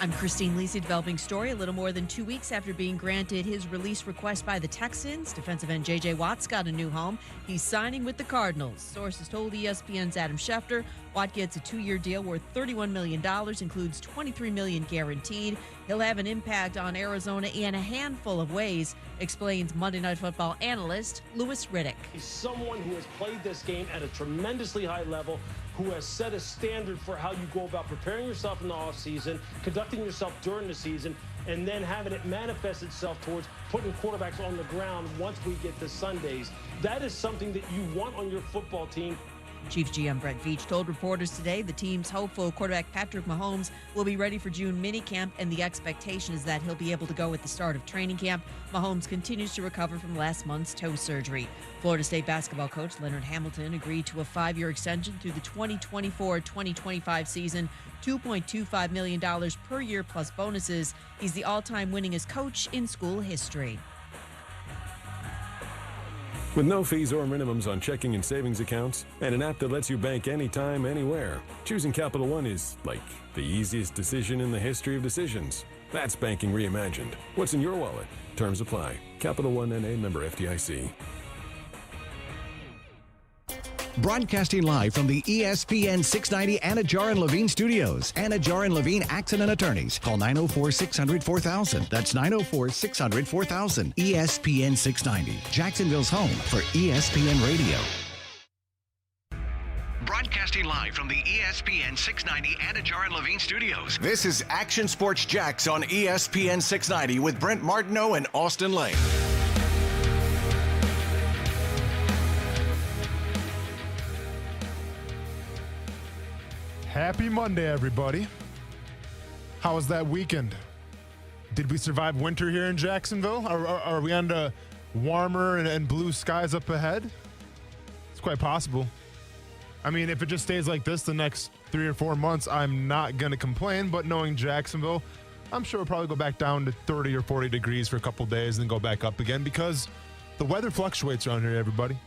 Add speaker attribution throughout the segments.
Speaker 1: I'm Christine Lisi, developing story a little more than 2 weeks after being granted his release request by the Texans. Defensive end J.J. Watt's got a new home. He's signing with the Cardinals. Sources told ESPN's Adam Schefter Watt gets a 2-year deal worth $31 million, includes $23 million guaranteed. He'll have an impact on Arizona in a handful of ways, explains Monday Night Football analyst Louis Riddick.
Speaker 2: He's someone who has played this game at a tremendously high level, who has set a standard for how you go about preparing yourself in the offseason, conducting yourself during the season, and then having it manifest itself towards putting quarterbacks on the ground once we get to Sundays. That is something that you want on your football team.
Speaker 1: Chiefs GM Brett Veach told reporters today the team's hopeful quarterback Patrick Mahomes will be ready for June minicamp, and the expectation is that he'll be able to go at the start of training camp. Mahomes continues to recover from last month's toe surgery. Florida State basketball coach Leonard Hamilton agreed to a 5-year extension through the 2024-2025 season, $2.25 million per year plus bonuses. He's the all-time winningest coach in school history.
Speaker 3: With no fees or minimums on checking and savings accounts, and an app that lets you bank anytime, anywhere, choosing Capital One is like the easiest decision in the history of decisions. That's banking reimagined. What's in your wallet? Terms apply. Capital One N.A. member FDIC.
Speaker 4: Broadcasting live from the ESPN 690 Anajar and Levine studios. Anajar and Levine Accident Attorneys. Call 904-600-4000. That's 904-600-4000. ESPN 690. Jacksonville's home for ESPN Radio. Broadcasting live from the ESPN 690 Anajar and Levine studios. This is Action Sports Jax on ESPN 690 with Brent Martineau and Austin Lane.
Speaker 5: Happy Monday, everybody. How was that weekend? Did we survive winter here in Jacksonville? Are we on to warmer and blue skies up ahead? It's quite possible. I mean, if it just stays like this the next 3 or 4 months, I'm not going to complain. But knowing Jacksonville, I'm sure we'll probably go back down to 30 or 40 degrees for a couple days and then go back up again because the weather fluctuates around here, everybody.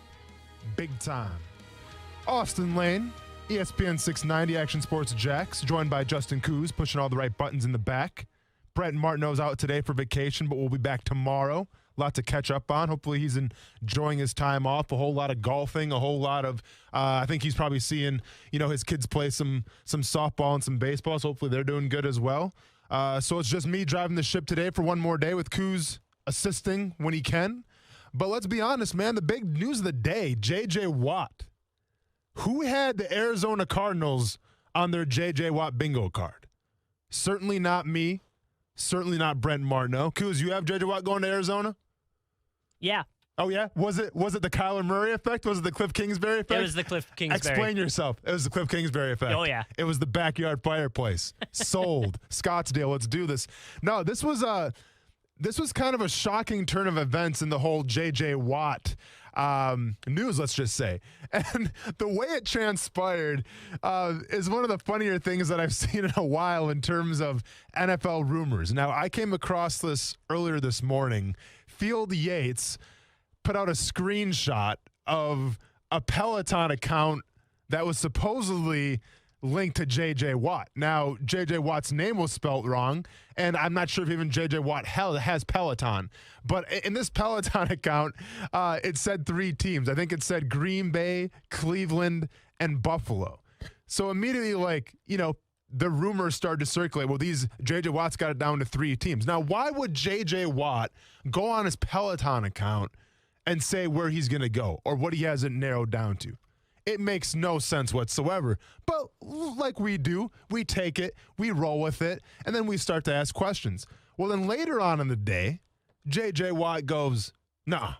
Speaker 5: Big time. Austin Lane, ESPN 690 Action Sports Jax, joined by Justin Coos, pushing all the right buttons in the back. Brett Martineau's out today for vacation, but we'll be back tomorrow. A lot to catch up on. Hopefully he's enjoying his time off. A whole lot of golfing, a whole lot of, I think he's probably seeing, his kids play some softball and some baseball, so hopefully they're doing good as well. So it's just me driving the ship today for one more day with Coos assisting when he can. But let's be honest, man, the big news of the day, J.J. Watt. Who had the Arizona Cardinals on their J.J. Watt bingo card? Certainly not me. Certainly not Brent Martineau. Coos, you have J.J. Watt going to Arizona?
Speaker 6: Yeah.
Speaker 5: Oh, yeah? Was it the Kyler Murray effect? Was it the Cliff Kingsbury effect?
Speaker 6: It was the Cliff Kingsbury.
Speaker 5: Explain yourself. It was the Cliff Kingsbury effect.
Speaker 6: Oh, yeah.
Speaker 5: It was the backyard fireplace. Sold. Scottsdale, let's do this. No, this was kind of a shocking turn of events in the whole J.J. Watt news, let's just say. And the way it transpired is one of the funnier things that I've seen in a while in terms of NFL rumors. Now, I came across this earlier this morning. Field Yates put out a screenshot of a Peloton account that was supposedly linked to J.J. Watt. Now, J.J. Watt's name was spelled wrong, and I'm not sure if even J.J. Watt has Peloton. But in this Peloton account, it said 3 teams. I think it said Green Bay, Cleveland, and Buffalo. So immediately, the rumors started to circulate. Well, J.J. Watt's got it down to 3 teams. Now, why would J.J. Watt go on his Peloton account and say where he's going to go or what he has it narrowed down to? It makes no sense whatsoever. But like we do, we take it, we roll with it, and then we start to ask questions. Well, then later on in the day, J.J. Watt goes, nah,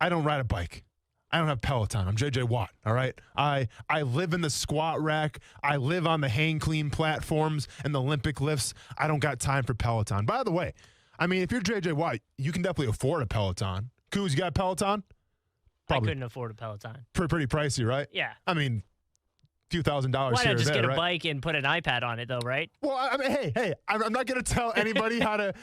Speaker 5: I don't ride a bike. I don't have Peloton. I'm J.J. Watt, all right? I live in the squat rack. I live on the hang clean platforms and the Olympic lifts. I don't got time for Peloton. By the way, I mean, if you're J.J. Watt, you can definitely afford a Peloton. Coos, you got a Peloton?
Speaker 6: Probably. I couldn't afford a Peloton.
Speaker 5: Pretty pricey, right?
Speaker 6: Yeah.
Speaker 5: I mean, a few $1,000
Speaker 6: Why
Speaker 5: here
Speaker 6: not
Speaker 5: or
Speaker 6: just
Speaker 5: there,
Speaker 6: get a
Speaker 5: right?
Speaker 6: bike and put an iPad on it, though, right?
Speaker 5: Well, I mean, hey, I'm not going to tell anybody how to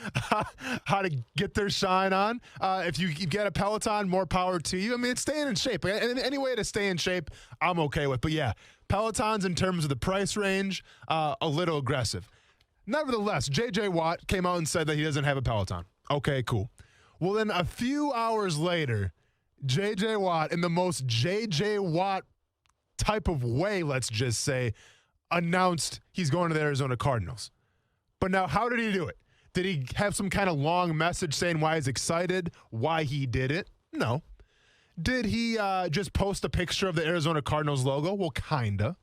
Speaker 5: get their shine on. If you get a Peloton, more power to you. I mean, it's staying in shape. And any way to stay in shape, I'm okay with. But yeah, Pelotons in terms of the price range, a little aggressive. Nevertheless, J.J. Watt came out and said that he doesn't have a Peloton. Okay, cool. Well, then a few hours later, J.J. Watt, in the most J.J. Watt type of way, let's just say, announced he's going to the Arizona Cardinals. But now, how did he do it? Did he have some kind of long message saying why he's excited, why he did it? No. Did he just post a picture of the Arizona Cardinals logo? Well, kinda.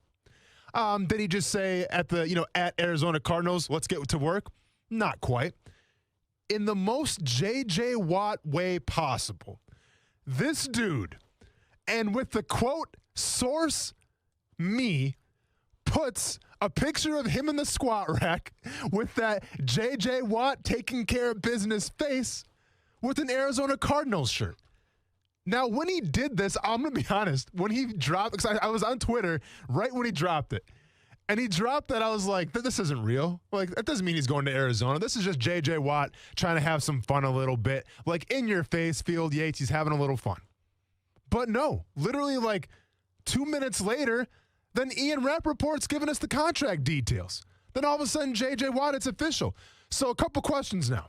Speaker 5: Did he just say at Arizona Cardinals, let's get to work? Not quite. In the most J.J. Watt way possible, this dude, and with the quote, source me, puts a picture of him in the squat rack with that J.J. Watt taking care of business face with an Arizona Cardinals shirt. Now, when he did this, I'm going to be honest, when he dropped, because I was on Twitter right when he dropped it, and he dropped that, I was like, this isn't real. Like, that doesn't mean he's going to Arizona. This is just J.J. Watt trying to have some fun a little bit. Like, in your face, Field Yates, he's having a little fun. But no, literally like 2 minutes later, then Ian Rappaport's giving us the contract details. Then all of a sudden, J.J. Watt, it's official. So a couple questions now.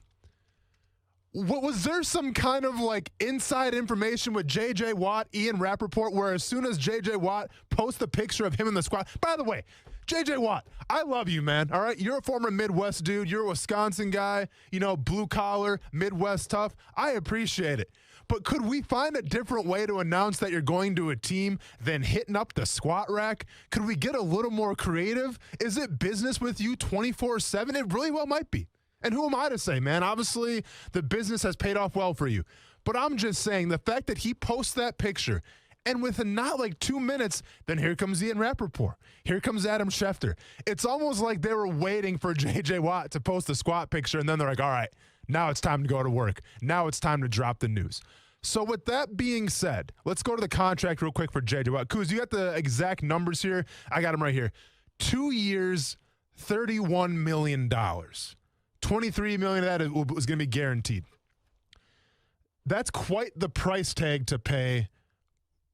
Speaker 5: Was there some kind of like inside information with J.J. Watt, Ian Rappaport, where as soon as J.J. Watt posts the picture of him in the squad? By the way, J.J. Watt, I love you, man. All right, you're a former Midwest dude. You're a Wisconsin guy. Blue collar, Midwest tough. I appreciate it. But could we find a different way to announce that you're going to a team than hitting up the squat rack? Could we get a little more creative? Is it business with you 24/7? It really well might be. And who am I to say, man? Obviously, the business has paid off well for you. But I'm just saying the fact that he posts that picture, and within not like 2 minutes, then here comes Ian Rappaport. Here comes Adam Schefter. It's almost like they were waiting for J.J. Watt to post the squat picture, and then they're like, all right, now it's time to go to work. Now it's time to drop the news. So with that being said, let's go to the contract real quick for J.J. Watt. Kuz, you got the exact numbers here? I got them right here. 2 years, $31 million. $23 million of that was going to be guaranteed. That's quite the price tag to pay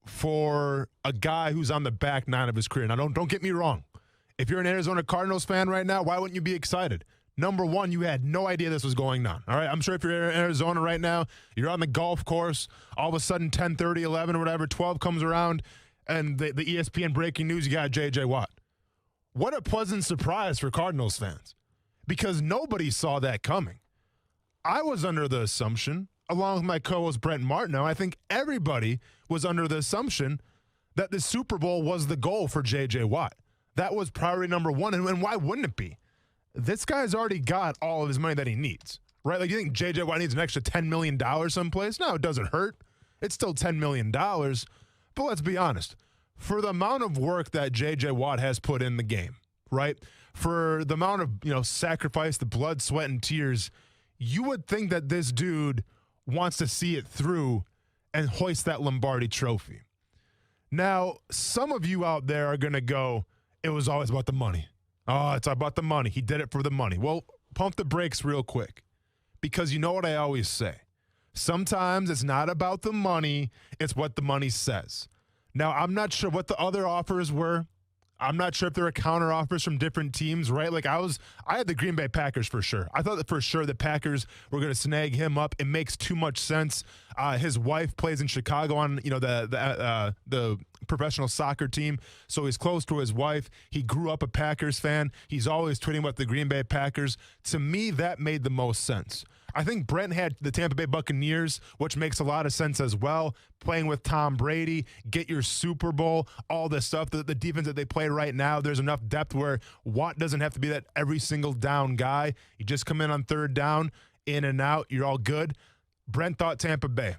Speaker 5: for a guy who's on the back nine of his career. Now, don't get me wrong. If you're an Arizona Cardinals fan right now, why wouldn't you be excited? Number one, you had no idea this was going on. All right, I'm sure if you're in Arizona right now, you're on the golf course, all of a sudden 10:30, 11 or whatever, 12 comes around, and the ESPN breaking news, you got J.J. Watt. What a pleasant surprise for Cardinals fans, because nobody saw that coming. I was under the assumption, along with my co-host Brent Martineau, I think everybody was under the assumption that the Super Bowl was the goal for J.J. Watt. That was priority number one, and why wouldn't it be? This guy's already got all of his money that he needs, right? Like, you think J.J. Watt needs an extra $10 million someplace? No, it doesn't hurt. It's still $10 million. But let's be honest. For the amount of work that J.J. Watt has put in the game, right? For the amount of, sacrifice, the blood, sweat, and tears, you would think that this dude wants to see it through and hoist that Lombardi trophy. Now, some of you out there are going to go, it was always about the money. Oh, it's about the money. He did it for the money. Well, pump the brakes real quick, because you know what I always say. Sometimes it's not about the money. It's what the money says. Now, I'm not sure what the other offers were. I'm not sure if there were counter offers from different teams, right? Like I had the Green Bay Packers for sure. I thought that for sure the Packers were going to snag him up. It makes too much sense. His wife plays in Chicago on the professional soccer team, so he's close to his wife. He grew up a Packers fan. He's always tweeting about the Green Bay Packers. To me, that made the most sense. I think Brent had the Tampa Bay Buccaneers, which makes a lot of sense as well. Playing with Tom Brady, get your Super Bowl, all this stuff. The defense that they play right now, there's enough depth where Watt doesn't have to be that every single down guy. You just come in on third down, in and out, you're all good. Brent thought Tampa Bay.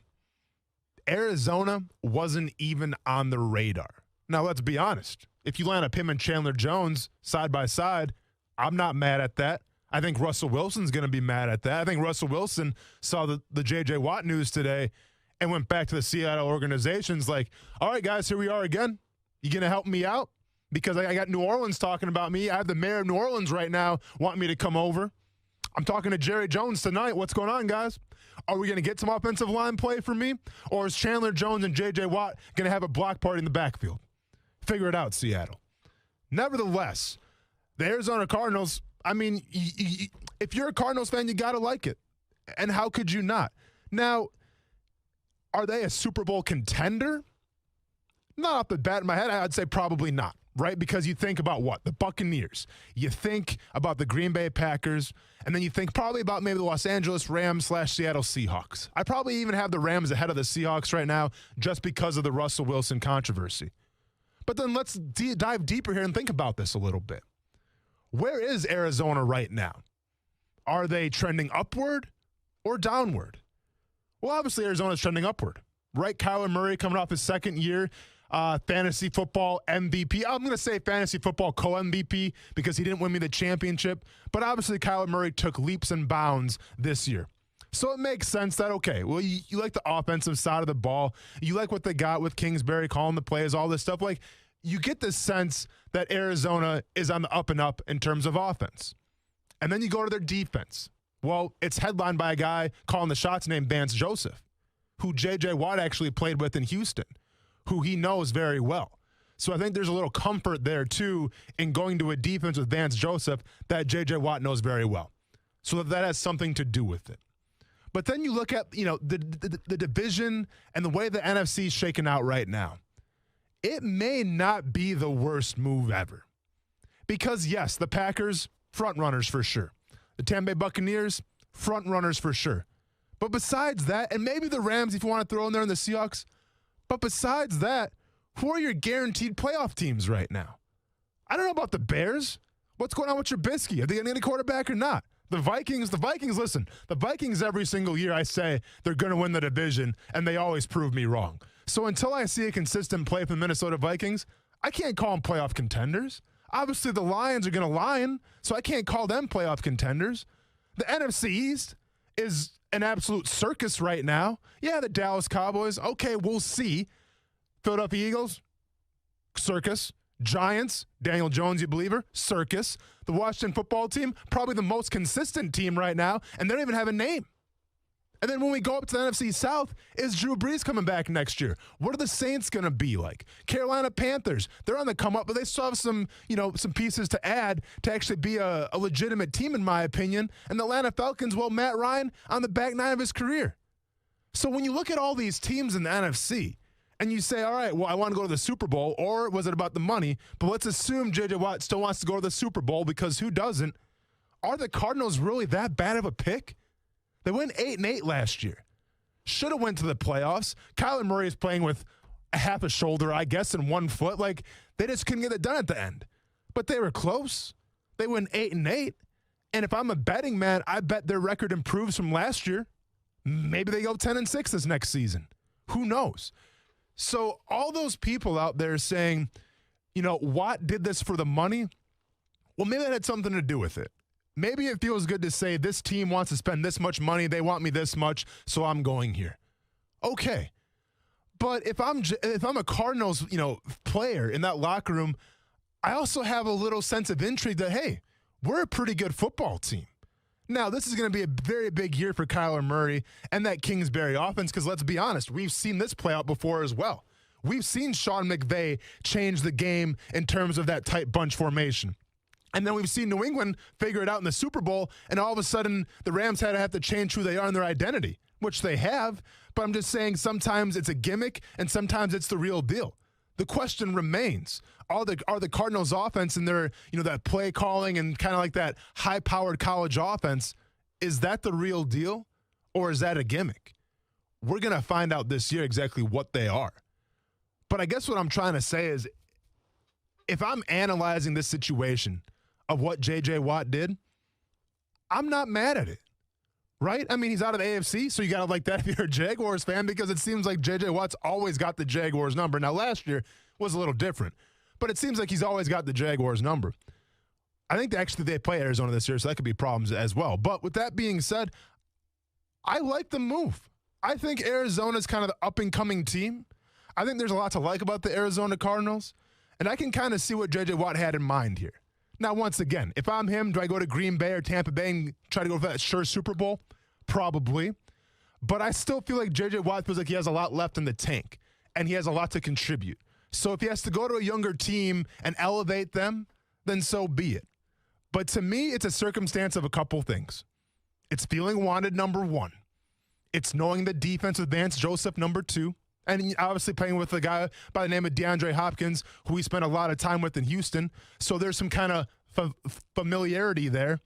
Speaker 5: Arizona wasn't even on the radar. Now, let's be honest. If you line up him and Chandler Jones side by side, I'm not mad at that. I think Russell Wilson's going to be mad at that. I think Russell Wilson saw the J.J. Watt news today and went back to the Seattle organizations like, all right, guys, here we are again. You going to help me out? Because I got New Orleans talking about me. I have the mayor of New Orleans right now wanting me to come over. I'm talking to Jerry Jones tonight. What's going on, guys? Are we going to get some offensive line play for me? Or is Chandler Jones and J.J. Watt going to have a block party in the backfield? Figure it out, Seattle. Nevertheless, the Arizona Cardinals, I mean, if you're a Cardinals fan, you got to like it. And how could you not? Now, are they a Super Bowl contender? Not off the bat in my head, I'd say probably not, right? Because you think about what? The Buccaneers. You think about the Green Bay Packers, and then you think probably about maybe the Los Angeles Rams / Seattle Seahawks. I probably even have the Rams ahead of the Seahawks right now just because of the Russell Wilson controversy. But then let's dive deeper here and think about this a little bit. Where is Arizona right now? Are they trending upward or downward? Well, obviously Arizona's trending upward, right? Kyler Murray coming off his second year. Fantasy football MVP. I'm going to say fantasy football co-MVP because he didn't win me the championship. But obviously, Kyler Murray took leaps and bounds this year. So it makes sense that, okay, well, you like the offensive side of the ball. You like what they got with Kingsbury calling the plays, all this stuff. Like, you get the sense that Arizona is on the up and up in terms of offense. And then you go to their defense. Well, it's headlined by a guy calling the shots named Vance Joseph, who J.J. Watt actually played with in Houston, who he knows very well. So I think there's a little comfort there, too, in going to a defense with Vance Joseph that J.J. Watt knows very well. So that has something to do with it. But then you look at, the division and the way the NFC is shaking out right now. It may not be the worst move ever. Because, yes, the Packers, front runners for sure. The Tampa Bay Buccaneers, front runners for sure. But besides that, and maybe the Rams, if you want to throw in there, and the Seahawks, but besides that, who are your guaranteed playoff teams right now? I don't know about the Bears. What's going on with Trubisky? Are they getting any quarterback or not? The Vikings, listen, the Vikings every single year I say they're going to win the division, and they always prove me wrong. So until I see a consistent play from the Minnesota Vikings, I can't call them playoff contenders. Obviously, the Lions are going to lion, so I can't call them playoff contenders. The NFC East is an absolute circus right now. Yeah, the Dallas Cowboys, okay, we'll see. Philadelphia Eagles, circus. Giants, Daniel Jones, you believer, circus. The Washington football team, probably the most consistent team right now, and they don't even have a name. And then when we go up to the NFC South, is Drew Brees coming back next year? What are the Saints going to be like? Carolina Panthers, they're on the come up, but they still have some pieces to add to actually be a legitimate team, in my opinion. And the Atlanta Falcons, well, Matt Ryan on the back nine of his career. So when you look at all these teams in the NFC, and you say, all right, well, I want to go to the Super Bowl, or was it about the money? But let's assume J.J. Watt still wants to go to the Super Bowl, because who doesn't? Are the Cardinals really that bad of a pick? They went 8-8 last year. Should have went to the playoffs. Kyler Murray is playing with a half a shoulder, I guess, and 1 foot. Like, they just couldn't get it done at the end. But they were close. They went 8-8. And if I'm a betting man, I bet their record improves from last year. Maybe they go 10-6 this next season. Who knows? So all those people out there saying, Watt did this for the money, well, maybe that had something to do with it. Maybe it feels good to say this team wants to spend this much money, they want me this much, so I'm going here. Okay. But if I'm a Cardinals, player in that locker room, I also have a little sense of intrigue that, hey, we're a pretty good football team. Now, this is going to be a very big year for Kyler Murray and that Kingsbury offense, because let's be honest, we've seen this play out before as well. We've seen Sean McVay change the game in terms of that tight bunch formation. And then we've seen New England figure it out in the Super Bowl, and all of a sudden the Rams had to have to change who they are and their identity, which they have. But I'm just saying sometimes it's a gimmick and sometimes it's the real deal. The question remains, are the Cardinals offense and their, that play calling and kind of like that high-powered college offense, is that the real deal or is that a gimmick? We're going to find out this year exactly what they are. But I guess what I'm trying to say is, if I'm analyzing this situation of what J.J. Watt did, I'm not mad at it, right? I mean, he's out of the AFC, so you got to like that if you're a Jaguars fan, because it seems like J.J. Watt's always got the Jaguars number. Now, last year was a little different, but it seems like he's always got the Jaguars number. I think they play Arizona this year, so that could be problems as well. But with that being said, I like the move. I think Arizona's kind of the up-and-coming team. I think there's a lot to like about the Arizona Cardinals, and I can kind of see what J.J. Watt had in mind here. Now, once again, if I'm him, do I go to Green Bay or Tampa Bay and try to go for that sure Super Bowl? Probably. But I still feel like J.J. Watt feels like he has a lot left in the tank, and he has a lot to contribute. So if he has to go to a younger team and elevate them, then so be it. But to me, it's a circumstance of a couple things. It's feeling wanted, number one. It's knowing the defense with Vance Joseph, number two. And obviously playing with a guy by the name of DeAndre Hopkins, who we spent a lot of time with in Houston. So there's some kind of familiarity there.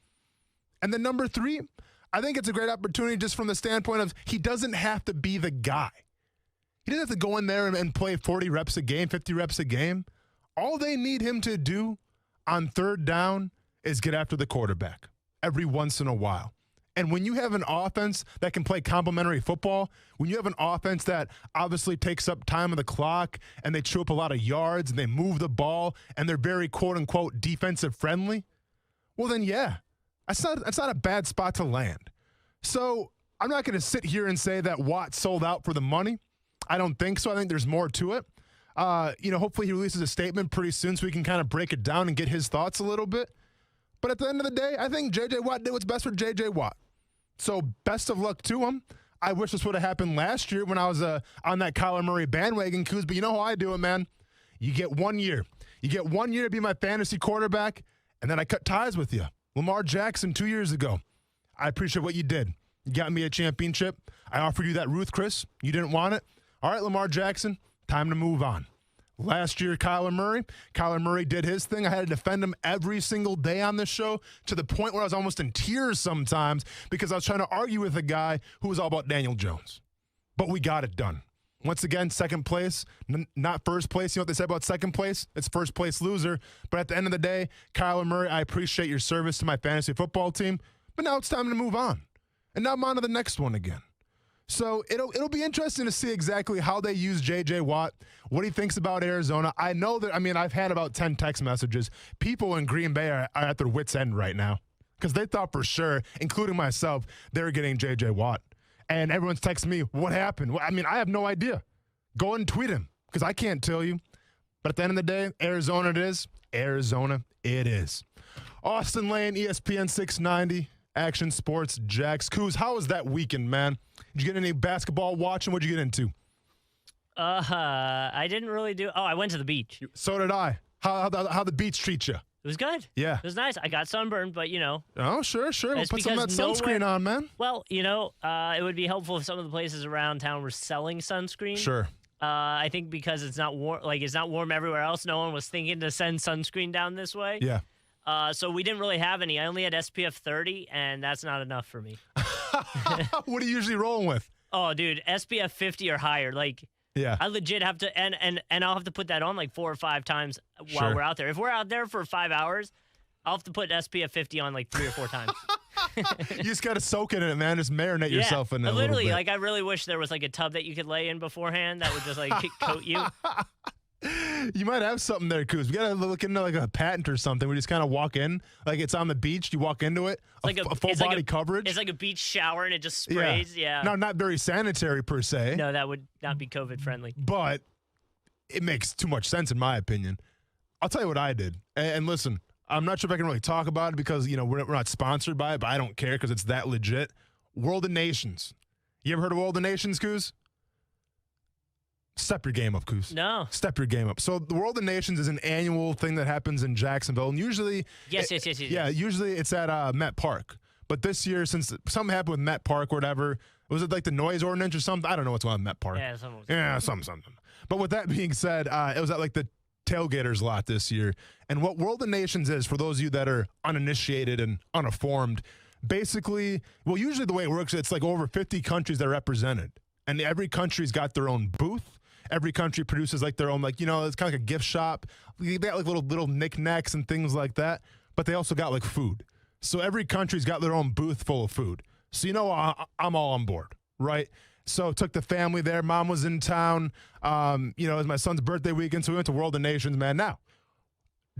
Speaker 5: And then number three, I think it's a great opportunity just from the standpoint of he doesn't have to be the guy. He doesn't have to go in there and play 40 reps a game, 50 reps a game. All they need him to do on third down is get after the quarterback every once in a while. And when you have an offense that can play complementary football, when you have an offense that obviously takes up time of the clock and they chew up a lot of yards and they move the ball and they're very quote-unquote defensive friendly, well then, yeah, that's not a bad spot to land. So I'm not going to sit here and say that Watt sold out for the money. I don't think so. I think there's more to it. Hopefully he releases a statement pretty soon so we can kind of break it down and get his thoughts a little bit. But at the end of the day, I think J.J. Watt did what's best for J.J. Watt. So best of luck to him. I wish this would have happened last year when I was on that Kyler Murray bandwagon, Kuz, but you know how I do it, man. You get 1 year. You get 1 year to be my fantasy quarterback, and then I cut ties with you. Lamar Jackson 2 years ago. I appreciate what you did. You got me a championship. I offered you that Ruth Chris. You didn't want it. All right, Lamar Jackson, time to move on. Last year, Kyler Murray did his thing. I had to defend him every single day on this show to the point where I was almost in tears sometimes because I was trying to argue with a guy who was all about Daniel Jones. But we got it done. Once again, second place, not first place. You know what they say about second place? It's first place loser. But at the end of the day, Kyler Murray, I appreciate your service to my fantasy football team. But now it's time to move on. And now I'm on to the next one again. So it'll be interesting to see exactly how they use J.J. Watt, what he thinks about Arizona. I know that, I've had about 10 text messages. People in Green Bay are at their wits' end right now because they thought for sure, including myself, they were getting J.J. Watt. And everyone's texting me, what happened? Well, I have no idea. Go and tweet him because I can't tell you. But at the end of the day, Arizona it is. Arizona it is. Austin Lane, ESPN 690. Action Sports, Jax. Kuz, how was that weekend, man? Did you get any basketball watching? What'd you get into?
Speaker 6: I didn't really do. Oh, I went to the beach.
Speaker 5: So did I. How the beach treat you?
Speaker 6: It was good.
Speaker 5: Yeah.
Speaker 6: It was nice. I got sunburned, but
Speaker 5: Oh, sure. We'll put some of that sunscreen on, man.
Speaker 6: Well, it would be helpful if some of the places around town were selling sunscreen.
Speaker 5: Sure.
Speaker 6: I think because it's not warm, it's not warm everywhere else. No one was thinking to send sunscreen down this way.
Speaker 5: Yeah.
Speaker 6: So we didn't really have any. I only had SPF 30, and that's not enough for me.
Speaker 5: What are you usually rolling with?
Speaker 6: Oh, dude, SPF 50 or higher.
Speaker 5: Yeah.
Speaker 6: I legit have to, and I'll have to put that on 4 or 5 times while we're out there. If we're out there for 5 hours, I'll have to put SPF 50 on 3 or 4 times.
Speaker 5: You just got to soak it in it, man. Just marinate yourself in it.
Speaker 6: Literally,
Speaker 5: a little bit.
Speaker 6: I really wish there was a tub that you could lay in beforehand that would just coat you.
Speaker 5: You might have something there, Kuz. We got to look into a patent or something. We just kind of walk in, it's on the beach. You walk into it, a full body coverage.
Speaker 6: It's like a beach shower and it just sprays. Yeah.
Speaker 5: No, not very sanitary per se.
Speaker 6: No, that would not be COVID friendly.
Speaker 5: But it makes too much sense in my opinion. I'll tell you what I did. And listen, I'm not sure if I can really talk about it because, we're not sponsored by it, but I don't care because it's that legit. World of Nations. You ever heard of World of Nations, Kuz? Step your game up, Kuz.
Speaker 6: No.
Speaker 5: Step your game up. So the World of Nations is an annual thing that happens in Jacksonville. And usually...
Speaker 6: Yes.
Speaker 5: Yeah, usually it's at Met Park. But this year, since something happened with Met Park or whatever, was it the noise ordinance or something? I don't know what's going on at Met Park.
Speaker 6: Yeah,
Speaker 5: something. But with that being said, it was at the tailgaters lot this year. And what World of Nations is, for those of you that are uninitiated and uninformed, basically, usually the way it works, it's over 50 countries that are represented. And every country's got their own booth. Every country produces their own, it's kind of like a gift shop. They got little knickknacks and things like that. But they also got food. So every country's got their own booth full of food. So I'm all on board, right? So took the family there. Mom was in town. It was my son's birthday weekend, so we went to World of Nations, man. Now,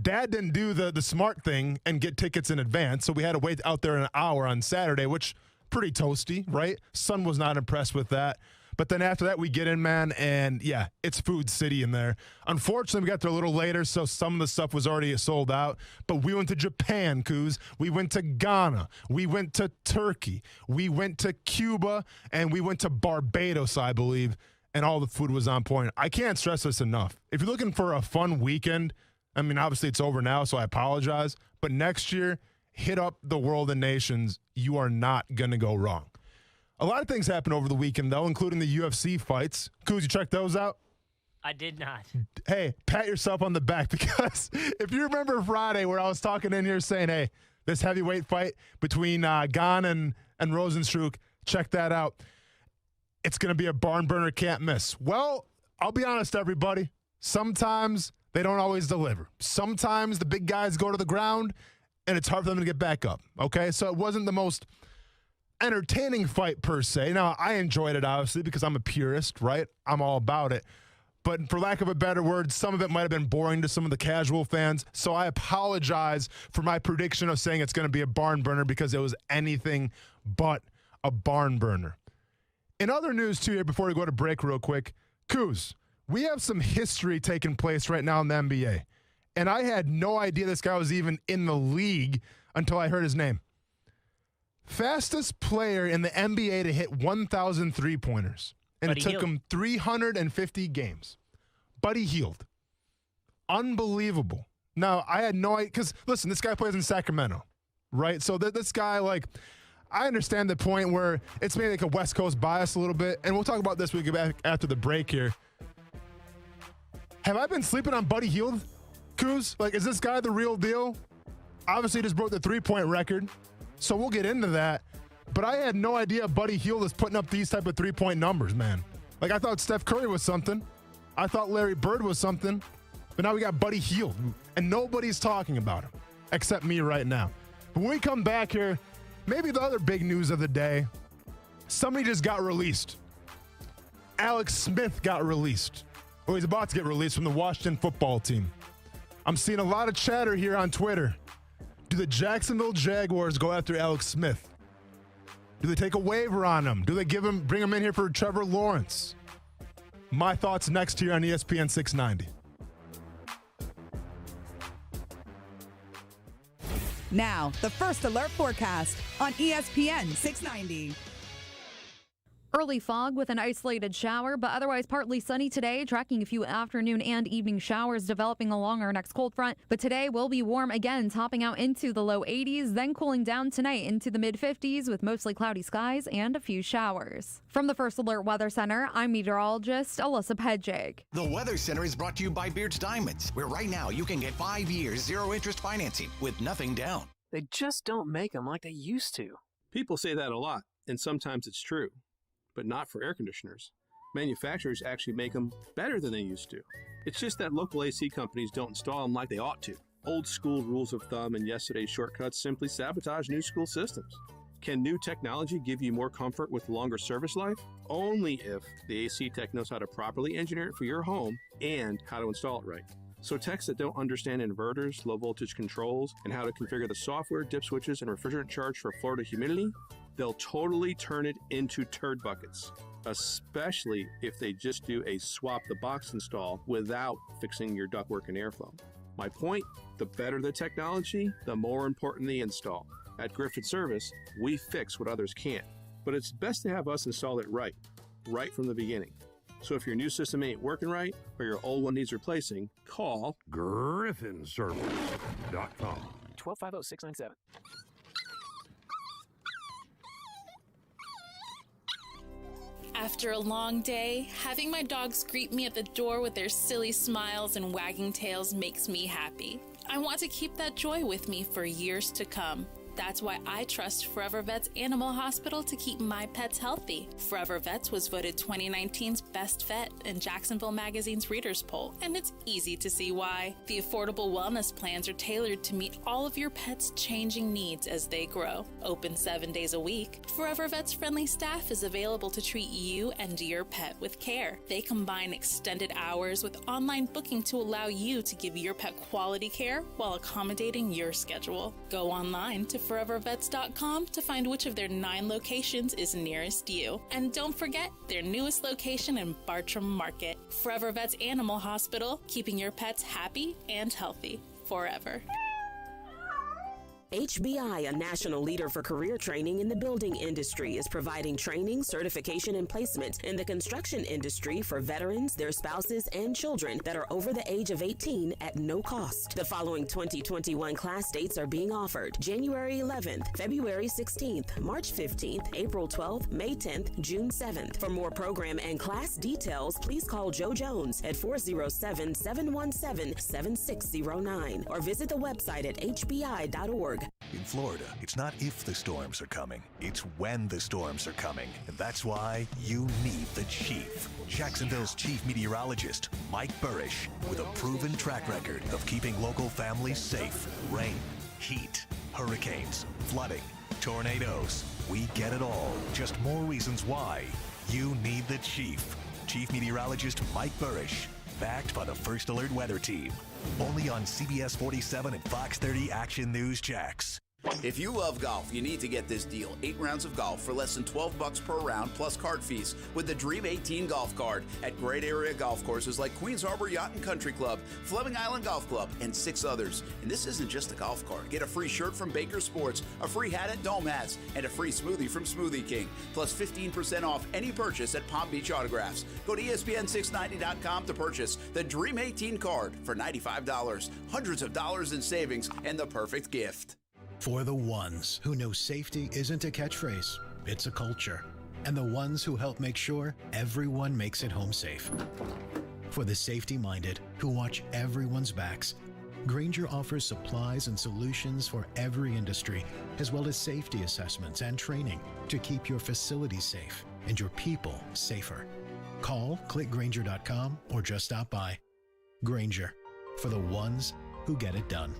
Speaker 5: Dad didn't do the smart thing and get tickets in advance, so we had to wait out there an hour on Saturday, which pretty toasty, right? Son was not impressed with that. But then after that, we get in, man, and yeah, it's Food City in there. Unfortunately, we got there a little later, so some of the stuff was already sold out. But we went to Japan, Kuz. We went to Ghana. We went to Turkey. We went to Cuba, and we went to Barbados, I believe, and all the food was on point. I can't stress this enough. If you're looking for a fun weekend, obviously it's over now, so I apologize. But next year, hit up the world and nations, you are not going to go wrong. A lot of things happened over the weekend, though, including the UFC fights. Kuz, you check those out?
Speaker 6: I did not.
Speaker 5: Hey, pat yourself on the back, because if you remember Friday where I was talking in here saying, hey, this heavyweight fight between Gane and Rosenstruck, check that out. It's going to be a barn burner, can't miss. Well, I'll be honest, everybody. Sometimes they don't always deliver. Sometimes the big guys go to the ground, and it's hard for them to get back up, okay? So it wasn't the most entertaining fight per se. Now, I enjoyed it, obviously, because I'm a purist, right? I'm all about it. But for lack of a better word, some of it might have been boring to some of the casual fans. So I apologize for my prediction of saying it's going to be a barn burner, because it was anything but a barn burner. In other news, too, here before we go to break real quick, Kuz, we have some history taking place right now in the NBA. And I had no idea this guy was even in the league until I heard his name. Fastest player in the NBA to hit 1,000 three-pointers. And it took him 350 games. Buddy Hield. Unbelievable. Now, I had no idea, because, listen, this guy plays in Sacramento, right? So this guy, like, I understand the point where it's maybe like a West Coast bias a little bit, and we'll talk about this when we get back after the break here. Have I been sleeping on Buddy Hield, Kuz? Like, is this guy the real deal? Obviously, he just broke the three-point record, so we'll get into that. But I had no idea Buddy Hield is putting up these type of three-point numbers, man. Like, I thought Steph Curry was something. I thought Larry Bird was something. But now we got Buddy Hield, and nobody's talking about him except me right now. But when we come back here, maybe the other big news of the day, somebody just got released. Alex Smith got released. Or he's about to get released from the Washington football team. I'm seeing a lot of chatter here on Twitter. Do the Jacksonville Jaguars go after Alex Smith? Do they take a waiver on him? Do they bring him in here for Trevor Lawrence? My thoughts next here on ESPN 690.
Speaker 7: Now, the First Alert Forecast on ESPN 690.
Speaker 8: Early fog with an isolated shower, but otherwise partly sunny today, tracking a few afternoon and evening showers developing along our next cold front. But today will be warm again, topping out into the low 80s, then cooling down tonight into the mid-50s with mostly cloudy skies and a few showers. From the First Alert Weather Center, I'm meteorologist Alyssa Pedjig.
Speaker 4: The Weather Center is brought to you by Beard's Diamonds, where right now you can get 5 years, zero-interest financing with nothing down.
Speaker 9: They just don't make them like they used to.
Speaker 10: People say that a lot, and sometimes it's true. But not for air conditioners. Manufacturers actually make them better than they used to. It's just that local AC companies don't install them like they ought to. Old school rules of thumb and yesterday's shortcuts simply sabotage new school systems. Can new technology give you more comfort with longer service life? Only if the AC tech knows how to properly engineer it for your home and how to install it right. So techs that don't understand inverters, low voltage controls, and how to configure the software, dip switches, and refrigerant charge for Florida humidity, they'll totally turn it into turd buckets, especially if they just do a swap the box install without fixing your ductwork and airflow. My point, the better the technology, the more important the install. At Griffith Service, we fix what others can't, but it's best to have us install it right from the beginning. So if your new system ain't working right or your old one needs replacing, call
Speaker 11: GriffinService.com.
Speaker 9: 1250-697.
Speaker 12: After a long day, having my dogs greet me at the door with their silly smiles and wagging tails makes me happy. I want to keep that joy with me for years to come. That's why I trust Forever Vets Animal Hospital to keep my pets healthy. Forever Vets was voted 2019's Best Vet in Jacksonville Magazine's Readers Poll, and it's easy to see why. The affordable wellness plans are tailored to meet all of your pet's changing needs as they grow. Open 7 days a week, Forever Vets friendly staff is available to treat you and your pet with care. They combine extended hours with online booking to allow you to give your pet quality care while accommodating your schedule. Go online to forevervets.com to find which of their 9 locations is nearest you. And don't forget their newest location in Bartram Market. Forever Vets Animal Hospital, keeping your pets happy and healthy forever.
Speaker 11: HBI, a national leader for career training in the building industry, is providing training, certification, and placement in the construction industry for veterans, their spouses, and children that are over the age of 18 at no cost. The following 2021 class dates are being offered: January 11th, February 16th, March 15th, April 12th, May 10th, June 7th. For more program and class details, please call Joe Jones at 407-717-7609 or visit the website at hbi.org.
Speaker 13: In Florida, it's not if the storms are coming, it's when the storms are coming. And that's why you need the Chief. Jacksonville's chief meteorologist, Mike Burrish, with a proven track record of keeping local families safe. Rain, heat, hurricanes, flooding, tornadoes. We get it all. Just more reasons why you need the Chief. Chief Meteorologist Mike Burrish, backed by the First Alert Weather Team. Only on CBS 47 and Fox 30 Action News Jax.
Speaker 14: If you love golf, you need to get this deal. 8 rounds of golf for less than $12 per round plus card fees with the Dream 18 golf card at great area golf courses like Queens Harbor Yacht and Country Club, Fleming Island Golf Club, and 6 others. And this isn't just a golf card. Get a free shirt from Baker Sports, a free hat at Dome Hats, and a free smoothie from Smoothie King, plus 15% off any purchase at Palm Beach Autographs. Go to ESPN690.com to purchase the Dream 18 card for $95. Hundreds of dollars in savings and the perfect gift.
Speaker 15: For the ones who know safety isn't a catchphrase, it's a culture. And the ones who help make sure everyone makes it home safe. For the safety-minded who watch everyone's backs, Grainger offers supplies and solutions for every industry, as well as safety assessments and training to keep your facilities safe and your people safer. Call, click Grainger.com, or just stop by. Grainger, for the ones who get it done.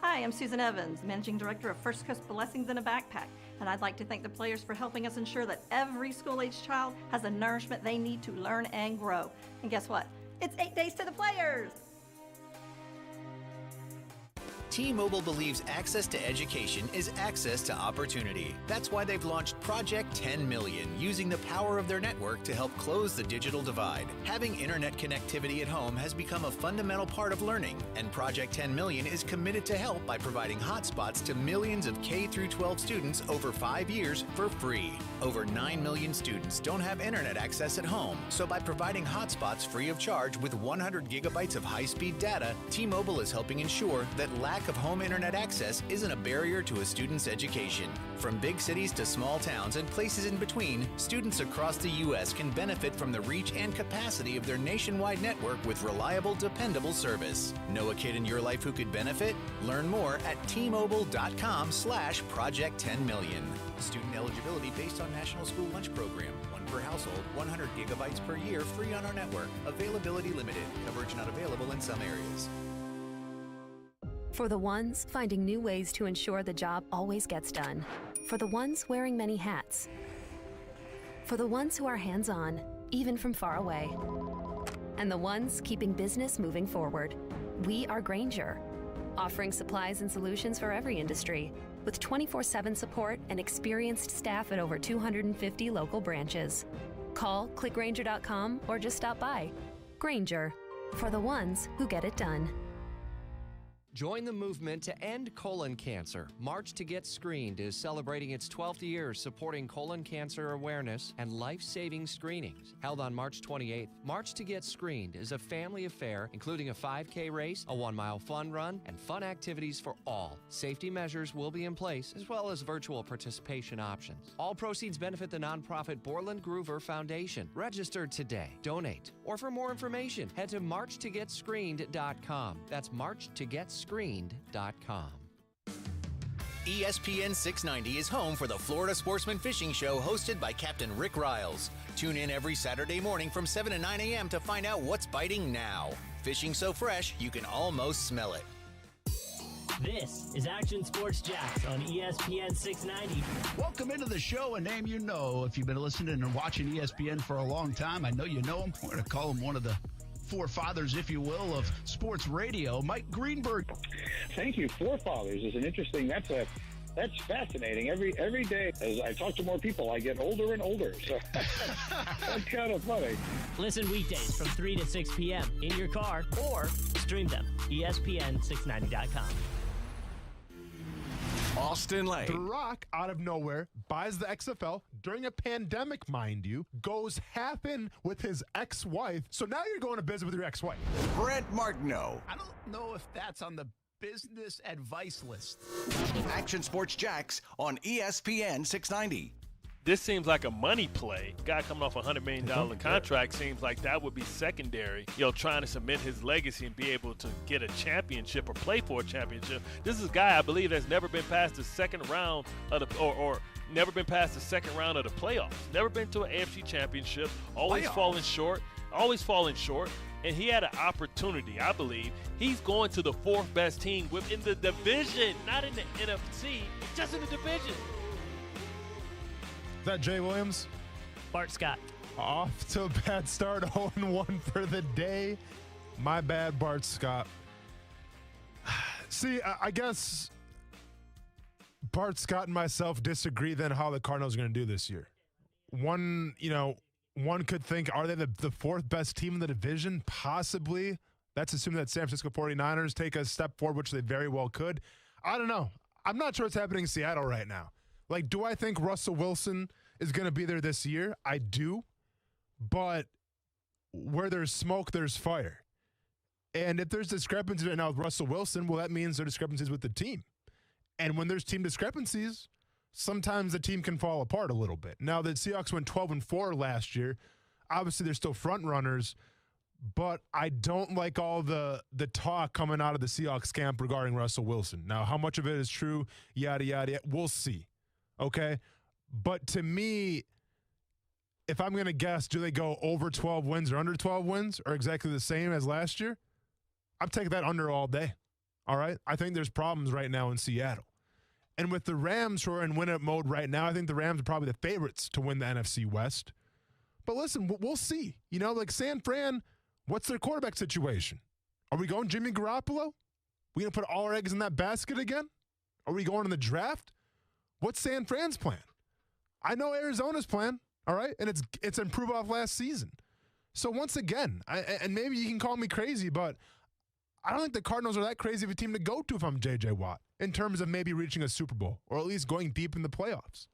Speaker 16: Hi, I'm Susan Evans, Managing Director of First Coast Blessings in a Backpack, and I'd like to thank the players for helping us ensure that every school-age child has the nourishment they need to learn and grow. And guess what? It's 8 days to the players!
Speaker 17: T-Mobile believes access to education is access to opportunity. That's why they've launched Project 10 Million, using the power of their network to help close the digital divide. Having internet connectivity at home has become a fundamental part of learning, and Project 10 Million is committed to help by providing hotspots to millions of K-12 students over 5 years for free. Over 9 million students don't have internet access at home, so by providing hotspots free of charge with 100 gigabytes of high-speed data, T-Mobile is helping ensure that lack of home internet access isn't a barrier to a student's education. From big cities to small towns and places in between, students across the U.S. can benefit from the reach and capacity of their nationwide network with reliable, dependable service. Know a kid in your life who could benefit? Learn more at T-Mobile.com/Project10Million. Student eligibility based on National School Lunch Program. 1 per household, 100 gigabytes per year, free on our network. Availability limited. Coverage not available in some areas.
Speaker 18: For the ones finding new ways to ensure the job always gets done. For the ones wearing many hats. For the ones who are hands-on, even from far away. And the ones keeping business moving forward. We are Grainger, offering supplies and solutions for every industry, with 24/7 support and experienced staff at over 250 local branches. Call, click Grainger.com, or just stop by. Grainger, for the ones who get it done.
Speaker 19: Join the movement to end colon cancer. March to Get Screened is celebrating its 12th year supporting colon cancer awareness and life-saving screenings. Held on March 28th, March to Get Screened is a family affair including a 5K race, a 1-mile fun run, and fun activities for all. Safety measures will be in place as well as virtual participation options. All proceeds benefit the nonprofit Borland Groover Foundation. Register today, donate, or for more information, head to marchtogetscreened.com. That's marchtogetscreened.com.
Speaker 17: ESPN 690 is home for the Florida Sportsman Fishing Show hosted by Captain Rick Riles. Tune in every Saturday morning from 7 to 9 a.m. to find out what's biting now. Fishing so fresh, you can almost smell it.
Speaker 20: This is Action Sports Jax on ESPN 690.
Speaker 21: Welcome into the show, a name you know. If you've been listening and watching ESPN for a long time, I know you know him. We're going to call him one of the forefathers, if you will, of sports radio, Mike Greenberg.
Speaker 22: Thank you. Forefathers is an interesting, that's fascinating. Every day, as I talk to more people, I get older and older. So that's kind of funny.
Speaker 20: Listen weekdays from 3 to 6 p.m. in your car or stream them. ESPN690.com.
Speaker 13: Austin Lane.
Speaker 5: The Rock, out of nowhere, buys the XFL during a pandemic, mind you, goes half in with his ex-wife. So now you're going to business with your ex-wife.
Speaker 13: Brent Martineau.
Speaker 21: I don't know if that's on the business advice list.
Speaker 13: Action Sports Jax on ESPN 690.
Speaker 1: This seems like a money play. Guy coming off a $100 million contract seems like that would be secondary. Trying to cement his legacy and be able to get a championship or play for a championship. This is a guy, I believe, that's never been past the second round of the or never been past the second round of the playoffs. Never been to an AFC championship. Always falling short. And he had an opportunity, I believe. He's going to the fourth best team within the division, not in the NFC, just in the division.
Speaker 5: Is that Jay Williams?
Speaker 6: Bart Scott.
Speaker 5: Off to a bad start, 0-1 for the day. My bad, Bart Scott. See, I guess Bart Scott and myself disagree then how the Cardinals are going to do this year. One could think, are they the fourth best team in the division? Possibly. That's assuming that San Francisco 49ers take a step forward, which they very well could. I don't know. I'm not sure what's happening in Seattle right now. Like, do I think Russell Wilson is going to be there this year? I do. But where there's smoke, there's fire. And if there's discrepancies right now with Russell Wilson, well, that means there are discrepancies with the team. And when there's team discrepancies, sometimes the team can fall apart a little bit. Now, the Seahawks went 12-4 last year. Obviously, they're still front runners, but I don't like all the talk coming out of the Seahawks camp regarding Russell Wilson. Now, how much of it is true, yada, yada, yada, we'll see. Okay? But to me, if I'm going to guess, do they go over 12 wins or under 12 wins or exactly the same as last year? I'm taking that under all day. All right? I think there's problems right now in Seattle. And with the Rams who are in win-it mode right now, I think the Rams are probably the favorites to win the NFC West. But listen, we'll see. Like San Fran, what's their quarterback situation? Are we going Jimmy Garoppolo? We going to put all our eggs in that basket again? Are we going in the draft? What's San Fran's plan? I know Arizona's plan, all right? And it's improve off last season. So once again, and maybe you can call me crazy, but I don't think the Cardinals are that crazy of a team to go to if I'm J.J. Watt in terms of maybe reaching a Super Bowl or at least going deep in the playoffs.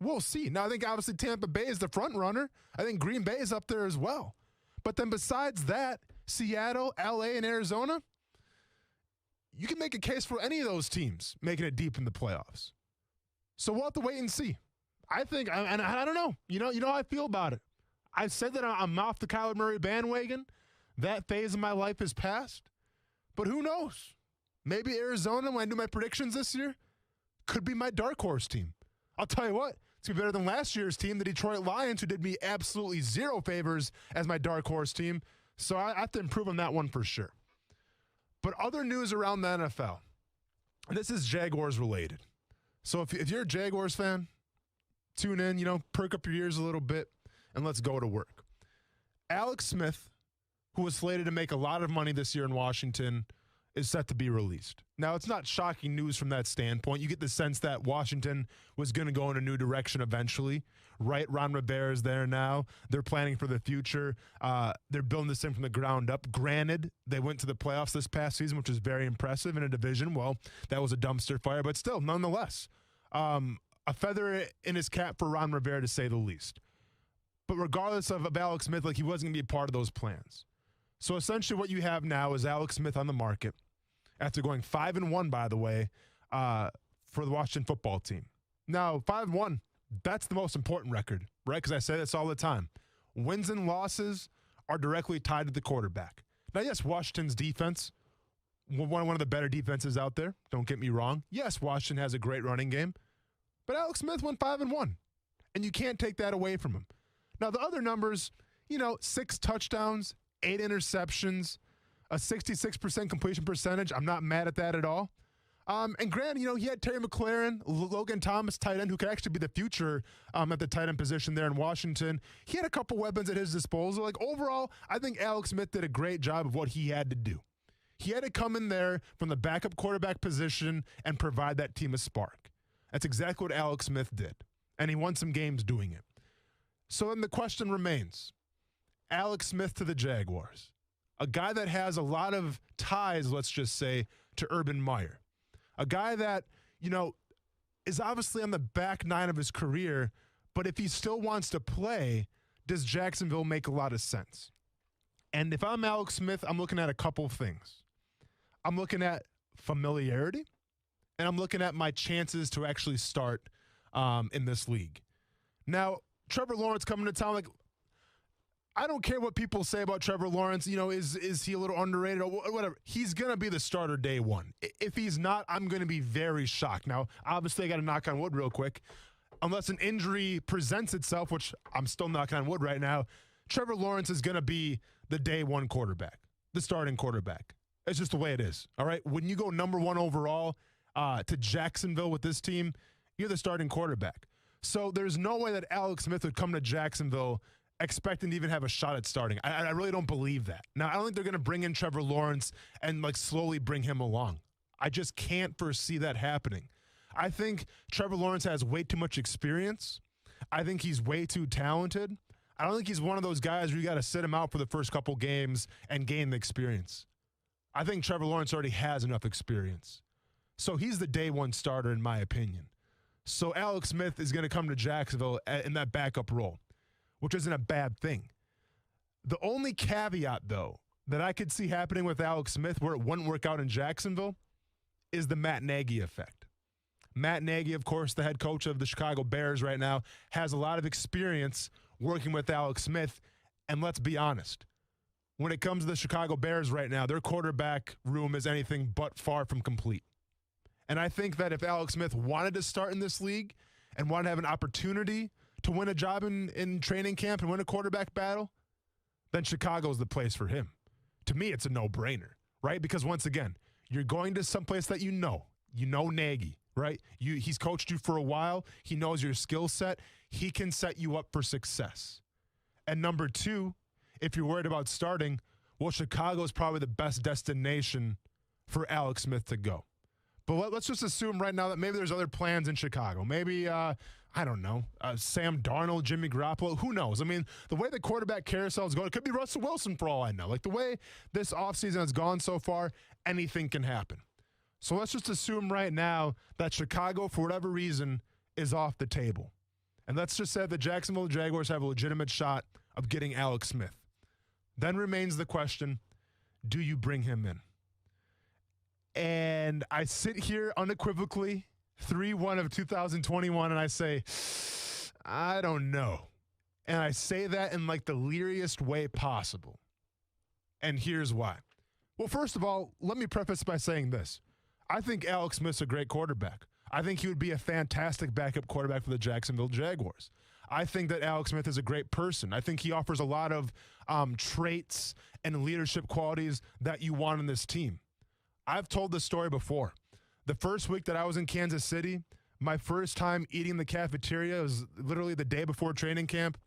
Speaker 5: We'll see. Now, I think obviously Tampa Bay is the front runner. I think Green Bay is up there as well. But then besides that, Seattle, L.A., and Arizona, you can make a case for any of those teams making it deep in the playoffs. So we'll have to wait and see. I think, and I don't know. You know how I feel about it. I've said that I'm off the Kyler Murray bandwagon. That phase of my life is past. But who knows? Maybe Arizona, when I do my predictions this year, could be my dark horse team. I'll tell you what, it's going to be better than last year's team, the Detroit Lions, who did me absolutely zero favors as my dark horse team. So I have to improve on that one for sure. But other news around the NFL, and this is Jaguars related. So if you're a Jaguars fan, tune in, perk up your ears a little bit, and let's go to work. Alex Smith, who was slated to make a lot of money this year in Washington, is set to be released. Now, it's not shocking news from that standpoint. You get the sense that Washington was going to go in a new direction eventually, right? Ron Rivera is there now. They're planning for the future. They're building this thing from the ground up. Granted, they went to the playoffs this past season, which was very impressive in a division. Well, that was a dumpster fire, but still, nonetheless, a feather in his cap for Ron Rivera, to say the least. But regardless of Alex Smith, he wasn't going to be a part of those plans. So essentially what you have now is Alex Smith on the market after going 5-1, by the way, for the Washington football team. Now, 5-1, that's the most important record, right? Because I say this all the time. Wins and losses are directly tied to the quarterback. Now, yes, Washington's defense, one of the better defenses out there. Don't get me wrong. Yes, Washington has a great running game. But Alex Smith went 5-1, and you can't take that away from him. Now, the other numbers, 6 touchdowns, 8 interceptions, a 66% completion percentage. I'm not mad at that at all. And granted, he had Terry McLaurin, Logan Thomas, tight end, who could actually be the future at the tight end position there in Washington. He had a couple weapons at his disposal. Overall, I think Alex Smith did a great job of what he had to do. He had to come in there from the backup quarterback position and provide that team a spark. That's exactly what Alex Smith did. And he won some games doing it. So then the question remains, Alex Smith to the Jaguars, a guy that has a lot of ties, let's just say, to Urban Meyer, a guy that, is obviously on the back nine of his career, but if he still wants to play, does Jacksonville make a lot of sense? And if I'm Alex Smith, I'm looking at a couple things. I'm looking at familiarity, and I'm looking at my chances to actually start in this league. Now, Trevor Lawrence coming to town, like, I don't care what people say about Trevor Lawrence. You know, is he a little underrated or whatever? He's going to be the starter day one. If he's not, I'm going to be very shocked. Now, obviously, I got to knock on wood real quick. Unless an injury presents itself, which I'm still knocking on wood right now, Trevor Lawrence is going to be the day one quarterback, the starting quarterback. It's just the way it is, all right? When you go number one overall to Jacksonville with this team, you're the starting quarterback. So there's no way that Alex Smith would come to Jacksonville expecting to even have a shot at starting. I really don't believe that. Now, I don't think they're going to bring in Trevor Lawrence and like slowly bring him along. I just can't foresee that happening. I think Trevor Lawrence has way too much experience. I think he's way too talented. I don't think he's one of those guys where you got to sit him out for the first couple games and gain the experience. I think Trevor Lawrence already has enough experience. So he's the day one starter in my opinion. So Alex Smith is going to come to Jacksonville in that backup role, which isn't a bad thing. The only caveat, though, that I could see happening with Alex Smith where it wouldn't work out in Jacksonville is the Matt Nagy effect. Matt Nagy, of course, the head coach of the Chicago Bears right now, has a lot of experience working with Alex Smith. And let's be honest, when it comes to the Chicago Bears right now, their quarterback room is anything but far from complete. And I think that if Alex Smith wanted to start in this league and wanted to have an opportunity to win a job in training camp and win a quarterback battle, then Chicago's the place for him. To me, it's a no-brainer, right? Because once again, you're going to someplace that you know Nagy, right? He's coached you for a while. He knows your skill set. He can set you up for success. And number two, if you're worried about starting, well, Chicago's probably the best destination for Alex Smith to go. But let's just assume right now that maybe there's other plans in Chicago. Maybe, I don't know, Sam Darnold, Jimmy Garoppolo, who knows? I mean, the way the quarterback carousel is going, it could be Russell Wilson for all I know. Like the way this offseason has gone so far, anything can happen. So let's just assume right now that Chicago, for whatever reason, is off the table. And let's just say that the Jacksonville Jaguars have a legitimate shot of getting Alex Smith. Then remains the question, do you bring him in? And I sit here unequivocally, 3/1 of 2021, and I say, I don't know. And I say that in like the leeriest way possible. And here's why. Well, first of all, let me preface by saying this. I think Alex Smith's a great quarterback. I think he would be a fantastic backup quarterback for the Jacksonville Jaguars. I think that Alex Smith is a great person. I think he offers a lot of traits and leadership qualities that you want in this team. I've told this story before. The first week that I was in Kansas City, my first time eating in the cafeteria was literally the day before training camp,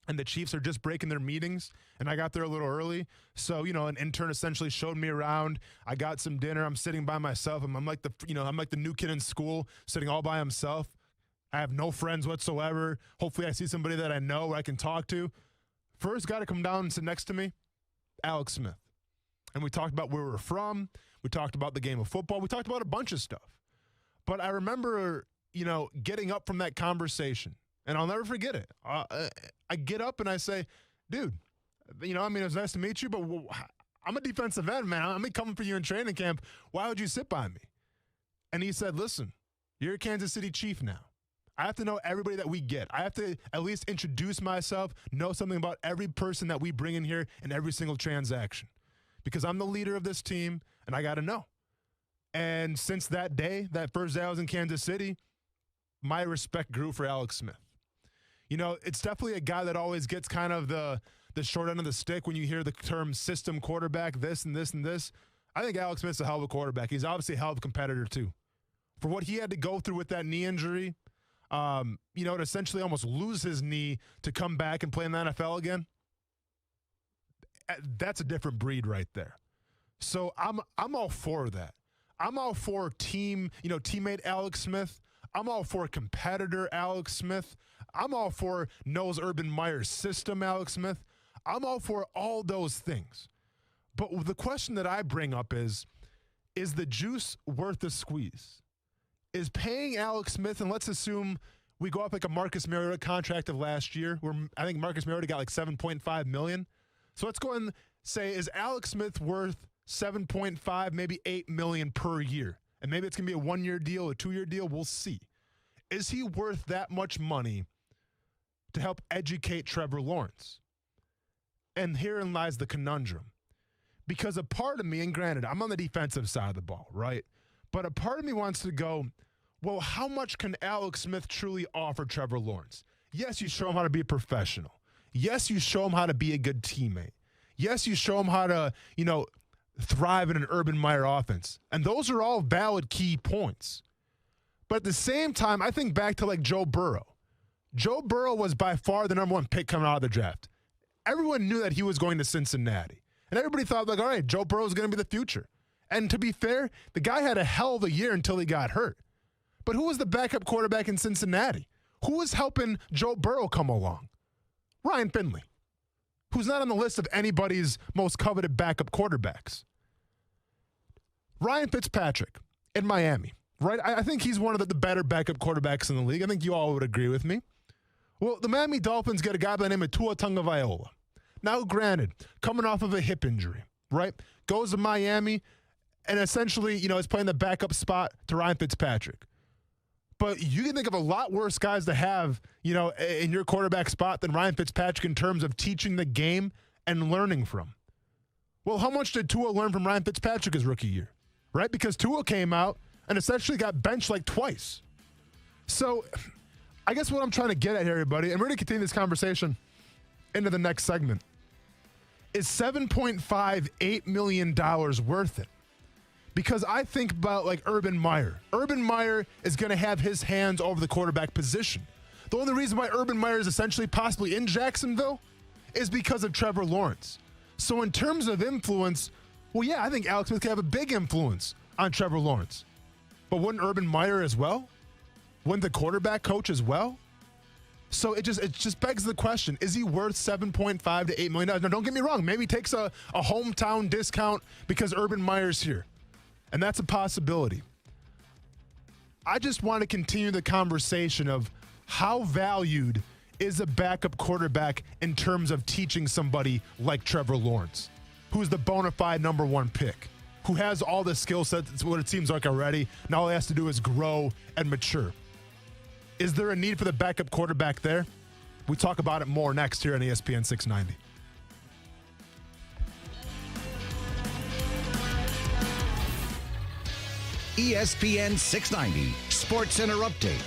Speaker 5: and the Chiefs are just breaking their meetings, and I got there a little early. So, an intern essentially showed me around. I got some dinner. I'm sitting by myself. I'm like the new kid in school, sitting all by himself. I have no friends whatsoever. Hopefully I see somebody that I know I can talk to. First guy to come down and sit next to me, Alex Smith. And we talked about where we were from. We talked about the game of football. We talked about a bunch of stuff. But I remember, getting up from that conversation, and I'll never forget it. I get up and I say, dude, it was nice to meet you, but I'm a defensive end, man. I'm coming for you in training camp. Why would you sit by me? And he said, listen, you're a Kansas City Chief now. I have to know everybody that we get. I have to at least introduce myself, know something about every person that we bring in here in every single transaction. Because I'm the leader of this team, and I got to know. And since that day, that first day I was in Kansas City, my respect grew for Alex Smith. It's definitely a guy that always gets kind of the short end of the stick when you hear the term system quarterback, this and this and this. I think Alex Smith's a hell of a quarterback. He's obviously a hell of a competitor, too. For what he had to go through with that knee injury, to essentially almost lose his knee to come back and play in the NFL again, that's a different breed right there. So I'm all for that. I'm all for teammate Alex Smith. I'm all for competitor Alex Smith. I'm all for knows Urban Meyer's system Alex Smith. I'm all for all those things. But the question that I bring up is the juice worth the squeeze? is paying Alex Smith, and let's assume we go up like a Marcus Mariota contract of last year, where I think Marcus Mariota got like $7.5 million. So let's go and say, is Alex Smith worth $7.5, maybe $8 million per year? And maybe it's going to be a 1-year deal, a 2-year deal. We'll see. Is he worth that much money to help educate Trevor Lawrence? And herein lies the conundrum. Because a part of me, and granted, I'm on the defensive side of the ball, right? But a part of me wants to go, well, how much can Alex Smith truly offer Trevor Lawrence? Yes, you show him how to be a professional. Yes, you show him how to be a good teammate. Yes, you show him how to, thrive in an Urban Meyer offense. And those are all valid key points. But at the same time, I think back to like Joe Burrow. Joe Burrow was by far the number 1 pick coming out of the draft. Everyone knew that he was going to Cincinnati. And everybody thought, like, all right, Joe Burrow is going to be the future. And to be fair, the guy had a hell of a year until he got hurt. But who was the backup quarterback in Cincinnati? Who was helping Joe Burrow come along? Ryan Finley, who's not on the list of anybody's most coveted backup quarterbacks. Ryan Fitzpatrick in Miami, right? I think he's one of the better backup quarterbacks in the league. I think you all would agree with me. Well, the Miami Dolphins get a guy by the name of Tua Tagovailoa. Now, granted, coming off of a hip injury, right? Goes to Miami and essentially, is playing the backup spot to Ryan Fitzpatrick. But you can think of a lot worse guys to have, in your quarterback spot than Ryan Fitzpatrick in terms of teaching the game and learning from. Well, how much did Tua learn from Ryan Fitzpatrick his rookie year? Right? Because Tua came out and essentially got benched like twice. So I guess what I'm trying to get at here, everybody, and we're going to continue this conversation into the next segment, is $7.58 million worth it? Because I think about like Urban Meyer. Urban Meyer is going to have his hands over the quarterback position. The only reason why Urban Meyer is essentially possibly in Jacksonville is because of Trevor Lawrence. So in terms of influence, well, yeah, I think Alex Smith can have a big influence on Trevor Lawrence. But wouldn't Urban Meyer as well? Wouldn't the quarterback coach as well? So it just begs the question, is he worth $7.5 to $8 million? Now, don't get me wrong. Maybe he takes a hometown discount because Urban Meyer's here. And that's a possibility. I just want to continue the conversation of how valued is a backup quarterback in terms of teaching somebody like Trevor Lawrence, who's the bona fide number 1 pick, who has all the skill sets, it's what it seems like already. Now all he has to do is grow and mature. Is there a need for the backup quarterback there? We talk about it more next here on ESPN 690.
Speaker 4: ESPN 690 Sports Center Update.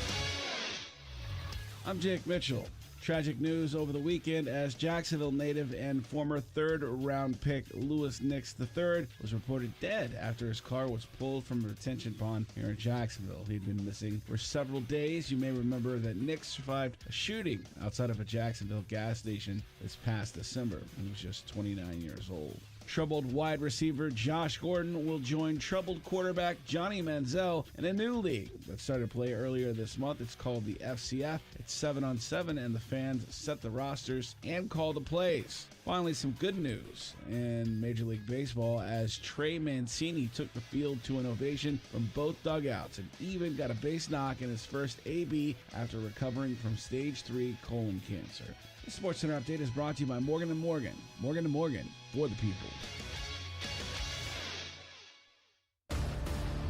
Speaker 2: I'm Jake Mitchell. Tragic news over the weekend as Jacksonville native and former third-round pick Louis Nix III was reported dead after his car was pulled from a retention pond here in Jacksonville. He'd been missing for several days. You may remember that Nix survived a shooting outside of a Jacksonville gas station this past December. He was just 29 years old. Troubled wide receiver Josh Gordon will join troubled quarterback Johnny Manziel in a new league that started play earlier this month. It's called the FCF. It's 7-on-7, and the fans set the rosters and call the plays. Finally, some good news in Major League Baseball as Trey Mancini took the field to an ovation from both dugouts and even got a base knock in his first AB after recovering from stage 3 colon cancer. The Sports Center Update is brought to you by Morgan & Morgan. Morgan & Morgan, for the people.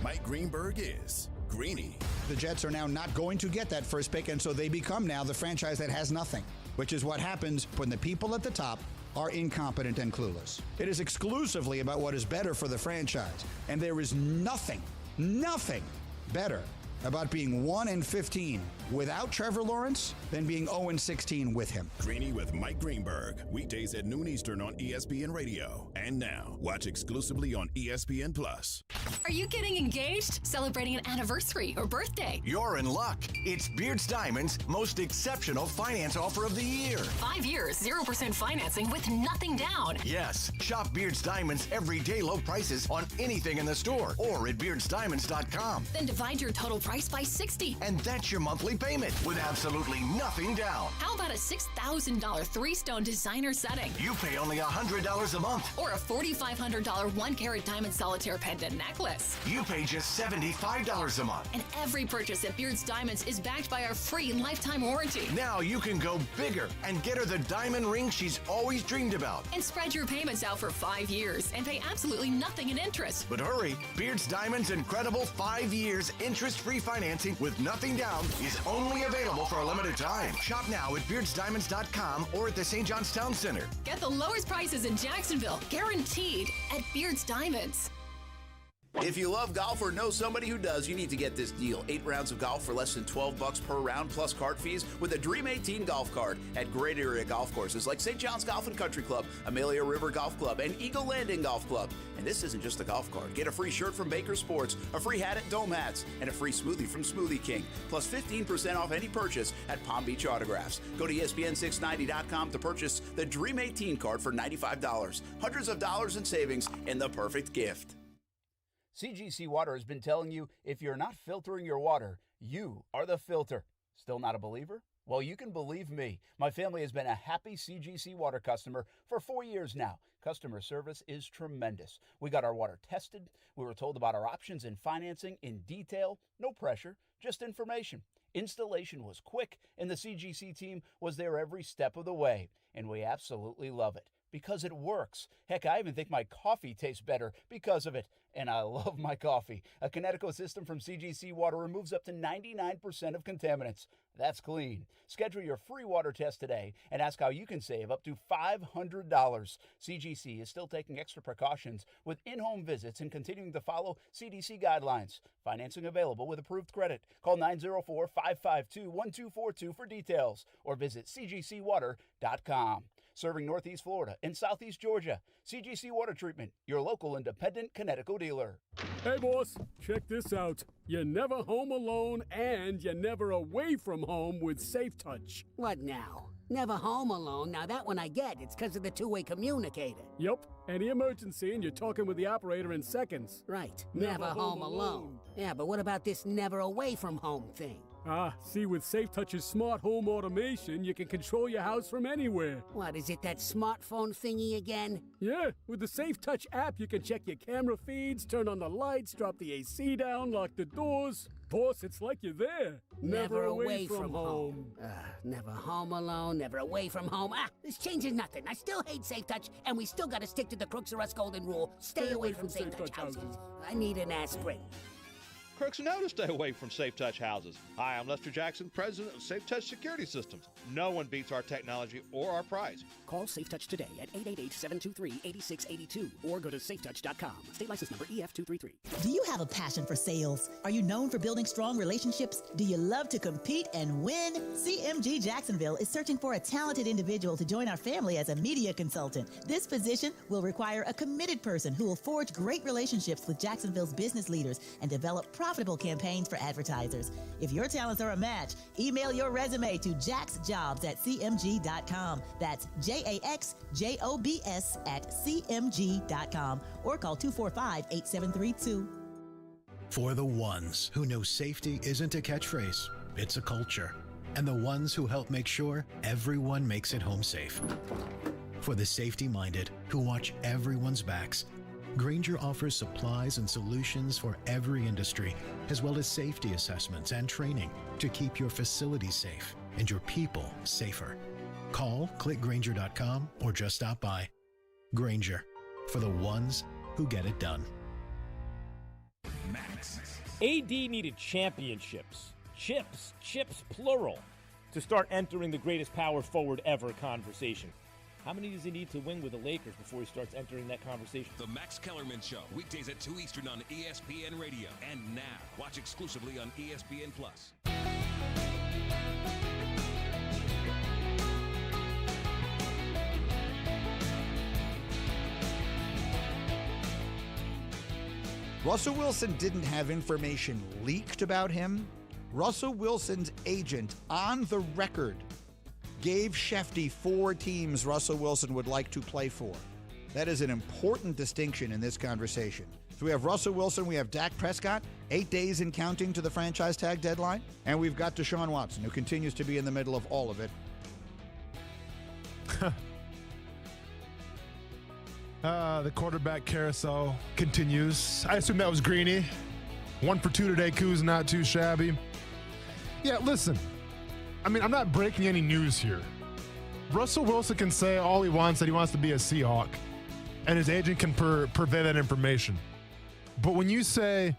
Speaker 3: Mike Greenberg is Greeny.
Speaker 23: The Jets are now not going to get that first pick, and so they become now the franchise that has nothing, which is what happens when the people at the top are incompetent and clueless. It is exclusively about what is better for the franchise, and there is nothing better about being 1-15 without Trevor Lawrence than being 0-16 with him.
Speaker 3: Greeny with Mike Greenberg, weekdays at noon Eastern on ESPN Radio. And now, watch exclusively on ESPN Plus.
Speaker 24: Are you getting engaged? Celebrating an anniversary or birthday?
Speaker 13: You're in luck. It's Beards Diamond's most exceptional finance offer of the year.
Speaker 24: 5 years, 0% financing with nothing down.
Speaker 13: Yes. Shop Beards Diamond's everyday low prices on anything in the store or at beardsdiamonds.com.
Speaker 24: Then divide your total price by 60.
Speaker 13: And that's your monthly payment with absolutely nothing down.
Speaker 24: How about a $6,000 three-stone designer setting?
Speaker 13: You pay only $100 a month.
Speaker 24: Or a $4,500 one-carat diamond solitaire pendant necklace.
Speaker 13: You pay just $75 a month.
Speaker 24: And every purchase at Beard's Diamonds is backed by our free lifetime warranty.
Speaker 13: Now you can go bigger and get her the diamond ring she's always dreamed about.
Speaker 24: And spread your payments out for 5 years and pay absolutely nothing in interest.
Speaker 13: But hurry, Beard's Diamonds' incredible 5 years interest-free financing with nothing down is only available for a limited time. Shop now at beardsdiamonds.com or at the St. John's Town Center.
Speaker 24: Get the lowest prices in Jacksonville, guaranteed, at Beard's Diamonds.
Speaker 14: If you love golf or know somebody who does, you need to get this deal. 8 rounds of golf for less than $12 per round plus cart fees with a Dream 18 golf card at great area golf courses like St. John's Golf and Country Club, Amelia River Golf Club, and Eagle Landing Golf Club. And this isn't just a golf card. Get a free shirt from Baker Sports, a free hat at Dome Hats, and a free smoothie from Smoothie King, plus 15% off any purchase at Palm Beach Autographs. Go to ESPN690.com to purchase the Dream 18 card for $95. Hundreds of dollars in savings and the perfect gift.
Speaker 7: CGC Water has been telling you if you're not filtering your water, you are the filter. Still not a believer? Well, you can believe me. My family has been a happy CGC Water customer for 4 years now. Customer service is tremendous. We got our water tested. We were told about our options and financing in detail. No pressure, just information. Installation was quick, and the CGC team was there every step of the way. And we absolutely love it. Because it works. Heck, I even think my coffee tastes better because of it. And I love my coffee. A Kinetico system from CGC Water removes up to 99% of contaminants. That's clean. Schedule your free water test today and ask how you can save up to $500. CGC is still taking extra precautions with in-home visits and continuing to follow CDC guidelines. Financing available with approved credit. Call 904-552-1242 for details or visit cgcwater.com. Serving Northeast Florida and Southeast Georgia. CGC Water Treatment, your local independent Kinetico dealer.
Speaker 8: Hey, boss, check this out. You're never home alone and you're never away from home with Safe Touch.
Speaker 9: What now? Never home alone. Now that one I get. It's because of the two-way communicator.
Speaker 8: Yup. Any emergency and you're talking with the operator in seconds.
Speaker 9: Right. Never home alone. Yeah, but what about this never away from home thing?
Speaker 8: See, with Safe Touch's smart home automation, you can control your house from anywhere.
Speaker 9: What, is it that smartphone thingy again?
Speaker 8: Yeah, with the Safe Touch app, you can check your camera feeds, turn on the lights, drop the AC down, lock the doors. Boss, it's like you're there.
Speaker 9: Never away from home. Never home alone, never away from home. This changes nothing. I still hate Safe Touch, and we still got to stick to the Crooks or Us golden rule. Stay away from Safe Touch houses. I need an aspirin.
Speaker 10: Crooks know to stay away from Safe Touch houses. Hi, I'm Lester Jackson, president of Safe Touch Security Systems. No one beats our technology or our price.
Speaker 9: Call Safe Touch today at 888-723-8682 or go to safetouch.com. State license number EF233.
Speaker 25: Do you have a passion for sales? Are you known for building strong relationships? Do you love to compete and win? CMG Jacksonville is searching for a talented individual to join our family as a media consultant. This position will require a committed person who will forge great relationships with Jacksonville's business leaders and develop profitable campaigns for advertisers. If your talents are a match, email your resume to jaxjobs@cmg.com. That's JAXJOBS@cmg.com or call 245-8732.
Speaker 15: For the ones who know safety isn't a catchphrase, it's a culture. And the ones who help make sure everyone makes it home safe. For the safety-minded who watch everyone's backs, Grainger offers supplies and solutions for every industry, as well as safety assessments and training to keep your facilities safe and your people safer. Call, click Grainger.com, or just stop by. Grainger, for the ones who get it done.
Speaker 26: AD needed championships. Chips, plural, to start entering the greatest power forward ever conversation. How many does he need to win with the Lakers before he starts entering that conversation?
Speaker 27: The Max Kellerman Show, weekdays at 2 Eastern on ESPN Radio. And now, watch exclusively on ESPN+.
Speaker 23: Russell Wilson didn't have information leaked about him. Russell Wilson's agent, on the record, gave Shefty 4 teams Russell Wilson would like to play for. That is an important distinction in this conversation. So we have Russell Wilson, we have Dak Prescott, 8 days and counting to the franchise tag deadline, and we've got Deshaun Watson, who continues to be in the middle of all of it.
Speaker 5: The quarterback carousel continues. I assume that was Greeny. 1 for 2 today. Kuz not too shabby. Yeah, listen. I mean, I'm not breaking any news here. Russell Wilson can say all he wants, that he wants to be a Seahawk, and his agent can purvey that information. But when you say,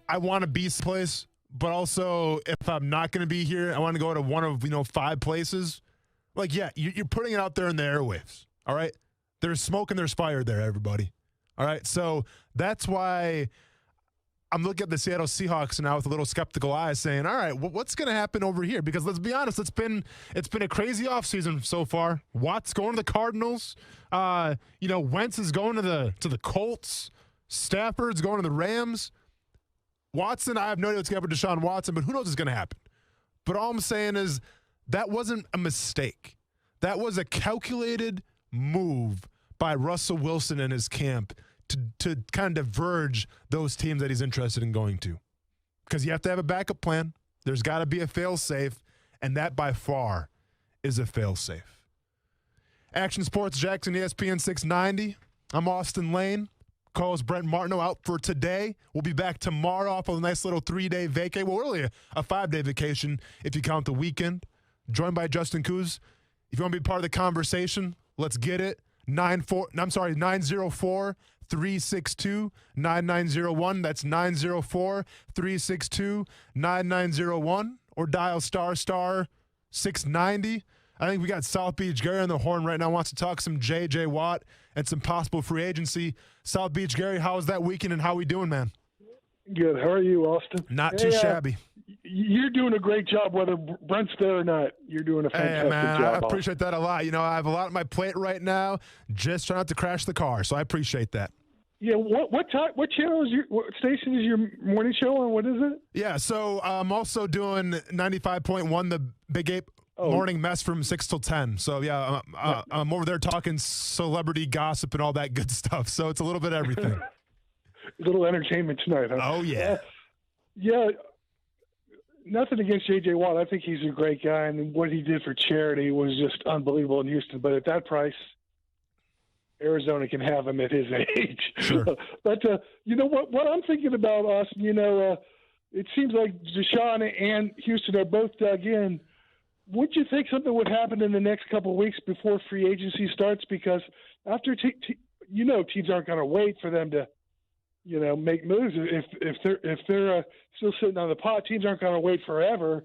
Speaker 5: I want to be someplace, but also if I'm not going to be here, I want to go to one of 5 places, like, yeah, you're putting it out there in the airwaves, all right? There's smoke and there's fire there, everybody. All right, so that's why I'm looking at the Seattle Seahawks now with a little skeptical eye, saying, all right, what's going to happen over here? Because let's be honest, it's been a crazy offseason so far. Watt's going to the Cardinals. Wentz is going to the Colts. Stafford's going to the Rams. Watson, I have no idea what's going to happen to Deshaun Watson, but who knows what's going to happen. But all I'm saying is that wasn't a mistake. That was a calculated move by Russell Wilson and his camp to kind of diverge those teams that he's interested in going to. Because you have to have a backup plan. There's got to be a fail-safe, and that by far is a fail-safe. Action Sports Jackson, ESPN 690. I'm Austin Lane. Co-host Brent Martineau out for today. We'll be back tomorrow off of a nice little 3-day vacay. Well, really a 5-day vacation if you count the weekend. Joined by Justin Kuz. If you want to be part of the conversation, let's get it. 904-362-9901. That's 904-362-9901. Or dial *690. I think we got South Beach Gary on the horn right now. Wants to talk some J.J. Watt and some possible free agency. South Beach Gary, how was that weekend and how we doing, man?
Speaker 11: Good. How are you, Austin?
Speaker 5: Not too shabby.
Speaker 11: You're doing a great job, whether Brent's there or not. You're doing a fantastic job.
Speaker 5: I appreciate that a lot. I have a lot on my plate right now. Just trying not to crash the car, so I appreciate that.
Speaker 11: Yeah. What channel is what station is your morning show on? What is it?
Speaker 5: Yeah. So I'm also doing 95.1, the Big Ape morning mess from 6 till 10. So yeah, I'm over there talking celebrity gossip and all that good stuff. So it's a little bit of everything.
Speaker 11: A little entertainment tonight, huh?
Speaker 5: Oh yeah.
Speaker 11: Yeah. Nothing against J.J. Watt. I think he's a great guy, and what he did for charity was just unbelievable in Houston. But at that price, Arizona can have him at his age.
Speaker 5: Sure.
Speaker 11: But what I'm thinking about, Austin, it seems like Deshaun and Houston are both dug in. Wouldn't you think something would happen in the next couple of weeks before free agency starts? Because after teams aren't going to wait for them to make moves. If they're still sitting on the pot, teams aren't going to wait forever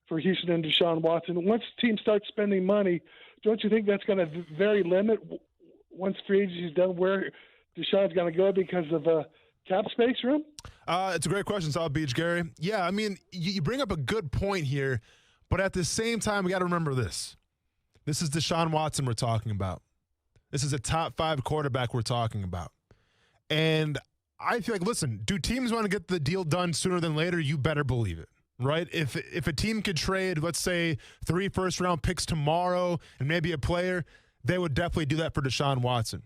Speaker 11: for Houston and Deshaun Watson. Once teams start spending money, don't you think that's going to very limit once free agency is done where Deshaun's going to go because of cap space room?
Speaker 5: It's a great question, South Beach Gary. Yeah, I mean, you bring up a good point here, but at the same time, we got to remember this. This is Deshaun Watson we're talking about. This is a top 5 quarterback we're talking about. And I feel like, listen, do teams want to get the deal done sooner than later? You better believe it, right? If a team could trade, let's say, 3 first-round picks tomorrow and maybe a player, they would definitely do that for Deshaun Watson.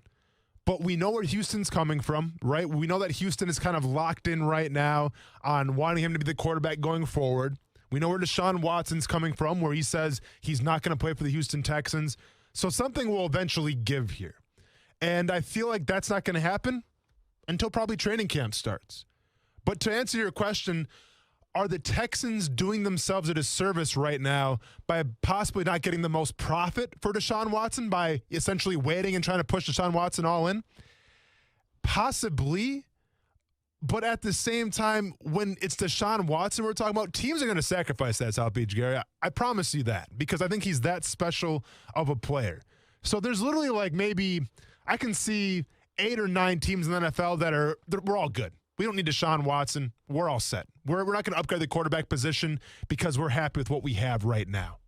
Speaker 5: But we know where Houston's coming from, right? We know that Houston is kind of locked in right now on wanting him to be the quarterback going forward. We know where Deshaun Watson's coming from, where he says he's not going to play for the Houston Texans. So something will eventually give here. And I feel like that's not going to happen until probably training camp starts. But to answer your question, are the Texans doing themselves a disservice right now by possibly not getting the most profit for Deshaun Watson by essentially waiting and trying to push Deshaun Watson all in? Possibly. But at the same time, when it's Deshaun Watson we're talking about, teams are going to sacrifice that, South Beach Gary. I promise you that, because I think he's that special of a player. So there's literally like maybe I can see 8 or 9 teams in the NFL we're all good. We don't need Deshaun Watson. We're all set. We're not going to upgrade the quarterback position because we're happy with what we have right now.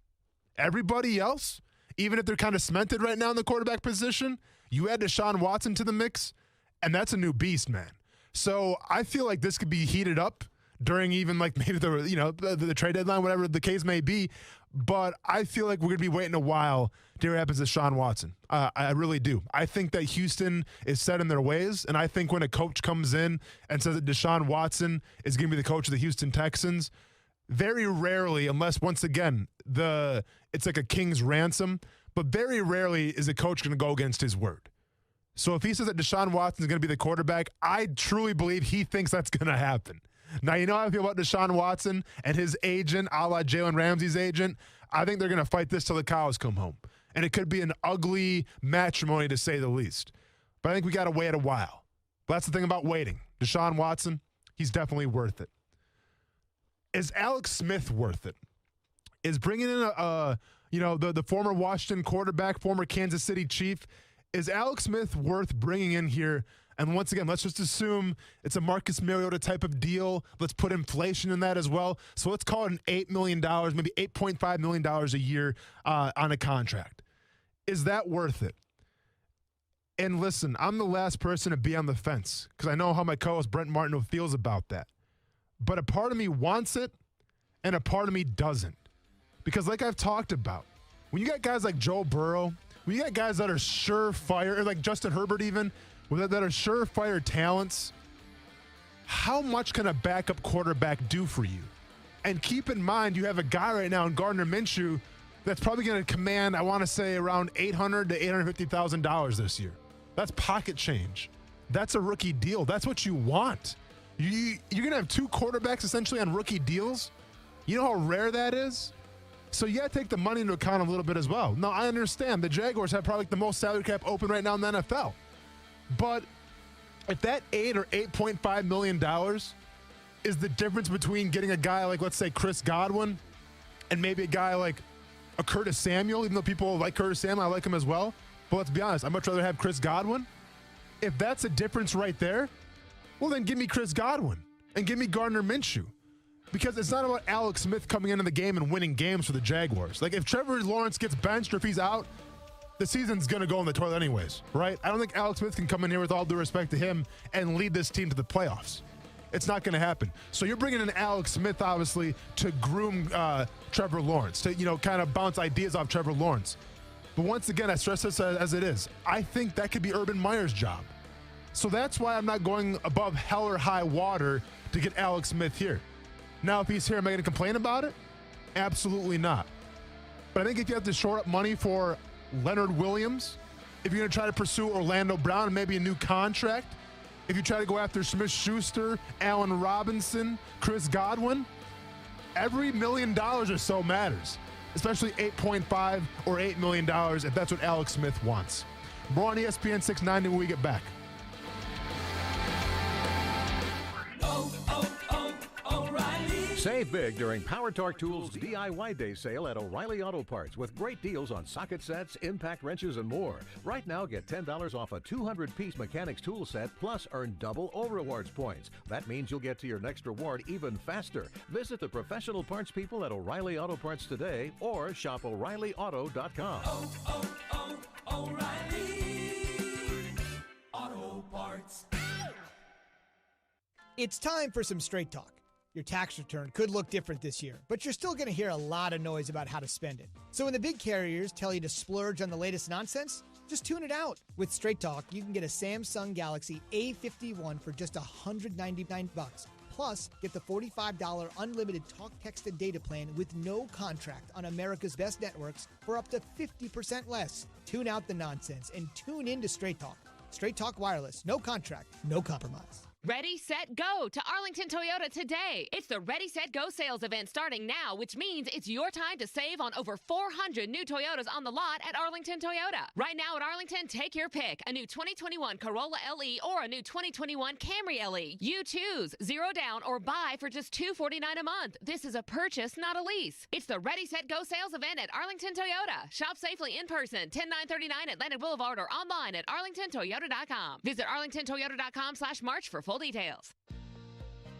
Speaker 5: Everybody else, even if they're kind of cemented right now in the quarterback position, you add Deshaun Watson to the mix, and that's a new beast, man. So I feel like this could be heated up during even like maybe the trade deadline, whatever the case may be. But I feel like we're going to be waiting a while to hear what happens to Deshaun Watson. I really do. I think that Houston is set in their ways, and I think when a coach comes in and says that Deshaun Watson is going to be the coach of the Houston Texans, very rarely, unless once again it's like a king's ransom, but very rarely is a coach going to go against his word. So if he says that Deshaun Watson is going to be the quarterback, I truly believe he thinks that's going to happen. Now, you know how I feel about Deshaun Watson and his agent, a la Jalen Ramsey's agent? I think they're going to fight this till the cows come home. And it could be an ugly matrimony, to say the least. But I think we got to wait a while. But that's the thing about waiting. Deshaun Watson, he's definitely worth it. Is Alex Smith worth it? Is bringing in the former Washington quarterback, former Kansas City Chief, is Alex Smith worth bringing in here? And once again, let's just assume it's a Marcus Mariota type of deal. Let's put inflation in that as well. So let's call it an $8 million, maybe $8.5 million a year on a contract. Is that worth it? And listen, I'm the last person to be on the fence because I know how my co-host Brent Martineau feels about that. But a part of me wants it and a part of me doesn't. Because like I've talked about, when you got guys like Joe Burrow, when you got guys that are surefire, or like Justin Herbert even, that are surefire talents, how much can a backup quarterback do for you? And keep in mind, you have a guy right now in Gardner Minshew that's probably going to command, I want to say, around $800,000 to $850,000 this year. That's pocket change. That's a rookie deal. That's what you want. You're going to have two quarterbacks essentially on rookie deals. You know how rare that is? So you got to take the money into account a little bit as well. Now, I understand the Jaguars have probably the most salary cap open right now in the NFL. But if that $8 or $8.5 million is the difference between getting a guy like, let's say, Chris Godwin and maybe a guy like a Curtis Samuel, even though people like Curtis Samuel, I like him as well. But let's be honest, I'd much rather have Chris Godwin. If that's a difference right there, well, then give me Chris Godwin and give me Gardner Minshew. Because it's not about Alex Smith coming into the game and winning games for the Jaguars. Like, if Trevor Lawrence gets benched or if he's out, the season's going to go in the toilet anyways, right? I don't think Alex Smith can come in here, with all due respect to him, and lead this team to the playoffs. It's not going to happen. So you're bringing in Alex Smith, obviously, to groom Trevor Lawrence, to, kind of bounce ideas off Trevor Lawrence. But once again, I stress this as it is, I think that could be Urban Meyer's job. So that's why I'm not going above hell or high water to get Alex Smith here. Now, if he's here, am I going to complain about it? Absolutely not. But I think if you have to shore up money for Leonard Williams, if you're going to try to pursue Orlando Brown and maybe a new contract, if you try to go after Smith-Schuster, Allen Robinson, Chris Godwin, every $1 million or so matters, especially $8.5 or $8 million if that's what Alex Smith wants. More on ESPN 690 when we get back.
Speaker 12: Save big during Power Torque Tools DIY Day sale at O'Reilly Auto Parts with great deals on socket sets, impact wrenches, and more. Right now, get $10 off a 200-piece mechanics tool set, plus earn double O-Rewards points. That means you'll get to your next reward even faster. Visit the professional parts people at O'Reilly Auto Parts today or shop O'ReillyAuto.com.
Speaker 16: O'Reilly Auto Parts.
Speaker 17: It's time for some straight talk. Your tax return could look different this year, but you're still going to hear a lot of noise about how to spend it. So when the big carriers tell you to splurge on the latest nonsense, just tune it out. With Straight Talk, you can get a Samsung Galaxy A51 for just $199. Plus, get the $45 unlimited talk, text, and data plan with no contract on America's best networks for up to 50% less. Tune out the nonsense and tune in to Straight Talk. Straight Talk Wireless. No contract, no compromise.
Speaker 18: Ready, set, go to Arlington Toyota today. It's the Ready, Set, Go sales event starting now, which means it's your time to save on over 400 new Toyotas on the lot at Arlington Toyota. Right now at Arlington, take your pick. A new 2021 Corolla LE or a new 2021 Camry LE. You choose. 0 down or buy for just $249 a month. This is a purchase, not a lease. It's the Ready, Set, Go sales event at Arlington Toyota. Shop safely in person, 10939 Atlantic Boulevard, or online at arlingtontoyota.com. Visit arlingtontoyota.com/March for full details.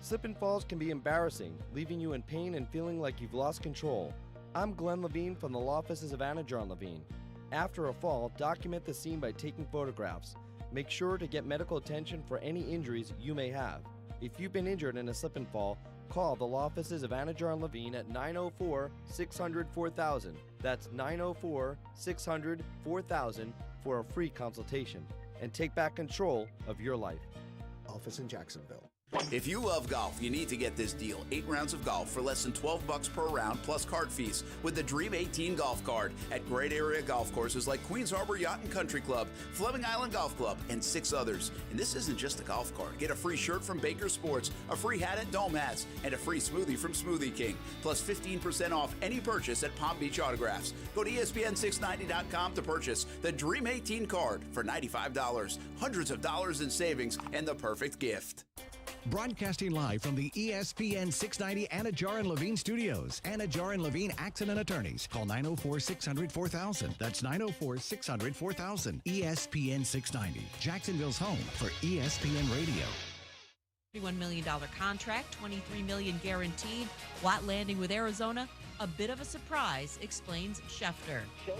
Speaker 19: Slip and falls can be embarrassing, leaving you in pain and feeling like you've lost control. I'm Glenn Levine from the law offices of Anna John Levine. After a fall, document the scene by taking photographs. Make sure to get medical attention for any injuries you may have. If you've been injured in a slip and fall, Call the law offices of Anajar and Levine at 904-600-4000. That's 904-600-4000 for a free consultation. And take back control of your life.
Speaker 1: Office in Jacksonville.
Speaker 14: If you love golf, you need to get this deal. 8 rounds of golf for less than $12 per round plus card fees with the Dream 18 golf card at great area golf courses like Queens Harbor Yacht and Country Club, Fleming Island Golf Club, and 6 others. And this isn't just a golf card. Get a free shirt from Baker Sports, a free hat at Dome Hats, and a free smoothie from Smoothie King, plus 15% off any purchase at Palm Beach Autographs. Go to ESPN690.com to purchase the Dream 18 card for $95. Hundreds of dollars in savings and the perfect gift.
Speaker 12: Broadcasting live from the ESPN 690 Anajar and Levine studios. Anajar and Levine Accident Attorneys. Call 904-600-4000. That's 904-600-4000. ESPN 690. Jacksonville's home for ESPN Radio.
Speaker 2: $31 million contract, $23 million guaranteed. Watt landing with Arizona. A bit of a surprise, explains Schefter.
Speaker 4: Was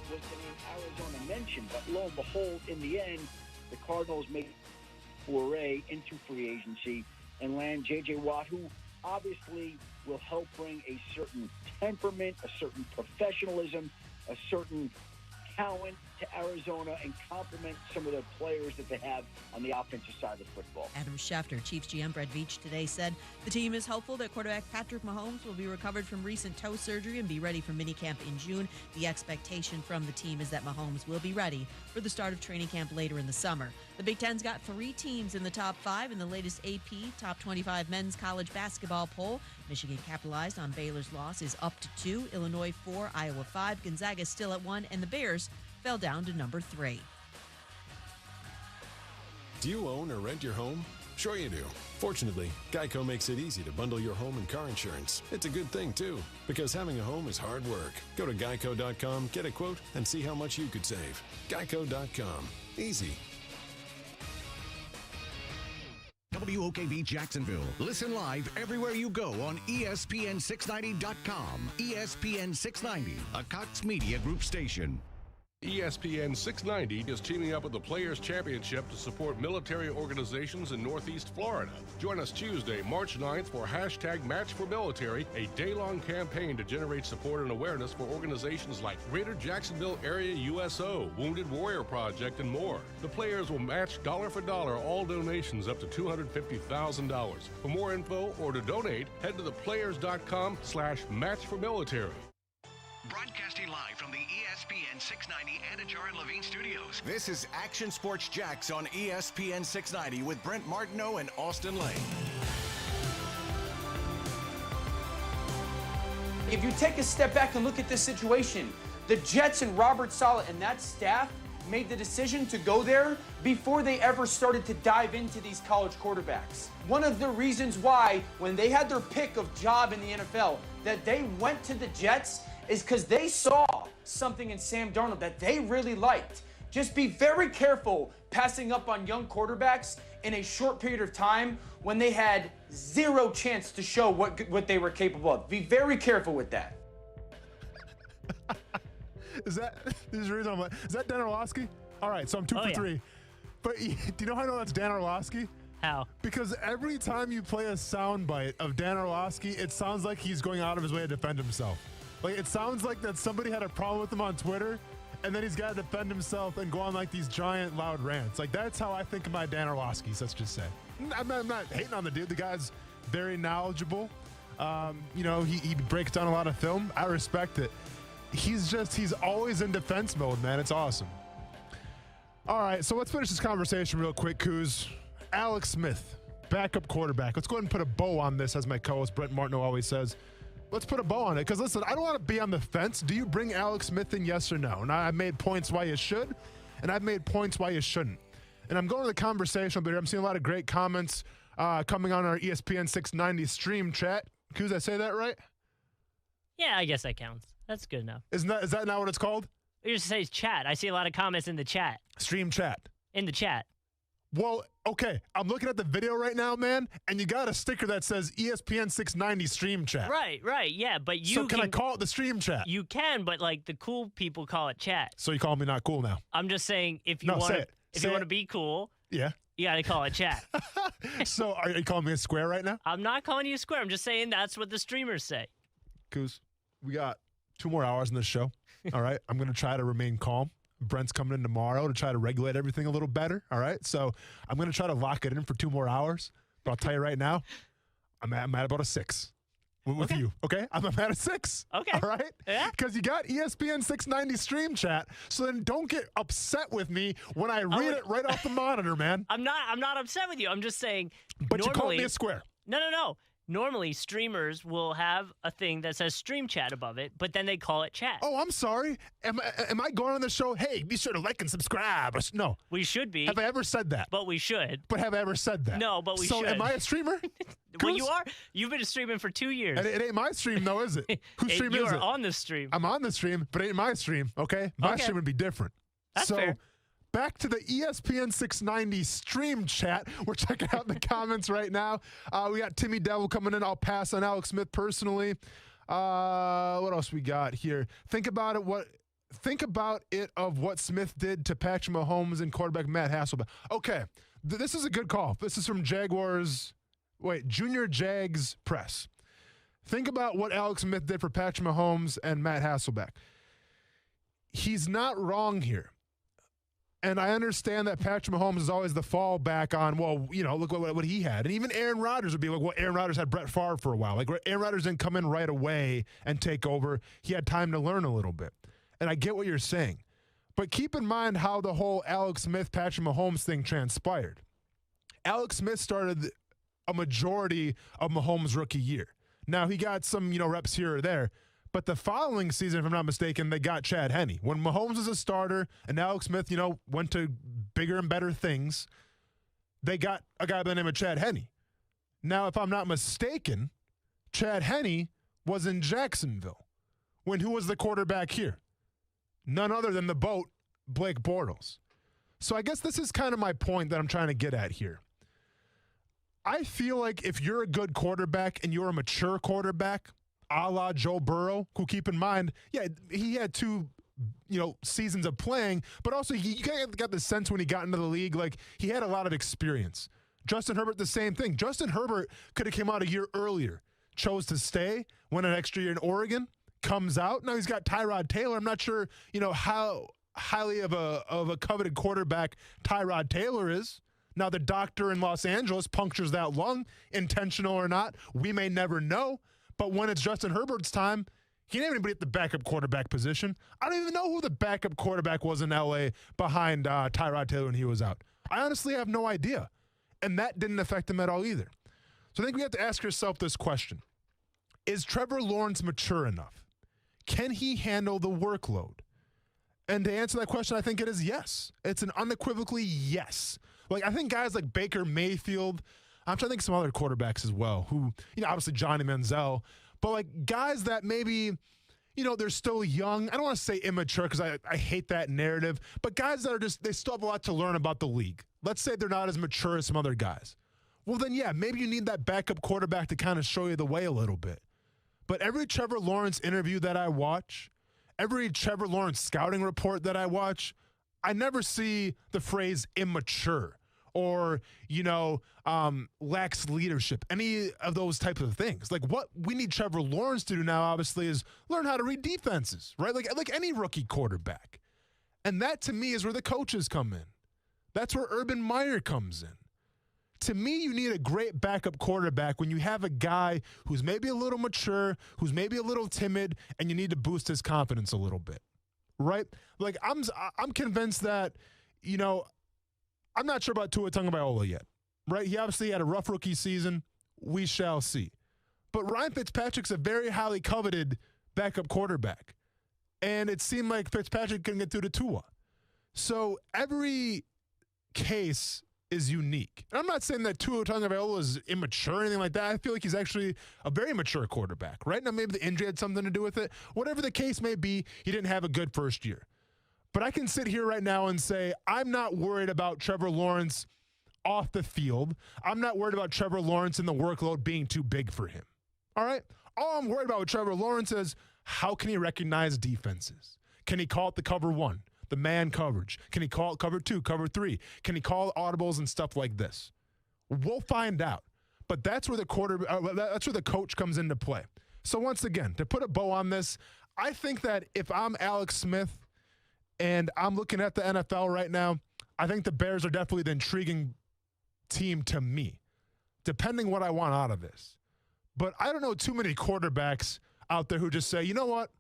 Speaker 4: the name Arizona mentioned, but lo and behold, in the end, the Cardinals made foray into free agency and land J.J. Watt, who obviously will help bring a certain temperament, a certain professionalism, a certain talent to Arizona and complement some of the players that they have on the offensive side of football.
Speaker 2: Adam Schefter, Chiefs GM Brett Veach today said the team is hopeful that quarterback Patrick Mahomes will be recovered from recent toe surgery and be ready for minicamp in June. The expectation from the team is that Mahomes will be ready for the start of training camp later in the summer. The Big Ten's got 3 teams in the top 5 in the latest AP Top 25 men's college basketball poll. Michigan capitalized on Baylor's loss, is up to 2, Illinois 4, Iowa 5, Gonzaga still at 1, and the Bears fell down to number 3.
Speaker 6: Do you own or rent your home? Sure you do. Fortunately, Geico makes it easy to bundle your home and car insurance. It's a good thing, too, because having a home is hard work. Go to geico.com, get a quote, and see how much you could save. Geico.com. Easy.
Speaker 12: WOKV Jacksonville. Listen live everywhere you go on ESPN690.com. ESPN 690, a Cox Media Group station.
Speaker 20: ESPN 690 is teaming up with the Players Championship to support military organizations in Northeast Florida. Join us Tuesday, March 9th for #MatchForMilitary, a day-long campaign to generate support and awareness for organizations like Greater Jacksonville Area USO, Wounded Warrior Project, and more. The players will match dollar for dollar all donations up to $250,000. For more info or to donate, head to theplayers.com/matchformilitary.
Speaker 12: Broadcasting live from the ESPN 690 Anajar and Levine studios.
Speaker 13: This is Action Sports Jacks on ESPN 690 with Brent Martineau and Austin Lane.
Speaker 21: If you take a step back and look at this situation, the Jets and Robert Saleh and that staff made the decision to go there before they ever started to dive into these college quarterbacks. One of the reasons why, when they had their pick of job in the NFL, that they went to the Jets is because they saw something in Sam Darnold that they really liked. Just be very careful passing up on young quarterbacks in a short period of time when they had zero chance to show what they were capable of. Be very careful with that.
Speaker 5: Is that Dan Orlovsky? All right, so I'm 2 for 3. But do you know how I know that's Dan Orlovsky?
Speaker 22: How?
Speaker 5: Because every time you play a soundbite of Dan Orlovsky, it sounds like he's going out of his way to defend himself. Like, it sounds like that somebody had a problem with him on Twitter, and then he's got to defend himself and go on, like, these giant, loud rants. Like, that's how I think of my Dan Orlovskys, let's just say. I'm not hating on the dude. The guy's very knowledgeable. He breaks down a lot of film. I respect it. He's always in defense mode, man. It's awesome. All right, so let's finish this conversation real quick, Coos. Alex Smith, backup quarterback. Let's go ahead and put a bow on this, as my co-host Brent Martineau always says. Let's put a bow on it, because listen, I don't want to be on the fence. Do you bring Alex Smith in, yes or no? And I've made points why you should, and I've made points why you shouldn't. And I'm going to the conversation, but I'm seeing a lot of great comments coming on our ESPN 690 stream chat. Coos, I say that right?
Speaker 22: Yeah, I guess that counts. That's good enough.
Speaker 5: Is that not what it's called?
Speaker 22: You just say chat. I see a lot of comments in the chat.
Speaker 5: Stream chat.
Speaker 22: In the chat.
Speaker 5: Well, okay, I'm looking at the video right now, man, and you got a sticker that says ESPN 690 stream chat.
Speaker 22: Right, yeah, but you
Speaker 5: So can I call it the stream chat?
Speaker 22: You can, but like the cool people call it chat.
Speaker 5: So you call me not cool now?
Speaker 22: I'm just saying if you want to be cool,
Speaker 5: yeah,
Speaker 22: You got to call it chat.
Speaker 5: So are you calling me a square right now?
Speaker 22: I'm not calling you a square. I'm just saying that's what the streamers say.
Speaker 5: Coos, we got 2 more hours in this show. All right. I'm going to try to remain calm. Brent's coming in tomorrow to try to regulate everything a little better. All right. So I'm going to try to lock it in for 2 more hours. But I'll tell you right now, I'm at about a 6 with you. Okay. I'm at a 6.
Speaker 22: Okay.
Speaker 5: All right.
Speaker 22: Yeah.
Speaker 5: Because you got ESPN 690 stream chat. So then don't get upset with me when I read it right off the monitor, man.
Speaker 22: I'm not upset with you. I'm just saying.
Speaker 5: But you called me a square.
Speaker 22: No. Normally, streamers will have a thing that says stream chat above it, but then they call it chat.
Speaker 5: Oh, I'm sorry. Am I going on the show? Hey, be sure to like and subscribe. No.
Speaker 22: We should be.
Speaker 5: Have I ever said that?
Speaker 22: But we should.
Speaker 5: But have I ever said that?
Speaker 22: No, but we
Speaker 5: should. So am I a streamer?
Speaker 22: Well, you are. You've been streaming for 2 years.
Speaker 5: And it ain't my stream, though, is it? Whose stream is it?
Speaker 22: You are on the stream.
Speaker 5: I'm on the stream, but it ain't my stream, okay? My stream would be different.
Speaker 22: That's fair.
Speaker 5: Back to the ESPN 690 stream chat. We're checking out the comments right now. We got Timmy Devil coming in. I'll pass on Alex Smith personally. What else we got here? Think about it of what Smith did to Patrick Mahomes and quarterback Matt Hasselbeck. Okay, this is a good call. This is from Junior Jags Press. Think about what Alex Smith did for Patrick Mahomes and Matt Hasselbeck. He's not wrong here. And I understand that Patrick Mahomes is always the fallback on, look what he had. And even Aaron Rodgers would be like, well, Aaron Rodgers had Brett Favre for a while. Like, Aaron Rodgers didn't come in right away and take over. He had time to learn a little bit. And I get what you're saying. But keep in mind how the whole Alex Smith, Patrick Mahomes thing transpired. Alex Smith started a majority of Mahomes' rookie year. Now, he got some, reps here or there. But the following season, if I'm not mistaken, they got Chad Henne. When Mahomes was a starter and Alex Smith, went to bigger and better things, they got a guy by the name of Chad Henne. Now, if I'm not mistaken, Chad Henne was in Jacksonville when who was the quarterback here? None other than the BOAT, Blake Bortles. So I guess this is kind of my point that I'm trying to get at here. I feel like if you're a good quarterback and you're a mature quarterback, a la Joe Burrow, who, keep in mind, he had 2, seasons of playing, but also you kind of got the sense when he got into the league, like he had a lot of experience. Justin Herbert, the same thing. Justin Herbert could have come out a year earlier, chose to stay, went an extra year in Oregon, comes out. Now he's got Tyrod Taylor. I'm not sure, how highly of a coveted quarterback Tyrod Taylor is. Now the doctor in Los Angeles punctures that lung, intentional or not. We may never know. But when it's Justin Herbert's time, he didn't have anybody at the backup quarterback position. I don't even know who the backup quarterback was in L.A. behind Tyrod Taylor when he was out. I honestly have no idea. And that didn't affect him at all either. So I think we have to ask yourself this question. Is Trevor Lawrence mature enough? Can he handle the workload? And to answer that question, I think it is yes. It's an unequivocally yes. Like, I think guys like Baker Mayfield, I'm trying to think of some other quarterbacks as well who, obviously Johnny Manziel, but like guys that maybe, they're still young. I don't want to say immature because I hate that narrative, but guys that are they still have a lot to learn about the league. Let's say they're not as mature as some other guys. Well, then, maybe you need that backup quarterback to kind of show you the way a little bit. But every Trevor Lawrence interview that I watch, every Trevor Lawrence scouting report that I watch, I never see the phrase immature or, lacks leadership, any of those types of things. Like, what we need Trevor Lawrence to do now, obviously, is learn how to read defenses, right? Like any rookie quarterback. And that, to me, is where the coaches come in. That's where Urban Meyer comes in. To me, you need a great backup quarterback when you have a guy who's maybe a little mature, who's maybe a little timid, and you need to boost his confidence a little bit, right? Like, I'm convinced that, I'm not sure about Tua Tagovailoa yet, right? He obviously had a rough rookie season. We shall see. But Ryan Fitzpatrick's a very highly coveted backup quarterback. And it seemed like Fitzpatrick couldn't get through to Tua. So every case is unique. And I'm not saying that Tua Tagovailoa is immature or anything like that. I feel like he's actually a very mature quarterback, right? Now, maybe the injury had something to do with it. Whatever the case may be, he didn't have a good first year. But I can sit here right now and say, I'm not worried about Trevor Lawrence off the field. I'm not worried about Trevor Lawrence and the workload being too big for him. All right? All I'm worried about with Trevor Lawrence is how can he recognize defenses? Can he call it the cover one, the man coverage? Can he call cover 2, cover 3? Can he call audibles and stuff like this? We'll find out. But that's where the coach comes into play. So once again, to put a bow on this, I think that if I'm Alex Smith and I'm looking at the NFL right now, I think the Bears are definitely the intriguing team to me, depending what I want out of this. But I don't know too many quarterbacks out there who just say, you know what,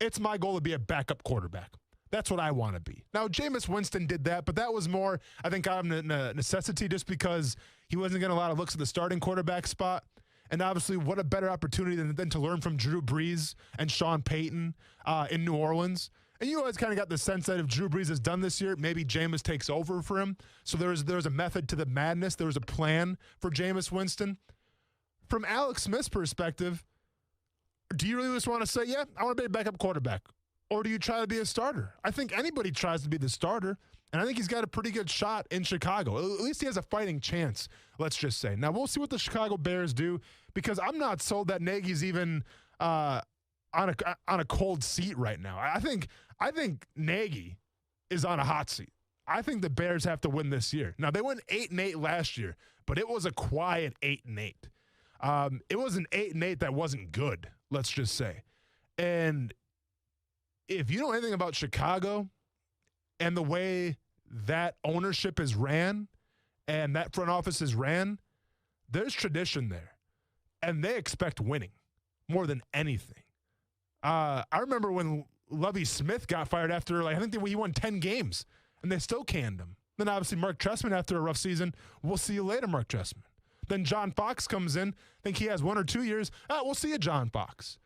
Speaker 5: it's my goal to be a backup quarterback. That's what I want to be. Now, Jameis Winston did that, but that was more, I think, out of necessity just because he wasn't getting a lot of looks at the starting quarterback spot. And obviously, what a better opportunity than to learn from Drew Brees and Sean Payton in New Orleans. And you always kind of got the sense that if Drew Brees is done this year, maybe Jameis takes over for him. So there was a method to the madness. There was a plan for Jameis Winston. From Alex Smith's perspective, do you really just want to say, yeah, I want to be a backup quarterback? Or do you try to be a starter? I think anybody tries to be the starter, and I think he's got a pretty good shot in Chicago. At least he has a fighting chance, let's just say. Now, we'll see what the Chicago Bears do, because I'm not sold that Nagy's even on a cold seat right now. I think Nagy is on a hot seat. I think the Bears have to win this year. Now, they went 8-8 last year, but it was a quiet 8-8. It was an 8-8 that wasn't good, let's just say. And if you know anything about Chicago and the way that ownership is ran and that front office is ran, there's tradition there. And they expect winning more than anything. I remember when Lovie Smith got fired after, I think he won 10 games, and they still canned him. Then obviously Mark Trestman after a rough season. We'll see you later, Mark Trestman. Then John Fox comes in. I think he has 1 or 2 years. We'll see you, John Fox.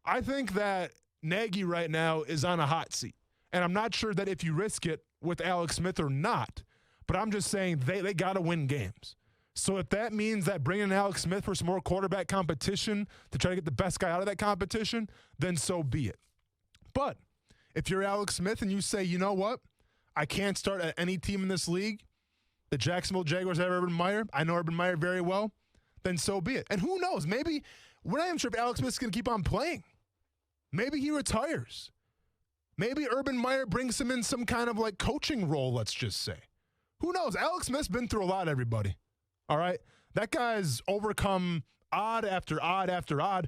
Speaker 5: I think that Nagy right now is on a hot seat. And I'm not sure that if you risk it with Alex Smith or not, but I'm just saying they got to win games. So if that means that bringing in Alex Smith for some more quarterback competition to try to get the best guy out of that competition, then so be it. But if you're Alex Smith and you say, you know what, I can't start at any team in this league, the Jacksonville Jaguars have Urban Meyer, I know Urban Meyer very well, then so be it. And who knows, maybe we're not even sure if Alex Smith's going to keep on playing. Maybe he retires. Maybe Urban Meyer brings him in some kind of coaching role, let's just say. Who knows? Alex Smith's been through a lot, everybody. All right? That guy's overcome odd after odd after odd.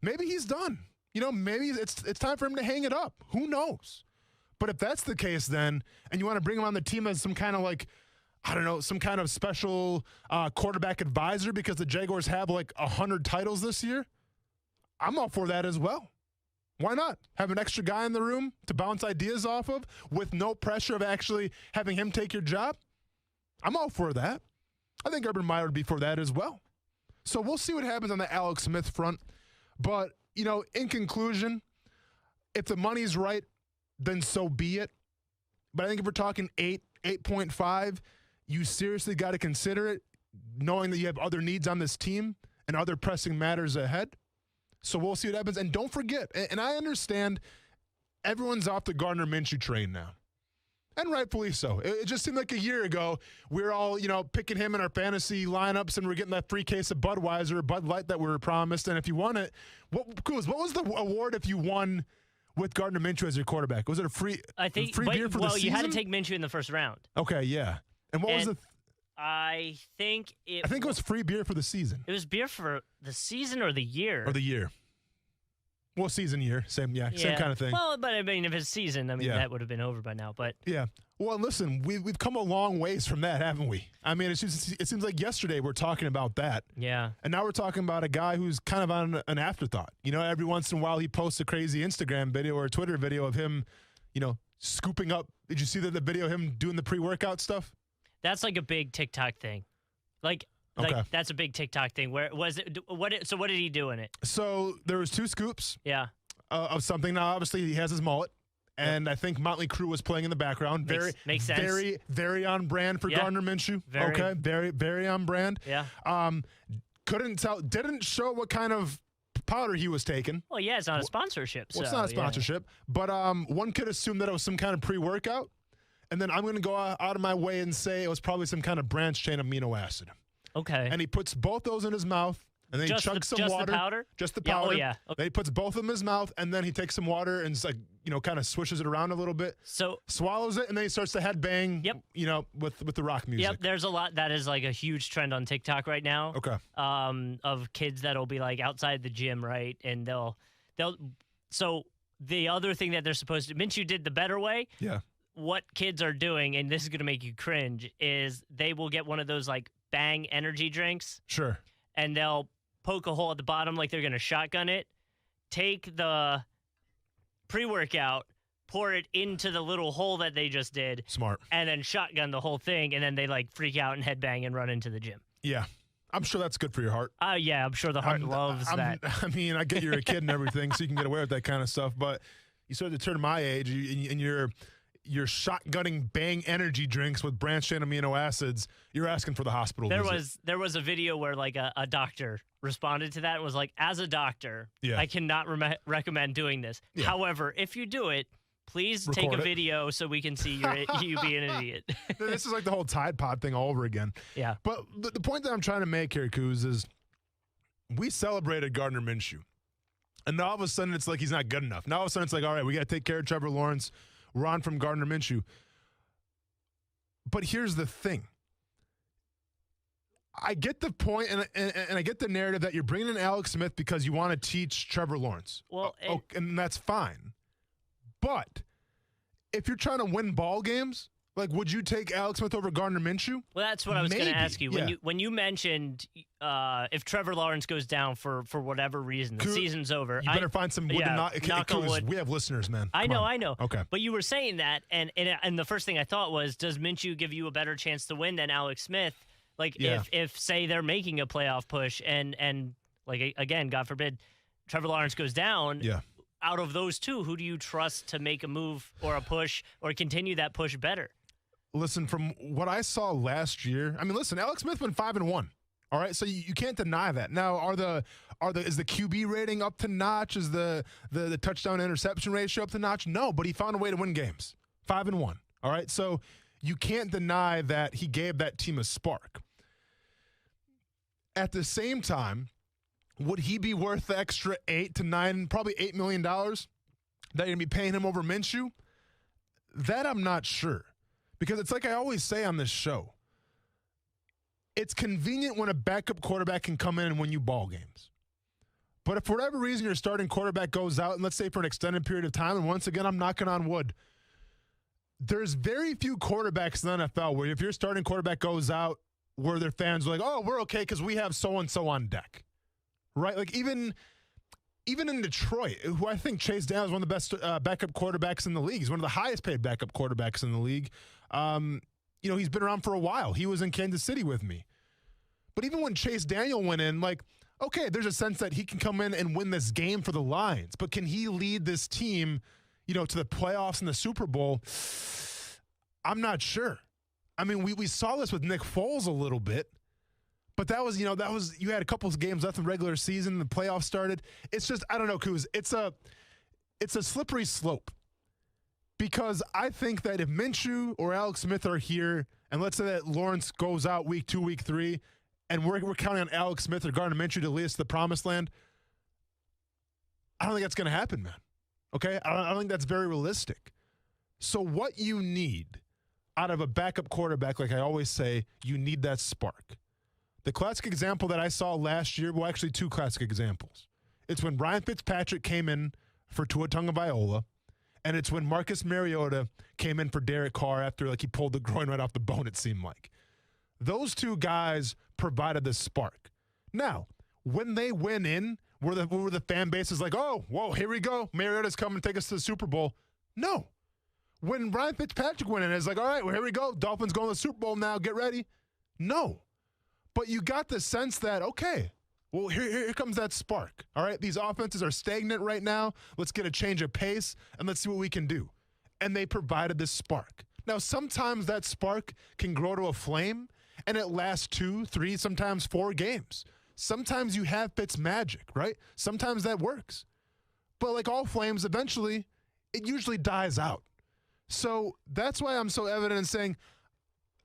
Speaker 5: Maybe he's done. Maybe it's time for him to hang it up. Who knows? But if that's the case then, and you want to bring him on the team as some kind of some kind of special quarterback advisor because the Jaguars have 100 titles this year, I'm all for that as well. Why not? Have an extra guy in the room to bounce ideas off of with no pressure of actually having him take your job? I'm all for that. I think Urban Meyer would be for that as well. So we'll see what happens on the Alex Smith front. But, in conclusion, if the money's right, then so be it. But I think if we're talking 8.5, you seriously got to consider it, knowing that you have other needs on this team and other pressing matters ahead. So we'll see what happens. And don't forget, and I understand everyone's off the Gardner Minshew train now. And rightfully so. It just seemed like a year ago we were all, picking him in our fantasy lineups and we're getting that free case of Budweiser or Bud Light that we were promised. And if you won it, what was the award if you won with Gardner Minshew as your quarterback? Was it a free beer for the season?
Speaker 22: You had to take Minshew in the first round.
Speaker 5: Okay, yeah. And what was the...
Speaker 22: I think it
Speaker 5: was free beer for the season.
Speaker 22: It was beer for the season or the year?
Speaker 5: Or the year. Well, season, year, same kind of thing.
Speaker 22: Well, but if it's season, that would have been over by now. But
Speaker 5: yeah, well, listen, we've come a long ways from that, haven't we? It seems like yesterday we're talking about that.
Speaker 22: Yeah,
Speaker 5: and now we're talking about a guy who's kind of on an afterthought. Every once in a while he posts a crazy Instagram video or a Twitter video of him, scooping up. Did you see the video of him doing the pre-workout stuff?
Speaker 22: That's a big TikTok thing.
Speaker 5: Okay.
Speaker 22: That's a big TikTok thing. Where was it? So what did he do in it?
Speaker 5: So there was 2 scoops.
Speaker 22: Yeah.
Speaker 5: Of something. Now, obviously, he has his mullet, and I think Motley Crue was playing in the background.
Speaker 22: Makes sense.
Speaker 5: Very, very on brand for Gardner Minshew. Okay, very, very on brand.
Speaker 22: Yeah.
Speaker 5: Couldn't tell. Didn't show what kind of powder he was taking.
Speaker 22: Well, yeah, it's not a sponsorship.
Speaker 5: Well, it's not a sponsorship, but one could assume that it was some kind of pre-workout, and then I'm going to go out of my way and say it was probably some kind of branched chain amino acid.
Speaker 22: Okay.
Speaker 5: And he puts both those in his mouth, and then he chugs some water.
Speaker 22: Just the powder?
Speaker 5: Just the
Speaker 22: Yeah,
Speaker 5: powder.
Speaker 22: oh, yeah. Okay.
Speaker 5: Then he puts both of them in his mouth, and then he takes some water and kind of swishes it around a little bit.
Speaker 22: So
Speaker 5: swallows it, and then he starts to headbang. Yep. With the rock music.
Speaker 22: Yep. There's a lot that is like a huge trend on TikTok right now.
Speaker 5: Okay.
Speaker 22: Of kids that'll be like outside the gym, right, and they'll. So the other thing that they're supposed to, Minshew did the better way.
Speaker 5: Yeah.
Speaker 22: What kids are doing, and this is gonna make you cringe, is they will get one of those like Bang energy drinks.
Speaker 5: Sure.
Speaker 22: And they'll poke a hole at the bottom like they're gonna shotgun it. Take the pre-workout, pour it into the little hole that they just did.
Speaker 5: Smart.
Speaker 22: And then shotgun the whole thing, and then they like freak out and headbang and run into the gym.
Speaker 5: Yeah. I'm sure that's good for your heart.
Speaker 22: Yeah, I'm sure the heart loves that.
Speaker 5: I mean, I get you're a kid and everything, so you can get away with that kind of stuff, but you start to turn my age, and you're shotgunning Bang energy drinks with branched-chain amino acids, you're asking for the hospital visit.
Speaker 22: There was a video where like a doctor responded to that and was like, as a doctor, I cannot recommend doing this.
Speaker 5: Yeah.
Speaker 22: However, if you do it, please
Speaker 5: Record
Speaker 22: take a
Speaker 5: it.
Speaker 22: video so we can see you being an idiot.
Speaker 5: This is like the whole Tide Pod thing all over again.
Speaker 22: Yeah.
Speaker 5: But the point that I'm trying to make here, Kuz, is we celebrated Gardner Minshew. And now all of a sudden it's like he's not good enough. Now all of a sudden it's like, all right, we got to take care of Trevor Lawrence. We're on from Gardner Minshew. But here's the thing. I get the point, and I get the narrative that you're bringing in Alex Smith because you want to teach Trevor Lawrence.
Speaker 22: Well,
Speaker 5: and that's fine. But if you're trying to win ball games, like, would you take Alex Smith over Gardner Minshew?
Speaker 22: Well, that's what I was going to ask you.
Speaker 5: Yeah.
Speaker 22: When you mentioned if Trevor Lawrence goes down for whatever reason, the season's over.
Speaker 5: You better find some wood to
Speaker 22: knock on wood.
Speaker 5: We have listeners, man.
Speaker 22: I know.
Speaker 5: Okay.
Speaker 22: But you were saying that, and the first thing I thought was, does Minshew give you a better chance to win than Alex Smith? Like, if say they're making a playoff push, and like, again, God forbid, Trevor Lawrence goes down.
Speaker 5: Yeah.
Speaker 22: Out of those two, who do you trust to make a move or a push or continue that push better?
Speaker 5: Listen, from what I saw last year, I mean, listen, Alex Smith went 5-1. All right, so you can't deny that. Now, is the QB rating up to notch? Is the touchdown interception ratio up to notch? No, but he found a way to win games. 5-1. All right, so you can't deny that he gave that team a spark. At the same time, would he be worth the extra $8 to $9, probably $8 million that you're going to be paying him over Minshew? That I'm not sure. Because it's like I always say on this show, it's convenient when a backup quarterback can come in and win you ball games. But if for whatever reason your starting quarterback goes out, and let's say for an extended period of time, and once again, I'm knocking on wood, there's very few quarterbacks in the NFL where if your starting quarterback goes out, where their fans are like, oh, we're okay because we have so-and-so on deck. Right? Like even in Detroit, who I think Chase Daniel is one of the best backup quarterbacks in the league. He's one of the highest paid backup quarterbacks in the league. He's been around for a while. He was in Kansas City with me. But even when Chase Daniel went in, like, okay, there's a sense that he can come in and win this game for the Lions. But can he lead this team, to the playoffs and the Super Bowl? I'm not sure. I mean, we saw this with Nick Foles a little bit. But that was you had a couple of games left in the regular season. The playoffs started. It's just, I don't know, Kuz. It's a slippery slope. Because I think that if Minshew or Alex Smith are here, and let's say that Lawrence goes out week 2, week 3, and we're counting on Alex Smith or Gardner Minshew to lead us to the promised land, I don't think that's going to happen, man. Okay? I don't think that's very realistic. So what you need out of a backup quarterback, like I always say, you need that spark. The classic example that I saw last year, well, actually two classic examples. It's when Ryan Fitzpatrick came in for Tua Tagovailoa, and it's when Marcus Mariota came in for Derek Carr after he pulled the groin right off the bone, it seemed like. Those two guys provided the spark. Now, when they went in, were the fan bases like, oh, whoa, here we go. Mariota's coming to take us to the Super Bowl? No. When Ryan Fitzpatrick went in, it's like, all right, well, here we go. Dolphins going to the Super Bowl now. Get ready. No. But you got the sense that, okay, well, here comes that spark. All right, these offenses are stagnant right now. Let's get a change of pace, and let's see what we can do. And they provided this spark. Now, sometimes that spark can grow to a flame, and it lasts 2, 3, sometimes 4 games. Sometimes you have Fitz magic, right? Sometimes that works. But like all flames, eventually, it usually dies out. So that's why I'm so evident in saying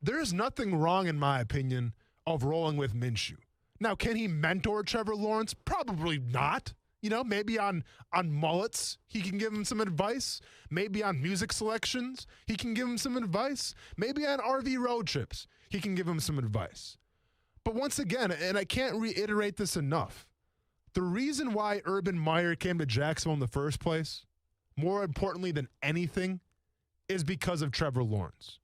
Speaker 5: there's nothing wrong, in my opinion, of rolling with Minshew. Now, can he mentor Trevor Lawrence? Probably not. You know, maybe on mullets, he can give him some advice. Maybe on music selections, he can give him some advice. Maybe on RV road trips, he can give him some advice. But once again, and I can't reiterate this enough, the reason why Urban Meyer came to Jacksonville in the first place, more importantly than anything, is because of Trevor Lawrence.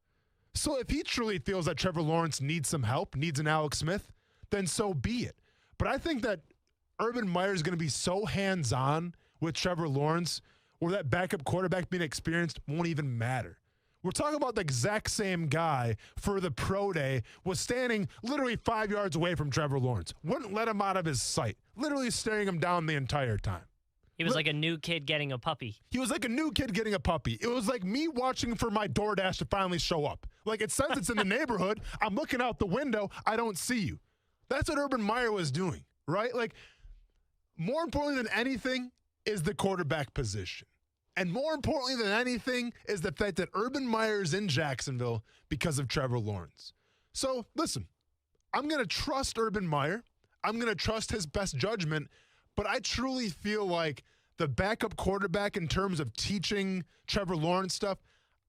Speaker 5: So if he truly feels that Trevor Lawrence needs some help, needs an Alex Smith, then so be it. But I think that Urban Meyer is going to be so hands-on with Trevor Lawrence where that backup quarterback being experienced won't even matter. We're talking about the exact same guy for the pro day was standing literally 5 yards away from Trevor Lawrence. Wouldn't let him out of his sight. Literally staring him down the entire time.
Speaker 22: He was like a new kid getting a puppy.
Speaker 5: He was like a new kid getting a puppy. It was like me watching for my DoorDash to finally show up. Like it says it's in the neighborhood. I'm looking out the window. I don't see you. That's what Urban Meyer was doing, right? Like more importantly than anything is the quarterback position. And more importantly than anything is the fact that Urban Meyer is in Jacksonville because of Trevor Lawrence. So, listen, I'm going to trust Urban Meyer. I'm going to trust his best judgment. But I truly feel like the backup quarterback in terms of teaching Trevor Lawrence stuff,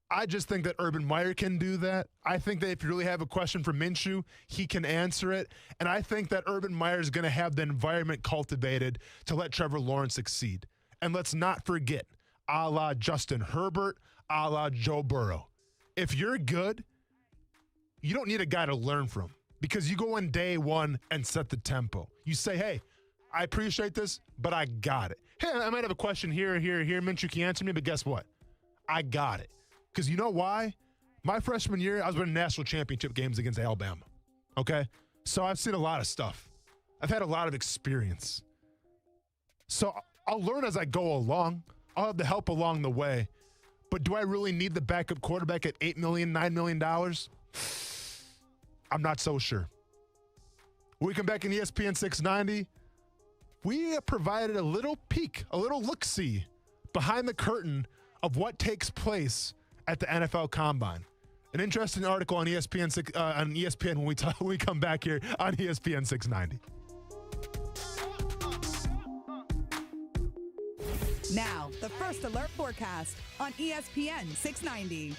Speaker 5: I just think that Urban Meyer can do that. I think that if you really have a question for Minshew, he can answer it. And I think that Urban Meyer is going to have the environment cultivated to let Trevor Lawrence succeed. And let's not forget, a la Justin Herbert, a la Joe Burrow. If you're good, you don't need a guy to learn from because you go in day one and set the tempo. You say, hey, I appreciate this, but I got it. Hey, I might have a question here. Minshew can answer me, but guess what? I got it. Because you know why? My freshman year, I was winning national championship games against Alabama. Okay? So I've seen a lot of stuff. I've had a lot of experience. So I'll learn as I go along. I'll have the help along the way. But do I really need the backup quarterback at $8 million, $9 million? I'm not so sure. When we come back in ESPN 690, we provided a little peek, a little look-see behind the curtain of what takes place at the NFL Combine. An interesting article on ESPN when we come back here on ESPN 690.
Speaker 3: Now, the First Alert forecast on ESPN 690.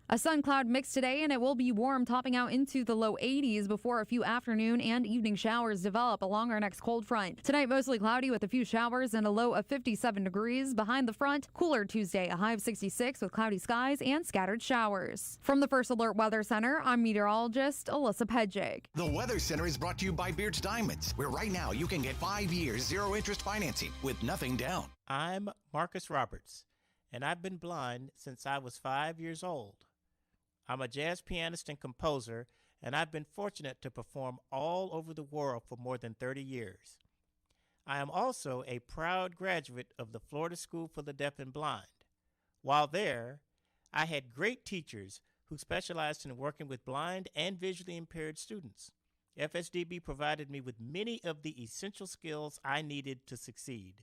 Speaker 7: A sun cloud mix today, and it will be warm, topping out into the low 80s before a few afternoon and evening showers develop along our next cold front. Tonight, mostly cloudy with a few showers and a low of 57 degrees. Behind the front, cooler Tuesday, a high of 66 with cloudy skies and scattered showers. From the First Alert Weather Center, I'm meteorologist Alyssa Pedjig.
Speaker 8: The Weather Center is brought to you by Beard's Diamonds, where right now you can get 5 years, zero interest financing with nothing down.
Speaker 9: I'm Marcus Roberts, and I've been blind since I was 5 years old. I'm a jazz pianist and composer, and I've been fortunate to perform all over the world for more than 30 years. I am also a proud graduate of the Florida School for the Deaf and Blind. While there, I had great teachers who specialized in working with blind and visually impaired students. FSDB provided me with many of the essential skills I needed to succeed.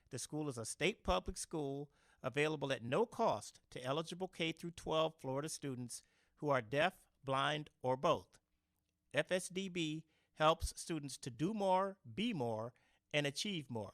Speaker 9: The school is a state public school available at no cost to eligible K-12 Florida students who are deaf, blind, or both. FSDB helps students to do more, be more, and achieve more.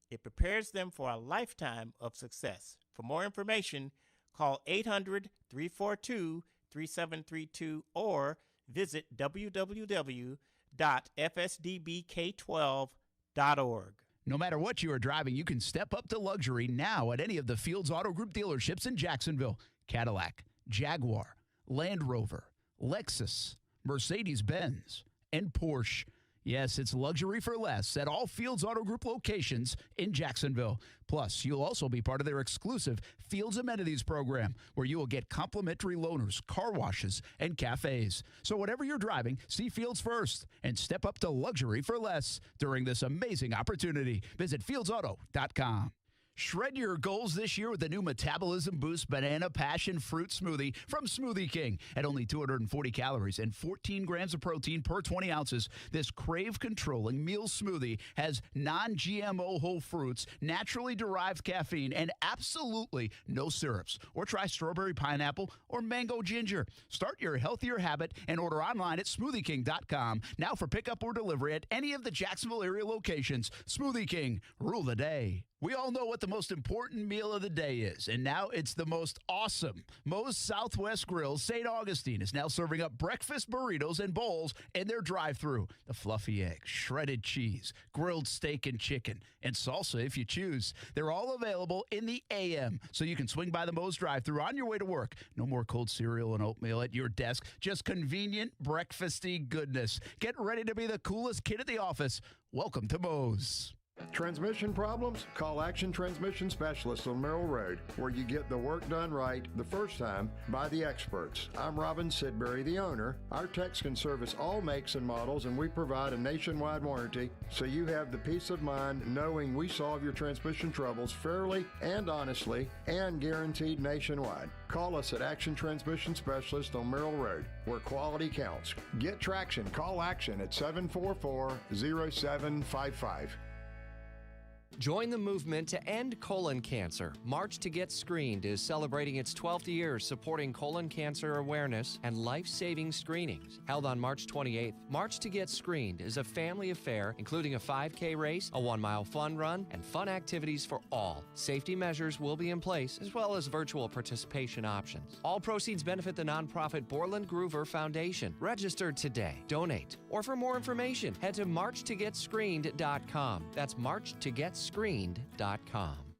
Speaker 9: It prepares them for a lifetime of success. For more information, call 800-342-3732 or visit www.fsdbk12.org.
Speaker 10: No matter what you are driving, you can step up to luxury now at any of the Fields Auto Group dealerships in Jacksonville. Cadillac, Jaguar, Land Rover, Lexus, Mercedes-Benz, and Porsche. Yes, it's luxury for less at all Fields Auto Group locations in Jacksonville. Plus, you'll also be part of their exclusive Fields Amenities program, where you will get complimentary loaners, car washes, and cafes. So whatever you're driving, see Fields first and step up to luxury for less during this amazing opportunity. Visit fieldsauto.com. Shred your goals this year with the new Metabolism Boost Banana Passion Fruit Smoothie from Smoothie King. At only 240 calories and 14 grams of protein per 20 ounces, this crave-controlling meal smoothie has non-GMO whole fruits, naturally derived caffeine, and absolutely no syrups. Or try strawberry pineapple or mango ginger. Start your healthier habit and order online at smoothieking.com. Now for pickup or delivery at any of the Jacksonville area locations. Smoothie King, rule the day. We all know what the most important meal of the day is, and now it's the most awesome. Moe's Southwest Grill St. Augustine is now serving up breakfast burritos and bowls in their drive-thru. The fluffy eggs, shredded cheese, grilled steak and chicken, and salsa if you choose. They're all available in the AM, so you can swing by the Moe's drive-thru on your way to work. No more cold cereal and oatmeal at your desk, just convenient breakfasty goodness. Get ready to be the coolest kid at the office. Welcome to Moe's.
Speaker 11: Transmission problems? Call Action Transmission Specialists on Merrill Road, where you get the work done right the first time by the experts. I'm Robin Sidbury, the owner. Our techs can service all makes and models, and we provide a nationwide warranty, so you have the peace of mind knowing we solve your transmission troubles fairly and honestly and guaranteed nationwide. Call us at Action Transmission Specialist on Merrill Road, where quality counts. Get traction. Call Action at 744-0755.
Speaker 15: Join the movement to end colon cancer. March to Get Screened is celebrating its 12th year supporting colon cancer awareness and life-saving screenings. Held on March 28th, March to Get Screened is a family affair including a 5K race, a 1-mile fun run, and fun activities for all. Safety measures will be in place as well as virtual participation options. All proceeds benefit the nonprofit Borland Groover Foundation. Register today, donate, or for more information, head to marchtoGetScreened.com. That's marchtoGetScreened.com.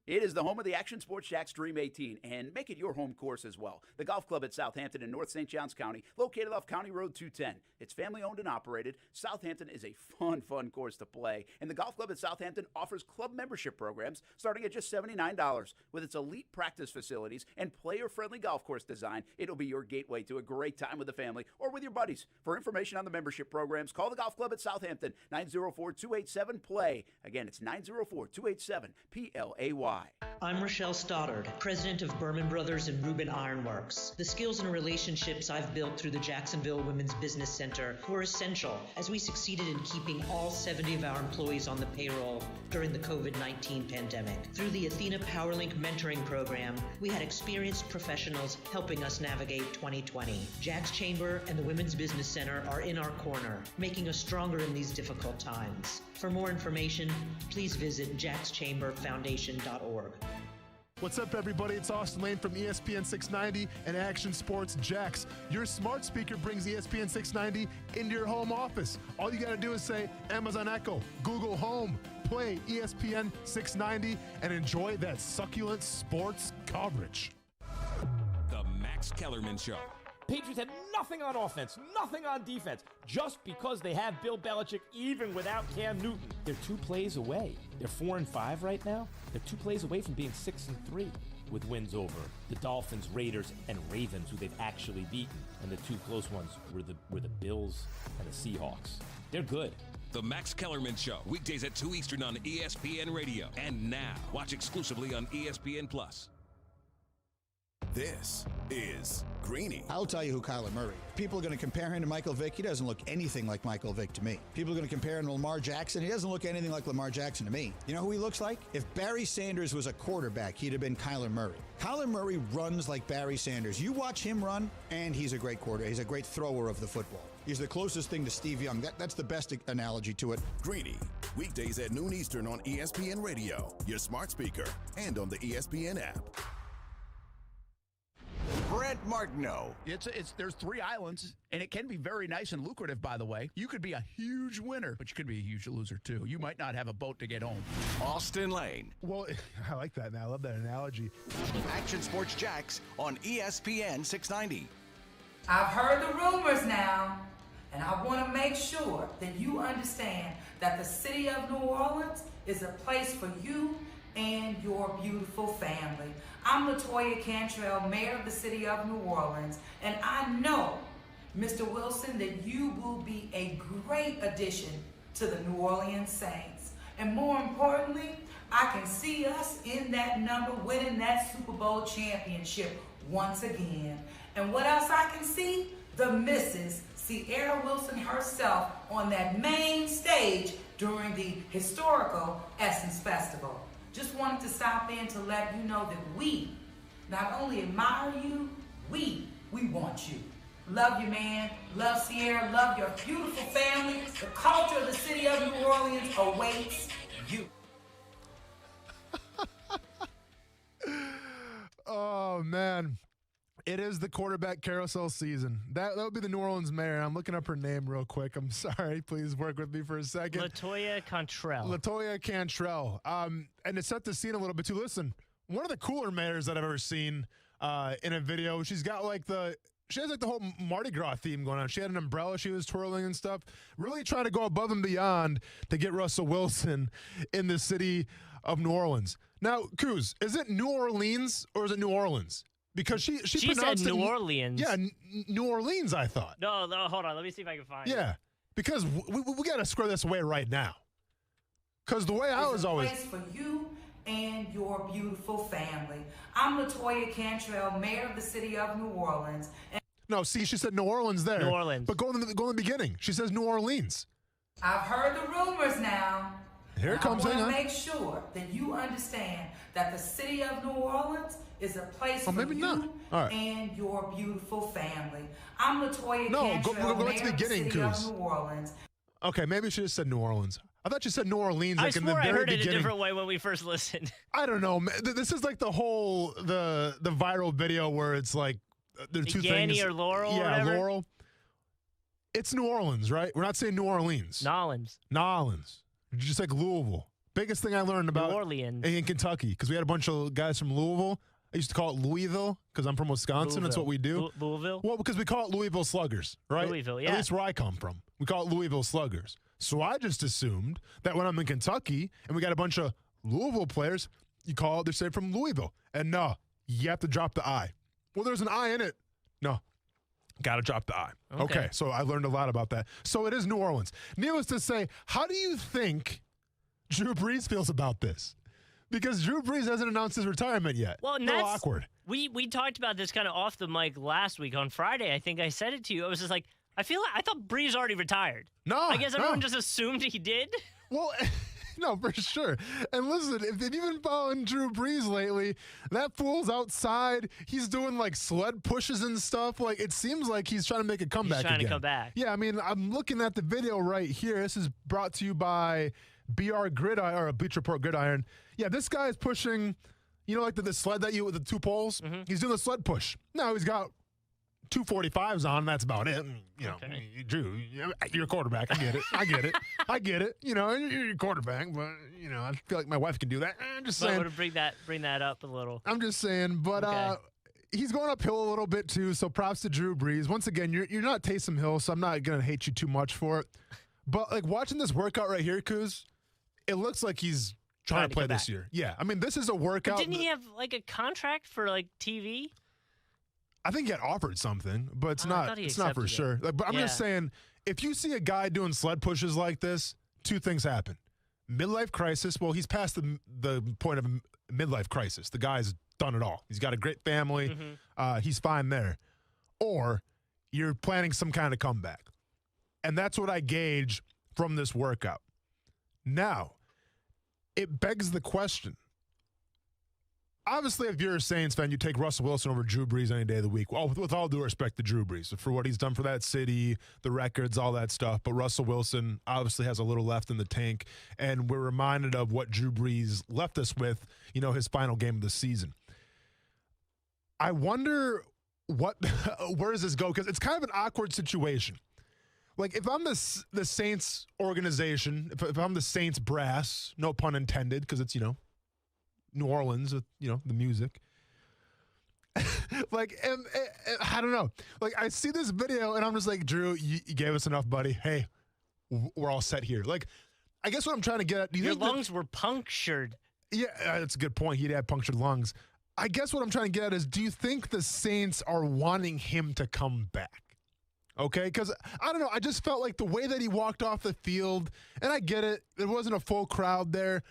Speaker 23: It is the home of the Action Sports Jack's Dream 18, and make it your home course as well. The golf club at Southampton in North St. Johns County, located off County Road 210. It's family-owned and operated. Southampton is a fun course to play, and the golf club at Southampton offers club membership programs starting at just $79. With its elite practice facilities and player-friendly golf course design, it'll be your gateway to a great time with the family or with your buddies. For information on the membership programs, call the golf club at Southampton, 904-287-PLAY. Again, it's 904-287-PLAY.
Speaker 24: I'm Rochelle Stoddard, president of Berman Brothers and Rubin Ironworks. The skills and relationships I've built through the Jacksonville Women's Business Center were essential as we succeeded in keeping all 70 of our employees on the payroll during the COVID-19 pandemic. Through the Athena PowerLink mentoring program, we had experienced professionals helping us navigate 2020. Jack's Chamber and the Women's Business Center are in our corner, making us stronger in these difficult times. For more information, please visit jackschamberfoundation.org.
Speaker 5: What's up, everybody? It's Austin Lane from ESPN 690 and Action Sports Jacks. Your smart speaker brings ESPN 690 into your home office. All you got to do is say Amazon Echo, Google Home, play ESPN 690, and enjoy that succulent sports coverage.
Speaker 25: The Max Kellerman Show.
Speaker 26: Patriots had nothing on offense, nothing on defense, just because they have Bill Belichick even without Cam Newton. They're 2 plays away. They're 4-5 right now. They're 2 plays away from being 6-3 with wins over the Dolphins, Raiders, and Ravens, who they've actually beaten. And the 2 close ones were the Bills and the Seahawks. They're good.
Speaker 25: The Max Kellerman Show, weekdays at 2 Eastern on ESPN Radio. And now, watch exclusively on ESPN+.
Speaker 27: This is Greeny.
Speaker 28: I'll tell you who Kyler Murray. People are going to compare him to Michael Vick. He doesn't look anything like Michael Vick to me. People are going to compare him to Lamar Jackson. He doesn't look anything like Lamar Jackson to me. You know who he looks like? If Barry Sanders was a quarterback, he'd have been Kyler Murray. Kyler Murray runs like Barry Sanders. You watch him run, and he's a great quarterback. He's a great thrower of the football. He's the closest thing to Steve Young. That's the best analogy to it.
Speaker 27: Greeny, weekdays at noon Eastern on ESPN Radio, your smart speaker, and on the ESPN app.
Speaker 10: Brent Martineau. There's 3 islands, and it can be very nice and lucrative, by the way. You could be a huge winner, but you could be a huge loser, too. You might not have a boat to get home.
Speaker 27: Austin Lane.
Speaker 5: Well, I like that, man. I love that analogy.
Speaker 8: Action Sports Jacks on ESPN 690.
Speaker 29: I've heard the rumors now, and I want to make sure that you understand that the city of New Orleans is a place for you and your beautiful family. I'm LaToya Cantrell, mayor of the city of New Orleans, and I know, Mr. Wilson, that you will be a great addition to the New Orleans Saints. And more importantly, I can see us in that number winning that Super Bowl championship once again. And what else I can see? The Mrs. Sierra Wilson herself on that main stage during the historical Essence Festival. Just wanted to stop in to let you know that we not only admire you, we want you. Love you, man. Love Sierra. Love your beautiful family. The culture of the city of New Orleans awaits you.
Speaker 5: Oh, man. It is the quarterback carousel season. That would be the New Orleans mayor. I'm looking up her name real quick. I'm sorry. Please work with me for a second.
Speaker 22: LaToya Cantrell.
Speaker 5: LaToya Cantrell. And to set the scene a little bit too, listen, one of the cooler mayors that I've ever seen in a video, she has the whole Mardi Gras theme going on. She had an umbrella she was twirling and stuff. Really trying to go above and beyond to get Russell Wilson in the city of New Orleans. Now, Kuz, is it New Orleans or is it New Orleans? Because she
Speaker 22: said New Orleans.
Speaker 5: Yeah, New Orleans, I thought.
Speaker 22: No, hold on. Let me see if I can find it.
Speaker 5: Yeah, because we got to square this away right now. Because the way I was always...
Speaker 29: It's a place for you and your beautiful family. I'm LaToya Cantrell, mayor of the city of New Orleans.
Speaker 5: No, see, she said New Orleans there.
Speaker 22: New Orleans.
Speaker 5: But go in the beginning. She says New Orleans.
Speaker 29: I've heard the rumors now.
Speaker 5: Here it comes.
Speaker 29: I want to make sure that you understand that the city of New Orleans is a place for you and your beautiful family. I'm LaToya Cantrell,
Speaker 5: go back to the beginning,
Speaker 29: mayor of the city of New Orleans.
Speaker 5: Okay, maybe she just said New Orleans. I thought you said New Orleans.
Speaker 22: I
Speaker 5: Like
Speaker 22: swore
Speaker 5: in the very
Speaker 22: I heard
Speaker 5: beginning.
Speaker 22: it a different way when we first listened.
Speaker 5: I don't know. This is like the whole the viral video where it's like there's two things.
Speaker 22: Yanny or Laurel.
Speaker 5: Yeah,
Speaker 22: or whatever.
Speaker 5: Laurel. It's New Orleans, right? We're not saying New Orleans. Nolans. Just like Louisville. Biggest thing I learned about
Speaker 22: New Orleans
Speaker 5: in Kentucky, because we had a bunch of guys from Louisville. I used to call it Louisville because I'm from Wisconsin. That's what we do.
Speaker 22: Louisville?
Speaker 5: Well, because we call it Louisville Sluggers, right?
Speaker 22: Louisville, yeah.
Speaker 5: At least where I come from. We call it Louisville Sluggers. So I just assumed that when I'm in Kentucky and we got a bunch of Louisville players, you call it, they're saying from Louisville. And no, you have to drop the I. Well, there's an I in it. No. Got to drop the I. Okay, so I learned a lot about that. So it is New Orleans. Needless to say, how do you think Drew Brees feels about this? Because Drew Brees hasn't announced his retirement yet.
Speaker 22: Well, and
Speaker 5: that's
Speaker 22: that's
Speaker 5: awkward.
Speaker 22: We talked about this kind of off the mic last week on Friday. I think I said it to you. I was just like, I thought Brees already retired.
Speaker 5: No,
Speaker 22: I guess everyone just assumed he did.
Speaker 5: Well, no, for sure. And listen, if you've been following Drew Brees lately, that fool's outside. He's doing like sled pushes and stuff. Like it seems like he's trying to make a comeback.
Speaker 22: He's trying
Speaker 5: again.
Speaker 22: to come back.
Speaker 5: Yeah, I mean, I'm looking at the video right here. This is brought to you by BR Gridiron or Bleach Report Gridiron. Yeah, this guy is pushing, you know, like the sled that you with the two poles.
Speaker 22: Mm-hmm.
Speaker 5: He's doing the sled push. Now he's got 245s on. That's about it. You know, Drew, you're a quarterback. I get it. I get it. You know, you're a quarterback, but you know, I feel like my wife can do that. I'm just saying.
Speaker 22: To bring that up a little.
Speaker 5: I'm just saying, but he's going uphill a little bit too. So props to Drew Brees. Once again, you're not Taysom Hill, so I'm not gonna hate you too much for it. But like watching this workout right here, Kuz, it looks like he's trying to play this year. Yeah, I mean, this is a workout.
Speaker 22: But didn't he have like a contract for like TV?
Speaker 5: I think he had offered something, but it's not. It's not for sure. Like, but I'm just saying, if you see a guy doing sled pushes like this, two things happen: midlife crisis. Well, he's past the point of midlife crisis. The guy's done it all. He's got a great family.
Speaker 22: Mm-hmm.
Speaker 5: He's fine there. Or you're planning some kind of comeback, and that's what I gauge from this workout. Now, it begs the question. Obviously, if you're a Saints fan, you take Russell Wilson over Drew Brees any day of the week. Well, with all due respect to Drew Brees, for what he's done for that city, the records, all that stuff. But Russell Wilson obviously has a little left in the tank, and we're reminded of what Drew Brees left us with, you know, his final game of the season. I wonder where does this go? Because it's kind of an awkward situation. Like, if I'm the Saints organization, if I'm the Saints brass, no pun intended, because it's, you know, New Orleans with, you know, the music. Like, and I don't know. Like, I see this video and I'm just like, Drew, you gave us enough, buddy. Hey, we're all set here. Like, I guess what I'm trying to get at.
Speaker 22: Your lungs were punctured.
Speaker 5: Yeah, that's a good point. He'd had punctured lungs. I guess what I'm trying to get at is, do you think the Saints are wanting him to come back? Okay, because I don't know. I just felt like the way that he walked off the field, and I get it. There wasn't a full crowd there.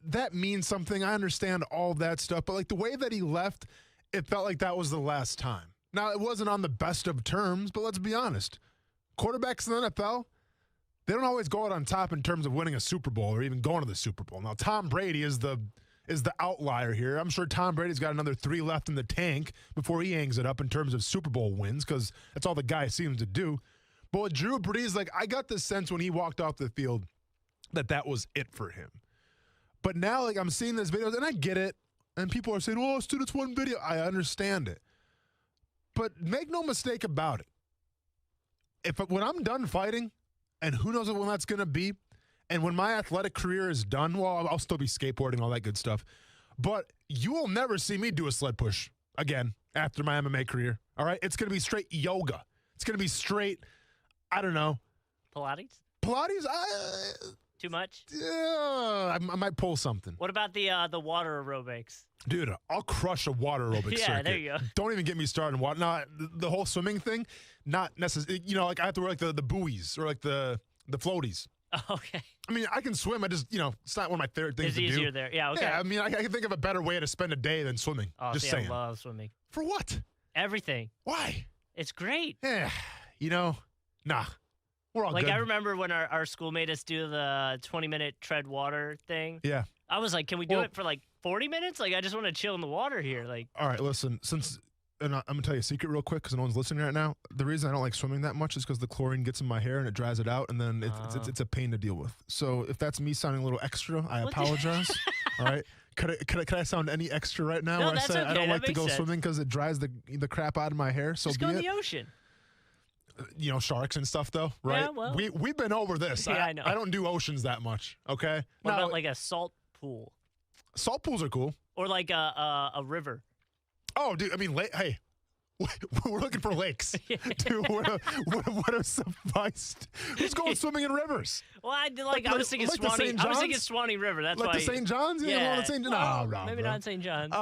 Speaker 5: that means something. I understand all that stuff, but like the way that he left, it felt like that was the last time. Now, it wasn't on the best of terms, but let's be honest. Quarterbacks in the NFL, they don't always go out on top in terms of winning a Super Bowl or even going to the Super Bowl. Now, Tom Brady is the outlier here. I'm sure Tom Brady's got another 3 left in the tank before he hangs it up in terms of Super Bowl wins, because that's all the guy seems to do. But with Drew Brees, like, I got this sense when he walked off the field that was it for him. But now, like, I'm seeing this video, and I get it. And people are saying, oh, dude, it's one video. I understand it. But make no mistake about it. When I'm done fighting, and who knows when that's going to be, and when my athletic career is done, well, I'll still be skateboarding, all that good stuff. But you will never see me do a sled push again after my MMA career, all right? It's going to be straight yoga. It's going to be straight, I don't know.
Speaker 22: Pilates?
Speaker 5: Pilates?
Speaker 22: Too much?
Speaker 5: Yeah, I might pull something.
Speaker 22: What about the water aerobics?
Speaker 5: Dude, I'll crush a water aerobics circuit.
Speaker 22: There you go.
Speaker 5: Don't even get me started on water. No, the whole swimming thing, not necessarily. You know, like I have to wear like the buoys or like the floaties.
Speaker 22: Okay.
Speaker 5: I mean, I can swim. I just, it's not one of my favorite things to do.
Speaker 22: It's easier there. Yeah, okay.
Speaker 5: Yeah, I mean, I can think of a better way to spend a day than swimming.
Speaker 22: Oh,
Speaker 5: just saying.
Speaker 22: I love swimming.
Speaker 5: For what?
Speaker 22: Everything.
Speaker 5: Why?
Speaker 22: It's great.
Speaker 5: Yeah. Nah. We're all good.
Speaker 22: I remember when our school made us do the 20-minute tread water thing.
Speaker 5: Yeah.
Speaker 22: I was like, can we do it for like 40 minutes? Like, I just want to chill in the water here. Like,
Speaker 5: all right, listen, and I'm going to tell you a secret real quick because no one's listening right now. The reason I don't like swimming that much is because the chlorine gets in my hair and it dries it out, and then it's a pain to deal with. So if that's me sounding a little extra, I apologize. All right? Could I sound any extra right now?
Speaker 22: No,
Speaker 5: where
Speaker 22: that's
Speaker 5: I say
Speaker 22: okay.
Speaker 5: I don't
Speaker 22: That
Speaker 5: like to
Speaker 22: makes
Speaker 5: go
Speaker 22: sense.
Speaker 5: swimming because it dries the crap out of my hair. So
Speaker 22: just go in the ocean.
Speaker 5: Sharks and stuff, though, right?
Speaker 22: Yeah, well.
Speaker 5: We've been over this.
Speaker 22: Yeah, I know.
Speaker 5: I don't do oceans that much, okay?
Speaker 22: What about like a salt pool?
Speaker 5: Salt pools are cool.
Speaker 22: Or like a river.
Speaker 5: Oh, dude, I mean, hey, we're looking for lakes. Dude, would have sufficed. Who's going swimming in rivers?
Speaker 22: Well, I was thinking Swanee. I was thinking Swanee River. That's
Speaker 5: like
Speaker 22: why.
Speaker 5: the St. John's?
Speaker 22: Yeah.
Speaker 5: St. John?
Speaker 22: No, maybe not St. John's.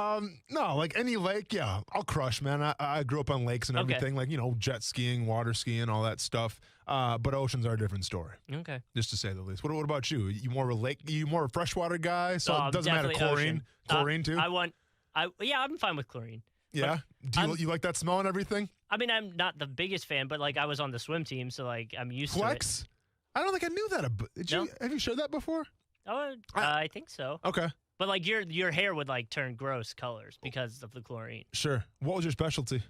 Speaker 5: No, like any lake, yeah, I'll crush, man. I grew up on lakes and everything, like, jet skiing, water skiing, all that stuff. But oceans are a different story.
Speaker 22: Okay.
Speaker 5: Just to say the least. What about you? You more of a lake? You more of a freshwater guy? So it doesn't matter.
Speaker 22: Ocean.
Speaker 5: Chlorine too?
Speaker 22: I'm fine with chlorine.
Speaker 5: Yeah? Do you like that smell and everything?
Speaker 22: I mean, I'm not the biggest fan, but like I was on the swim team, so like I'm used
Speaker 5: Flex?
Speaker 22: to it.
Speaker 5: I don't think I knew that. Have you shared that before?
Speaker 22: Oh, I think so.
Speaker 5: Okay.
Speaker 22: But like your hair would like turn gross colors because of the chlorine.
Speaker 5: Sure. What was your specialty?
Speaker 22: If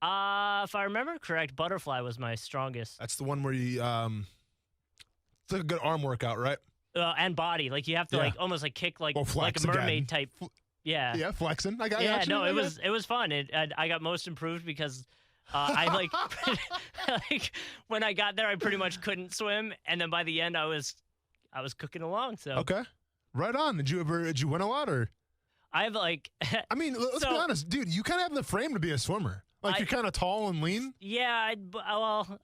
Speaker 22: I remember correct, butterfly was my strongest.
Speaker 5: That's the one where you it's like a good arm workout, right?
Speaker 22: And body, like you have to like almost like kick like a mermaid type. Yeah.
Speaker 5: Yeah, flexing. I got.
Speaker 22: Yeah, no, it was fun. I got most improved because I like when I got there, I pretty much couldn't swim, and then by the end, I was cooking along. So
Speaker 5: okay, right on. Did you win a lot or?
Speaker 22: I have like.
Speaker 5: I mean, let's be honest, dude. You kind of have the frame to be a swimmer. Like you're kind of tall and lean.
Speaker 22: Yeah,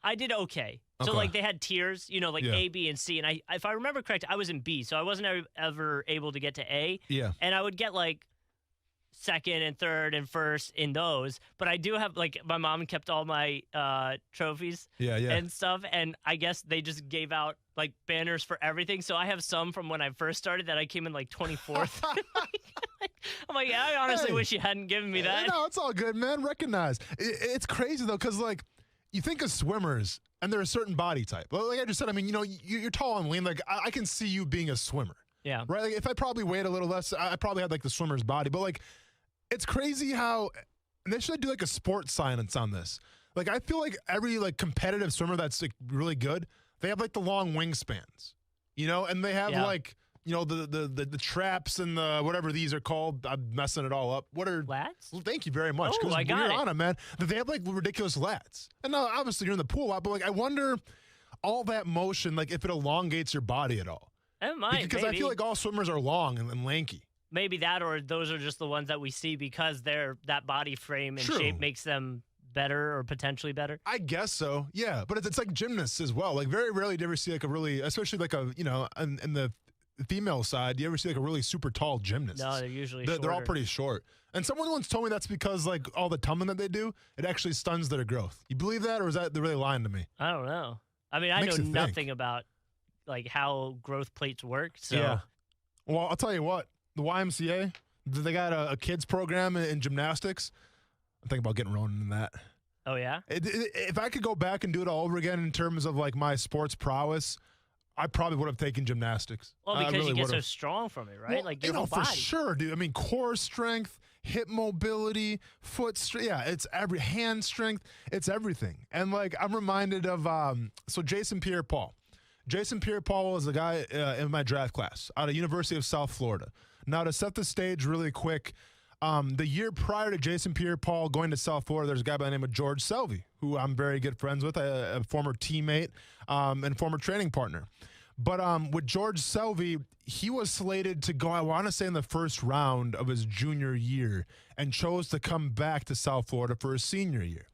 Speaker 22: I did okay. So like they had tiers, like A, B, and C, and if I remember correct, I was in B, so I wasn't ever able to get to A.
Speaker 5: Yeah,
Speaker 22: and I would get like second and third and first in those, but I do have like my mom kept all my trophies and stuff, and I guess they just gave out like banners for everything, so I have some from when I first started that I came in like 24th. I'm like, I honestly wish you hadn't given me that.
Speaker 5: No, it's all good, man. Recognize. It's crazy though, because like you think of swimmers and they're a certain body type. Like I just said, I mean, you're tall and lean. Like I can see you being a swimmer.
Speaker 22: Yeah.
Speaker 5: Right. Like if I probably weighed a little less, I probably had like the swimmer's body. But like, it's crazy how, and they should do like a sports science on this. Like I feel like every like competitive swimmer that's like really good, they have like the long wingspans, and they have like. The traps and the whatever these are called. I'm messing it all up. What are
Speaker 22: lats?
Speaker 5: Well, thank you very much.
Speaker 22: Oh, I got
Speaker 5: you're
Speaker 22: it.
Speaker 5: on it, man. They have like ridiculous lats. And now obviously you're in the pool a lot, but like I wonder all that motion, like if it elongates your body at all.
Speaker 22: It might,
Speaker 5: because
Speaker 22: maybe.
Speaker 5: I feel like all swimmers are long and lanky.
Speaker 22: Maybe that, or those are just the ones that we see because that body frame and shape makes them better or potentially better.
Speaker 5: I guess so. Yeah, but it's like gymnasts as well. Like very rarely do you ever see like a really, especially like a in the female side, do you ever see like a really super tall gymnast?
Speaker 22: No, they're usually
Speaker 5: they're all pretty short. And someone once told me that's because like all the tumbling that they do, it actually stuns their growth. You believe that, or is that they're really lying to me?
Speaker 22: I don't know. I mean, I know nothing about like how growth plates work. So
Speaker 5: yeah. Well, I'll tell you what. The YMCA, they got a kids program in gymnastics. I'm thinking about getting Ronan in that.
Speaker 22: Oh, yeah?
Speaker 5: If I could go back and do it all over again in terms of like my sports prowess, I probably would have taken gymnastics.
Speaker 22: Well, because
Speaker 5: really
Speaker 22: you get so
Speaker 5: would've.
Speaker 22: strong from it, right?
Speaker 5: Well,
Speaker 22: like your whole
Speaker 5: for
Speaker 22: body.
Speaker 5: sure, dude. I mean, core strength, hip mobility, foot strength. Yeah, it's every hand strength. It's everything. And like I'm reminded of so Jason Pierre-Paul. Jason Pierre-Paul was a guy in my draft class out of University of South Florida. Now to set the stage really quick. The year prior to Jason Pierre-Paul going to South Florida, there's a guy by the name of George Selvey, who I'm very good friends with, a former teammate and former training partner. But with George Selvey, he was slated to go, I want to say, in the first round of his junior year and chose to come back to South Florida for his senior year.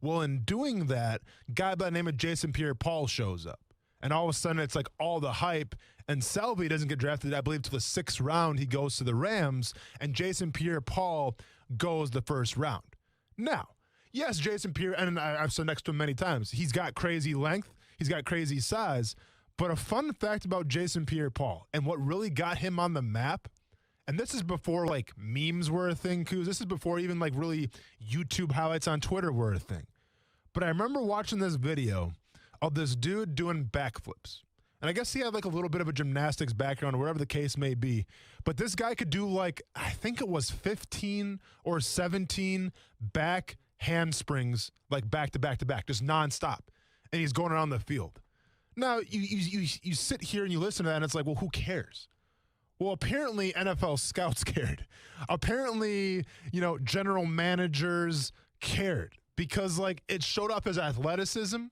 Speaker 5: Well, in doing that, a guy by the name of Jason Pierre-Paul shows up. And all of a sudden, it's like all the hype. And Selvey doesn't get drafted, I believe, to the 6th round. He goes to the Rams, and Jason Pierre-Paul goes the first round. Now, yes, Jason Pierre, and I've said next to him many times, he's got crazy length, he's got crazy size. But a fun fact about Jason Pierre-Paul and what really got him on the map, and this is before like memes were a thing, Kuz. This is before even like really YouTube highlights on Twitter were a thing. But I remember watching this video of this dude doing backflips. And I guess he had like a little bit of a gymnastics background or whatever the case may be. But this guy could do like, I think it was 15 or 17 back handsprings, like back to back to back, just nonstop. And he's going around the field. Now, you sit here and you listen to that and it's like, well, who cares? Well, apparently NFL scouts cared. Apparently, general managers cared because like it showed off his athleticism.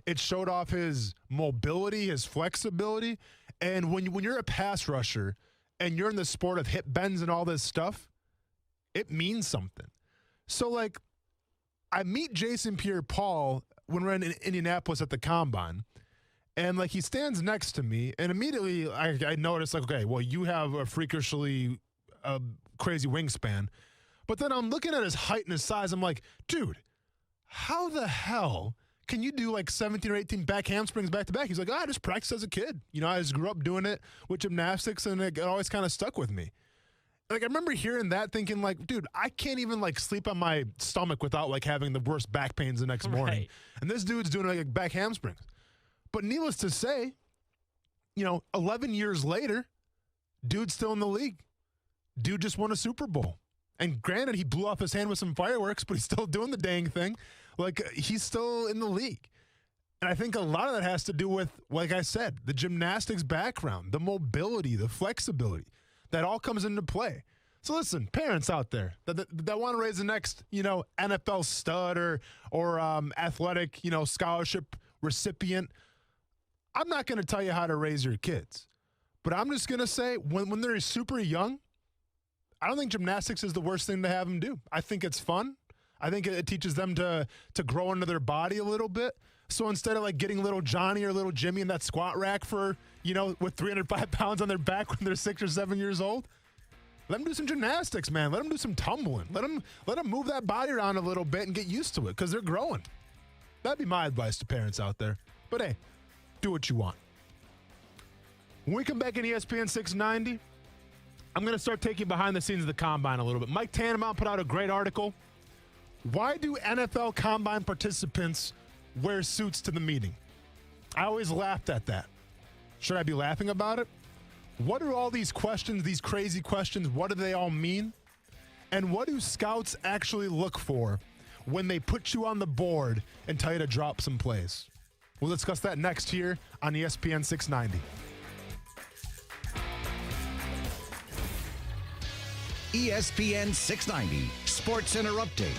Speaker 5: It showed off his mobility, his flexibility. And when you're a pass rusher and you're in the sport of hip bends and all this stuff, it means something. So, like, I meet Jason Pierre-Paul when we're in Indianapolis at the Combine, and, like, he stands next to me, and immediately I notice, like, okay, well, you have a freakishly crazy wingspan. But then I'm looking at his height and his size. I'm like, dude, how the hell can you do like 17 or 18 back hamstrings back to back? He's like, I just practiced as a kid. I just grew up doing it with gymnastics and it always kind of stuck with me. Like, I remember hearing that thinking like, dude, I can't even like sleep on my stomach without like having the worst back pains the next morning.
Speaker 22: Right.
Speaker 5: And this dude's doing like back hamstrings. But needless to say, 11 years later, dude's still in the league. Dude just won a Super Bowl. And granted, he blew off his hand with some fireworks, but he's still doing the dang thing. Like, he's still in the league. And I think a lot of that has to do with, like I said, the gymnastics background, the mobility, the flexibility. That all comes into play. So listen, parents out there that want to raise the next, NFL stud or athletic, scholarship recipient, I'm not going to tell you how to raise your kids. But I'm just going to say, when they're super young, I don't think gymnastics is the worst thing to have them do. I think it's fun. I think it teaches them to grow into their body a little bit. So instead of like getting little Johnny or little Jimmy in that squat rack for, with 305 pounds on their back when they're 6 or 7 years old, let them do some gymnastics, man. Let them do some tumbling. Let them move that body around a little bit and get used to it because they're growing. That'd be my advice to parents out there. But hey, do what you want. When we come back in ESPN 690, I'm going to start taking behind the scenes of the Combine a little bit. Mike Tannenbaum put out a great article. Why do NFL Combine participants wear suits to the meeting? I always laughed at that. Should I be laughing about it? What are all these questions, these crazy questions, what do they all mean? And what do scouts actually look for when they put you on the board and tell you to drop some plays? We'll discuss that next here on ESPN 690.
Speaker 1: ESPN 690 SportsCenter Update.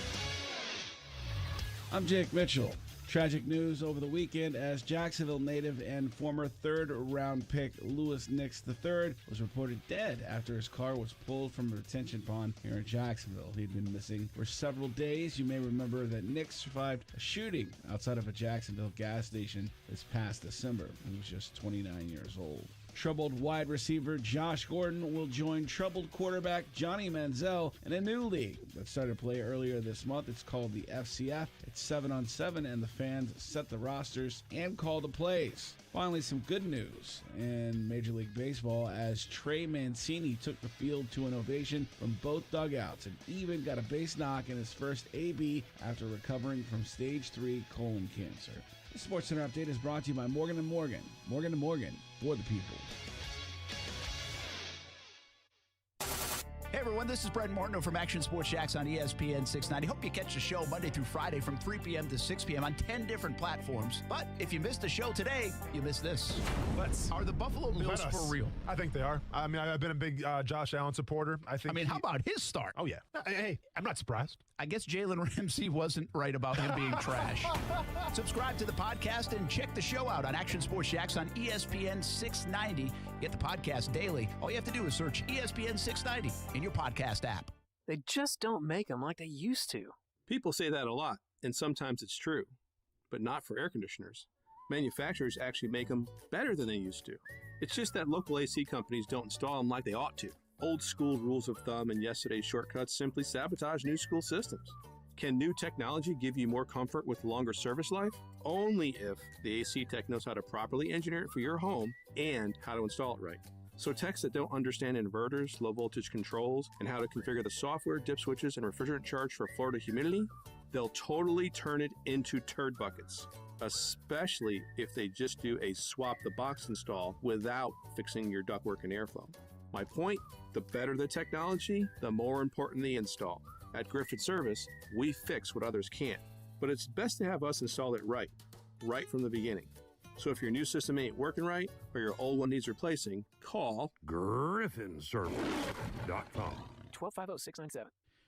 Speaker 2: I'm Jake Mitchell. Tragic news over the weekend as Jacksonville native and former third-round pick Louis Nix III was reported dead after his car was pulled from a retention pond here in Jacksonville. He'd been missing for several days. You may remember that Nix survived a shooting outside of a Jacksonville gas station this past December. He was just 29 years old. Troubled wide receiver Josh Gordon will join troubled quarterback Johnny Manziel in a new league that started play earlier this month. It's called the FCF. It's 7-on-7, and the fans set the rosters and call the plays. Finally, some good news in Major League Baseball as Trey Mancini took the field to an ovation from both dugouts and even got a base knock in his first AB after recovering from stage 3 colon cancer. The Sports Center Update is brought to you by Morgan & Morgan. Morgan & Morgan, for the people.
Speaker 10: Hey everyone, this is Brett Martineau from Action Sports Jacks on ESPN 690. Hope you catch the show Monday through Friday from 3 p.m. to 6 p.m. on 10 different platforms. But if you missed the show today, you missed this. Are the Buffalo Bills for real?
Speaker 5: I think they are. I mean, I've been a big Josh Allen supporter. I mean,
Speaker 10: how about his start?
Speaker 5: Oh, yeah. Hey, I'm not surprised.
Speaker 10: I guess Jalen Ramsey wasn't right about him being trash. Subscribe to the podcast and check the show out on Action Sports Jacks on ESPN 690. Get the podcast daily. All you have to do is search ESPN 690 in your podcast app.
Speaker 4: They just don't make them like they used to.
Speaker 6: People say that a lot, and sometimes it's true, but not for air conditioners. Manufacturers actually make them better than they used to. It's just that local AC companies don't install them like they ought to. Old school rules of thumb and yesterday's shortcuts simply sabotage new school systems. Can new technology give you more comfort with longer service life? Only if the AC tech knows how to properly engineer it for your home and how to install it right. So techs that don't understand inverters, low voltage controls, and how to configure the software, dip switches, and refrigerant charge for Florida humidity, they'll totally turn it into turd buckets, especially if they just do a swap the box install without fixing your ductwork and airflow. My point, the better the technology, the more important the install. At Griffith Service, we fix what others can't, but it's best to have us install it right from the beginning. So if your new system ain't working right or your old one needs replacing, call
Speaker 12: GriffinService.com.
Speaker 4: 1250-697.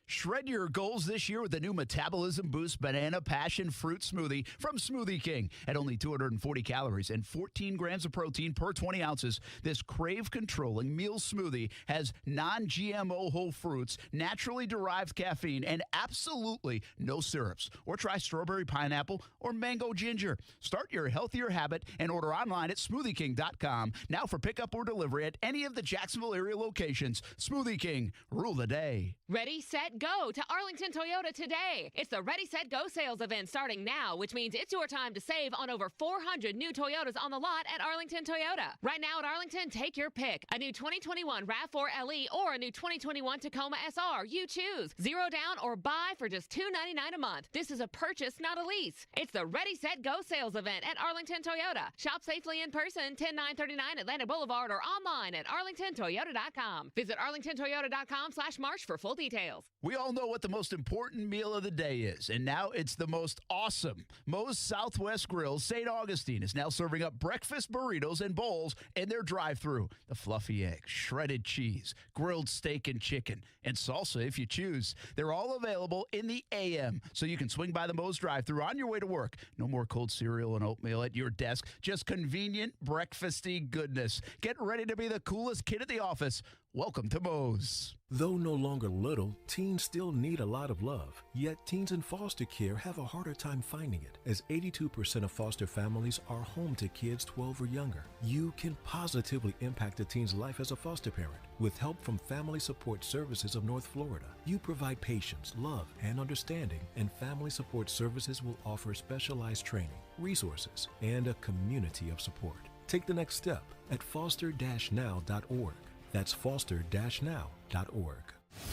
Speaker 10: Shred your goals this year with the new Metabolism Boost Banana Passion Fruit Smoothie from Smoothie King. At only 240 calories and 14 grams of protein per 20 ounces, this crave-controlling meal smoothie has non-GMO whole fruits, naturally derived caffeine, and absolutely no syrups. Or try strawberry pineapple or mango ginger. Start your healthier habit and order online at smoothieking.com. Now for pickup or delivery at any of the Jacksonville area locations. Smoothie King, rule the day.
Speaker 14: Ready, set, go to Arlington Toyota today. It's the Ready, Set, Go sales event starting now, which means it's your time to save on over 400 new Toyotas on the lot at Arlington Toyota. Right now at Arlington, take your pick. A new 2021 RAV4 LE or a new 2021 Tacoma SR. You choose. 0 down or buy for just $299 a month. This is a purchase, not a lease. It's the Ready, Set, Go sales event at Arlington Toyota. Shop safely in person, 10939 Atlanta Boulevard, or online at arlingtontoyota.com. Visit arlingtontoyota.com/March for full details.
Speaker 10: We all know what the most important meal of the day is, and now it's the most awesome. Moe's Southwest Grill St. Augustine is now serving up breakfast burritos and bowls in their drive-thru. The fluffy egg, shredded cheese, grilled steak and chicken, and salsa if you choose. They're all available in the AM, so you can swing by the Moe's drive-thru on your way to work. No more cold cereal and oatmeal at your desk, just convenient breakfasty goodness. Get ready to be the coolest kid at the office. Welcome to Moe's.
Speaker 16: Though no longer little, teens still need a lot of love. Yet teens in foster care have a harder time finding it, as 82% of foster families are home to kids 12 or younger. You can positively impact a teen's life as a foster parent. With help from Family Support Services of North Florida, you provide patience, love, and understanding, and Family Support Services will offer specialized training, resources, and a community of support. Take the next step at foster-now.org. That's foster-now.org.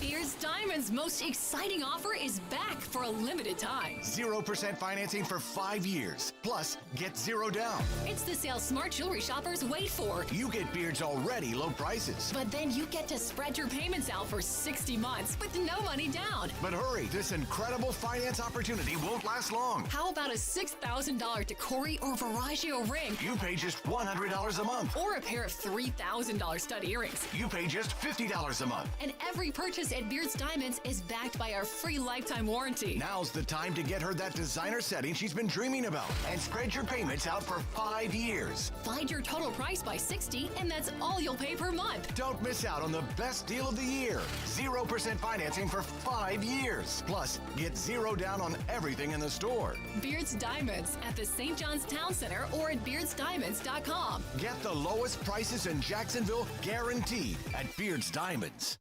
Speaker 17: Pierre's Diamond's most exciting offer is back for a limited time.
Speaker 8: 0% financing for 5 years. Plus, get 0 down.
Speaker 17: It's the sale smart jewelry shoppers wait for.
Speaker 8: You get Beard's already low prices.
Speaker 17: But then you get to spread your payments out for 60 months with no money down.
Speaker 8: But hurry, this incredible finance opportunity won't last long.
Speaker 17: How about a $6,000 Decory or Veragio ring?
Speaker 8: You pay just $100 a month.
Speaker 17: Or a pair of $3,000 stud earrings.
Speaker 8: You pay just $50 a month.
Speaker 17: And every purchase purchase at Beard's Diamonds is backed by our free lifetime warranty.
Speaker 8: Now's the time to get her that designer setting she's been dreaming about and spread your payments out for 5 years.
Speaker 17: Find your total price by 60, and that's all you'll pay per month.
Speaker 8: Don't miss out on the best deal of the year. 0% financing for 5 years. Plus, get 0 down on everything in the store.
Speaker 17: Beard's Diamonds at the St. John's Town Center or at beardsdiamonds.com.
Speaker 8: Get the lowest prices in Jacksonville guaranteed at Beard's Diamonds.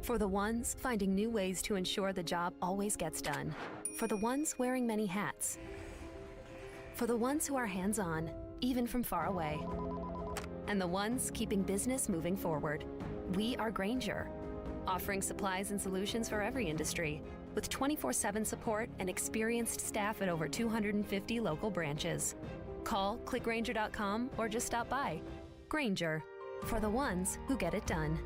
Speaker 3: For the ones finding new ways to ensure the job always gets done. For the ones wearing many hats. For the ones who are hands-on, even from far away. And the ones keeping business moving forward. We are Grainger, offering supplies and solutions for every industry, with 24/7 support and experienced staff at over 250 local branches. Call, clickgrainger.com, or just stop by. Grainger, for the ones who get it done.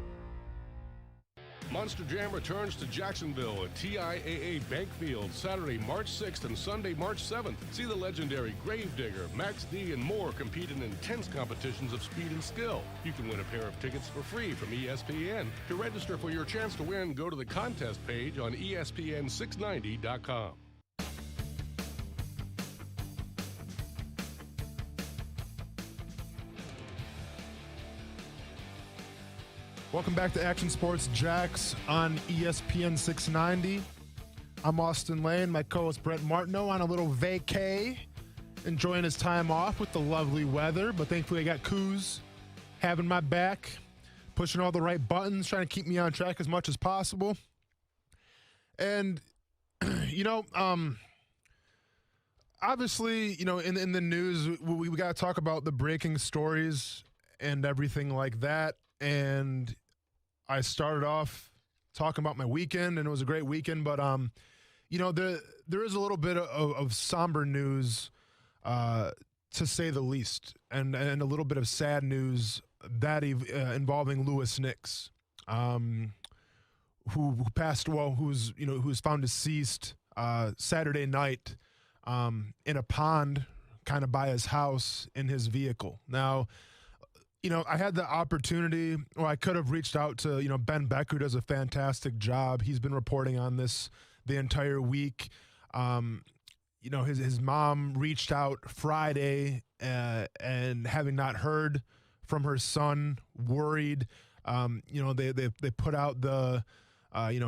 Speaker 7: Monster Jam returns to Jacksonville at TIAA Bank Field Saturday, March 6th and Sunday, March 7th. See the legendary Gravedigger, Max D, and more compete in intense competitions of speed and skill. You can win a pair of tickets for free from ESPN. To register for your chance to win, go to the contest page on ESPN690.com.
Speaker 5: Welcome back to Action Sports Jax on ESPN 690. I'm Austin Lane, my co-host Brent Martineau on a little vacay, enjoying his time off with the lovely weather, but thankfully I got Kuz having my back, pushing all the right buttons, trying to keep me on track as much as possible. And, obviously, in the news, we got to talk about the breaking stories and everything like that. And I started off talking about my weekend, and it was a great weekend. But, there is a little bit of somber news, to say the least, and a little bit of sad news that involving Louis Nix, who passed. Well, who was found deceased Saturday night in a pond, kind of by his house in his vehicle. Now, I had the opportunity, or I could have reached out to, Ben Beck, who does a fantastic job. He's been reporting on this the entire week. His mom reached out Friday and having not heard from her son, worried. They put out the,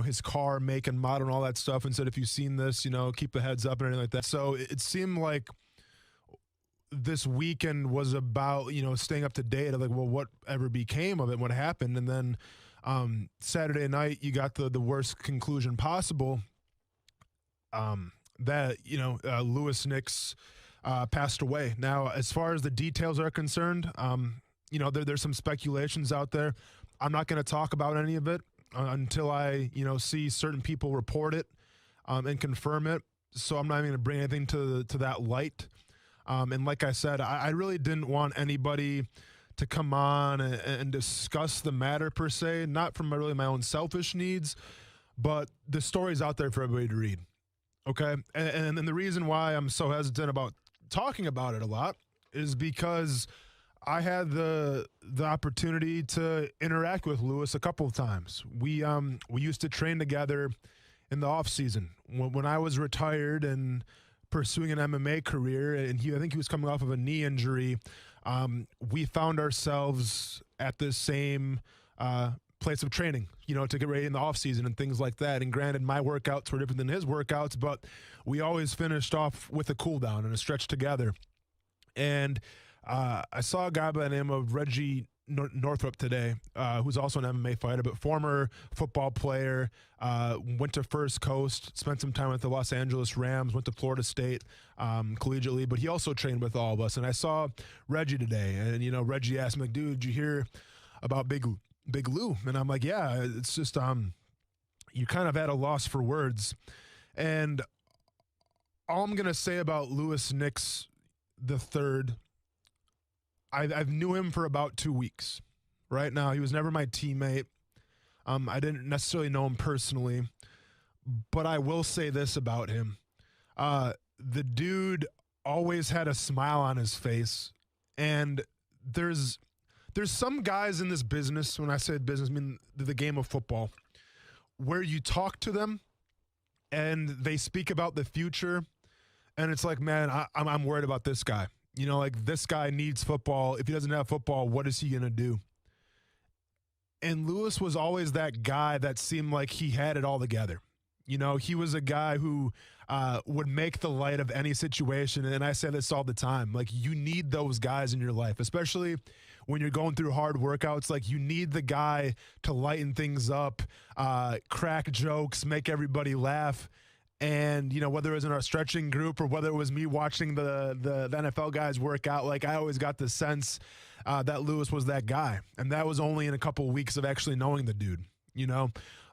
Speaker 5: his car, make and model and all that stuff and said, if you've seen this, keep the heads up and anything like that. So it seemed like this weekend was about, staying up to date of what ever became of it, what happened. And then Saturday night, you got the worst conclusion possible, that, Louis Nix passed away. Now, as far as the details are concerned, there's some speculations out there. I'm not going to talk about any of it until I, see certain people report it and confirm it. So I'm not even going to bring anything to that light. And like I said, I really didn't want anybody to come on and discuss the matter per se, not from really my own selfish needs, but the story's out there for everybody to read. Okay? And the reason why I'm so hesitant about talking about it a lot is because I had the opportunity to interact with Louis a couple of times. We used to train together in the off season when I was retired and pursuing an MMA career, and I think he was coming off of a knee injury. We found ourselves at the same place of training, to get ready in the off season and things like that. And granted, my workouts were different than his workouts, but we always finished off with a cool down and a stretch together. And I saw a guy by the name of Reggie Northrup today, who's also an MMA fighter, but former football player, went to First Coast, spent some time with the Los Angeles Rams, went to Florida State collegiately, but he also trained with all of us. And I saw Reggie today, and, Reggie asked me, dude, did you hear about Big Lou? And I'm like, yeah, it's just, you kind of at a loss for words. And all I'm going to say about Louis Nix III, I've knew him for about 2 weeks. Right now, he was never my teammate. I didn't necessarily know him personally, but I will say this about him. The dude always had a smile on his face, and there's some guys in this business, when I say business, I mean the game of football, where you talk to them and they speak about the future, and it's like, man, I'm worried about this guy. Like this guy needs football. If he doesn't have football, what is he going to do? And Lewis was always that guy that seemed like he had it all together. He was a guy who would make the light of any situation. And I say this all the time. Like, you need those guys in your life, especially when you're going through hard workouts. Like, you need the guy to lighten things up, crack jokes, make everybody laugh. And, whether it was in our stretching group or whether it was me watching the NFL guys work out, like, I always got the sense that Lewis was that guy. And that was only in a couple of weeks of actually knowing the dude,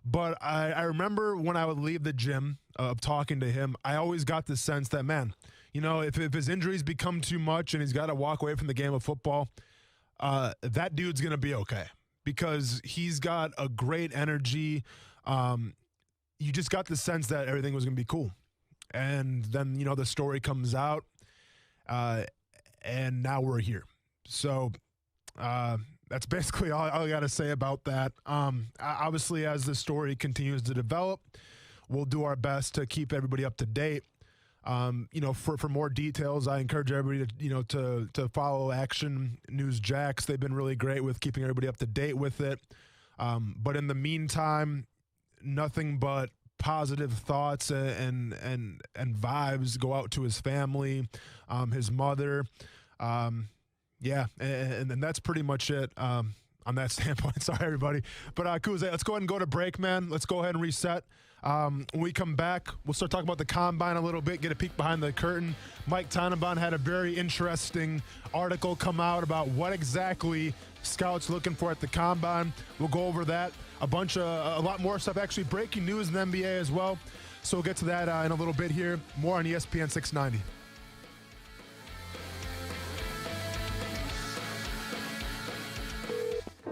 Speaker 5: But I remember when I would leave the gym of talking to him, I always got the sense that, man, if his injuries become too much and he's got to walk away from the game of football, that dude's going to be okay because he's got a great energy. You just got the sense that everything was going to be cool. And then, the story comes out, and now we're here. So that's basically all I got to say about that. Obviously, as the story continues to develop, we'll do our best to keep everybody up to date. For more details, I encourage everybody to follow Action News Jax. They've been really great with keeping everybody up to date with it. But in the meantime, nothing but positive thoughts and vibes go out to his family, his mother. Yeah, and that's pretty much it on that standpoint. Sorry, everybody. But Kuze, let's go ahead and go to break, man. Let's go ahead and reset. When we come back, we'll start talking about the Combine a little bit, get a peek behind the curtain. Mike Tannenbaum had a very interesting article come out about what exactly scouts looking for at the Combine. We'll go over that. A lot more stuff, actually breaking news in the NBA as well. So we'll get to that in a little bit here. More on ESPN 690.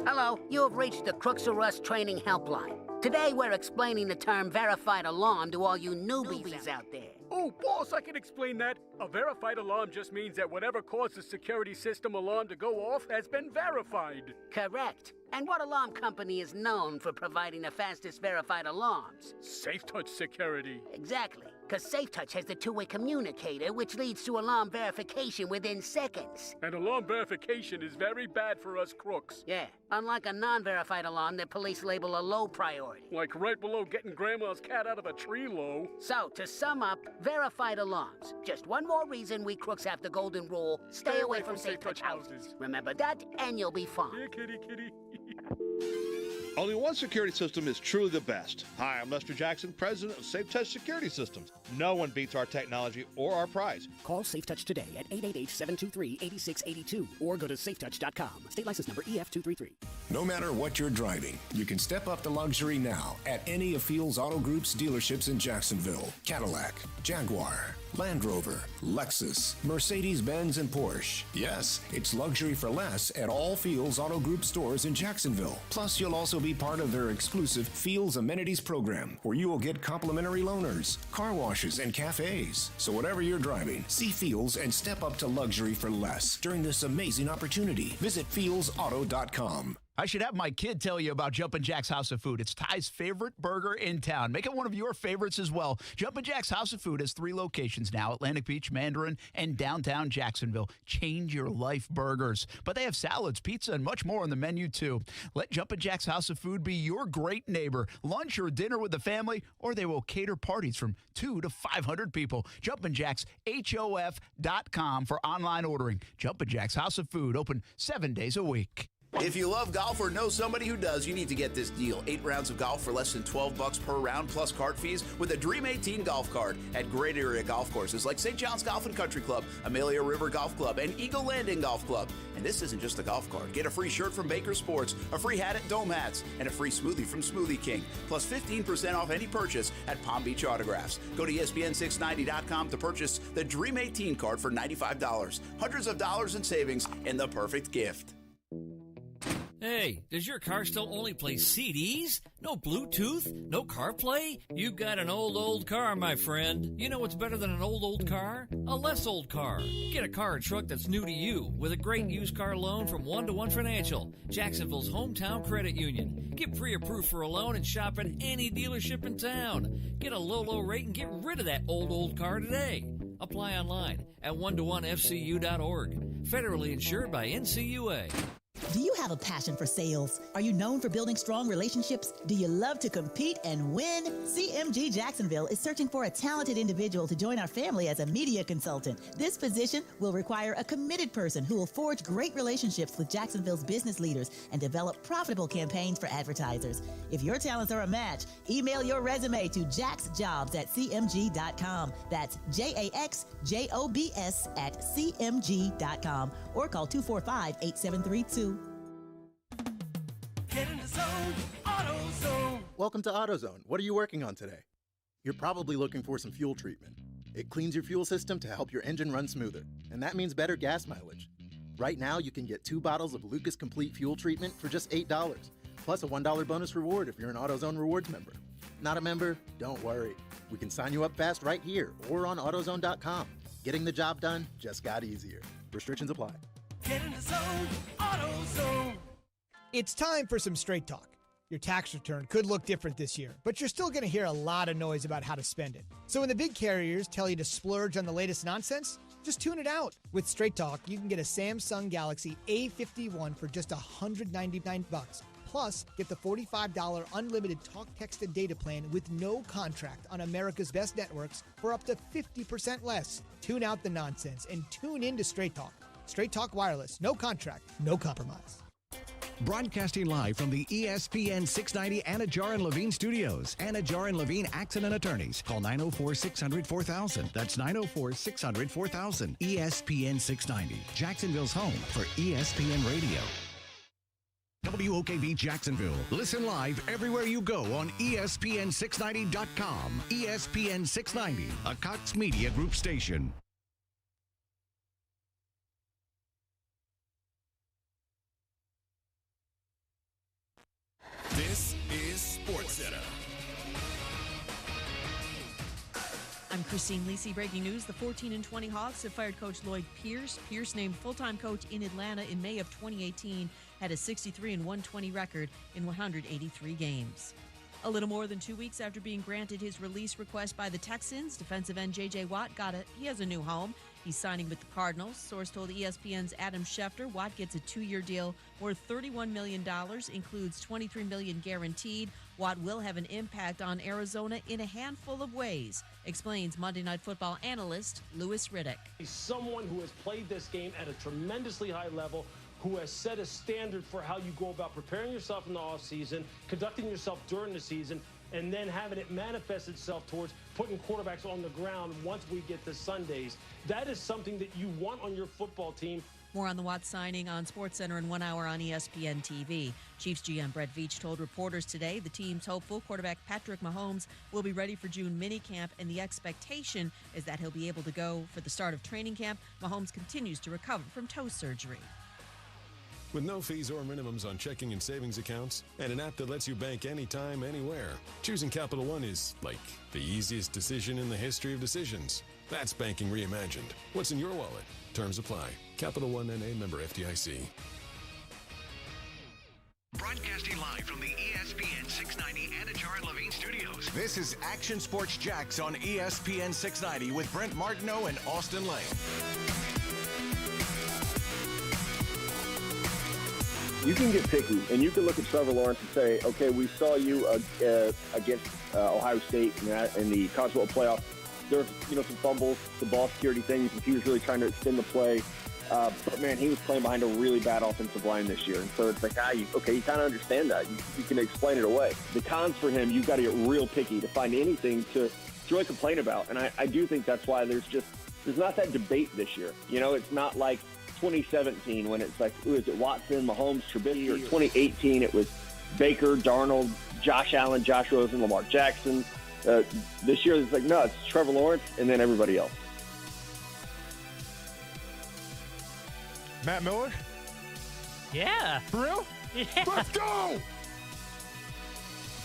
Speaker 9: Hello, you have reached the Crooks R Us Training Helpline. Today we're explaining the term verified alarm to all you newbies out there.
Speaker 11: Oh, boss, I can explain that. A verified alarm just means that whatever caused the security system alarm to go off has been verified.
Speaker 9: Correct. And what alarm company is known for providing the fastest verified alarms?
Speaker 11: Safe Touch Security.
Speaker 9: Exactly. Because Safe Touch has the two-way communicator, which leads to alarm verification within seconds.
Speaker 11: And alarm verification is very bad for us crooks.
Speaker 9: Yeah, unlike a non-verified alarm that police label a low priority.
Speaker 11: Like right below getting Grandma's cat out of a tree low.
Speaker 9: So, to sum up, verified alarms. Just one more reason we crooks have the golden rule, stay away from Safe Touch houses. Remember that, and you'll be fine.
Speaker 11: Yeah, kitty, kitty.
Speaker 12: Only one security system is truly the best. Hi, I'm Lester Jackson, president of Safe Touch Security Systems. No one beats our technology or our price.
Speaker 13: Call Safe Touch today at 888-723-8682 or go to safetouch.com. State license number EF233.
Speaker 8: No matter what you're driving, you can step up to luxury now at any of Fields Auto Group's dealerships in Jacksonville. Cadillac, Jaguar, Land Rover, Lexus, Mercedes-Benz, and Porsche. Yes, it's luxury for less at all Fields Auto Group stores in Jacksonville. Plus, you'll also be part of their exclusive Fields Amenities program, where you will get complimentary loaners, car washes, and cafes. So whatever you're driving, see Fields and step up to luxury for less during this amazing opportunity. Visit fieldsauto.com.
Speaker 10: I should have my kid tell you about Jumpin' Jack's House of Food. It's Ty's favorite burger in town. Make it one of your favorites as well. Jumpin' Jack's House of Food has 3 locations now, Atlantic Beach, Mandarin, and downtown Jacksonville. Change your life burgers. But they have salads, pizza, and much more on the menu, too. Let Jumpin' Jack's House of Food be your great neighbor. Lunch or dinner with the family, or they will cater parties from 200 to 500 people. Jumpin' Jack's, HOF.com for online ordering. Jumpin' Jack's House of Food, open 7 days a week.
Speaker 23: If you love golf or know somebody who does, you need to get this deal. 8 rounds of golf for less than $12 per round, plus cart fees with a Dream 18 golf cart at great area golf courses like St. John's Golf and Country Club, Amelia River Golf Club, and Eagle Landing Golf Club. And this isn't just a golf cart. Get a free shirt from Baker Sports, a free hat at Dome Hats, and a free smoothie from Smoothie King, plus 15% off any purchase at Palm Beach Autographs. Go to ESPN690.com to purchase the Dream 18 cart for $95. Hundreds of dollars in savings and the perfect gift.
Speaker 15: Hey, does your car still only play CDs? No Bluetooth? No CarPlay? You've got an old car, my friend. You know what's better than an old car? A less old car. Get a car or truck that's new to you with a great used car loan from 1-to-1 Financial, Jacksonville's hometown credit union. Get pre-approved for a loan and shop at any dealership in town. Get a low rate and get rid of that old car today. Apply online at 1to1fcu.org. Federally insured by NCUA.
Speaker 18: Do you have a passion for sales? Are you known for building strong relationships? Do you love to compete and win? CMG Jacksonville is searching for a talented individual to join our family as a media consultant. This position will require a committed person who will forge great relationships with Jacksonville's business leaders and develop profitable campaigns for advertisers. If your talents are a match, email your resume to jaxjobs@cmg.com. That's JAXJOBS@cmg.com or call 245-8732.
Speaker 19: Get in the zone, AutoZone.
Speaker 20: Welcome to AutoZone. What are you working on today? You're probably looking for some fuel treatment. It cleans your fuel system to help your engine run smoother, and that means better gas mileage. Right now, you can get 2 bottles of Lucas Complete Fuel Treatment for just $8, plus a $1 bonus reward if you're an AutoZone Rewards member. Not a member? Don't worry. We can sign you up fast right here or on AutoZone.com. Getting the job done just got easier. Restrictions apply.
Speaker 19: Get in the zone, AutoZone.
Speaker 21: It's time for some straight talk. Your tax return could look different this year, but you're still going to hear a lot of noise about how to spend it. So when the big carriers tell you to splurge on the latest nonsense, just tune it out. With Straight Talk, you can get a Samsung Galaxy A51 for just $199. Plus, get the $45 unlimited talk, text, and data plan with no contract on America's best networks for up to 50% less. Tune out the nonsense and tune in to Straight Talk. Straight Talk Wireless. No contract, no compromise.
Speaker 1: Broadcasting live from the ESPN 690 Anajar and Levine studios. Anajar and Levine Accident Attorneys. Call 904-600-4000. That's 904-600-4000. ESPN 690. Jacksonville's home for ESPN Radio. WOKV Jacksonville. Listen live everywhere you go on ESPN690.com. ESPN 690, a Cox Media Group station.
Speaker 27: This is SportsCenter.
Speaker 24: I'm Christine Lisi. Breaking news, the 14-20 Hawks have fired coach Lloyd Pierce. Pierce, named full-time coach in Atlanta in May of 2018, had a 63-120 record in 183 games. A little more than 2 weeks after being granted his release request by the Texans, defensive end J.J. Watt he has a new home. He's signing with the Cardinals. Source told ESPN's Adam Schefter Watt gets a 2-year deal worth $31 million, includes $23 million guaranteed. Watt will have an impact on Arizona in a handful of ways, explains Monday Night Football analyst Louis Riddick.
Speaker 25: He's someone who has played this game at a tremendously high level, who has set a standard for how you go about preparing yourself in the offseason, conducting yourself during the season, and then having it manifest itself towards putting quarterbacks on the ground once we get to Sundays. That is something that you want on your football team.
Speaker 24: More on the Watt signing on SportsCenter in 1 hour on ESPN TV. Chiefs GM Brett Veach told reporters today the team's hopeful quarterback Patrick Mahomes will be ready for June minicamp, and the expectation is that he'll be able to go for the start of training camp. Mahomes continues to recover from toe surgery.
Speaker 26: With no fees or minimums on checking and savings accounts, and an app that lets you bank anytime, anywhere, choosing Capital One is like the easiest decision in the history of decisions. That's banking reimagined. What's in your wallet? Terms apply. Capital One N.A. member FDIC.
Speaker 1: Broadcasting live from the ESPN 690 Anajar and Levine studios.
Speaker 27: This is Action Sports Jacks on ESPN 690 with Brent Martineau and Austin Lane.
Speaker 28: You can get picky, and you can look at Trevor Lawrence and say, okay, we saw you against Ohio State in the college football playoff. There were, some fumbles, the ball security thing. He was really trying to extend the play. But, man, he was playing behind a really bad offensive line this year. And so it's like, you kind of understand that. You can explain it away. The cons for him, you've got to get real picky to find anything to really complain about. And I do think that's why there's not that debate this year. It's not like 2017 when it's like, is it Watson, Mahomes, Trubisky, or 2018 it was Baker, Darnold, Josh Allen, Josh Rosen, Lamar Jackson. This year it's like, no, it's Trevor Lawrence and then everybody else.
Speaker 5: Matt Miller?
Speaker 22: Yeah.
Speaker 5: For real?
Speaker 22: Yeah.
Speaker 5: Let's go!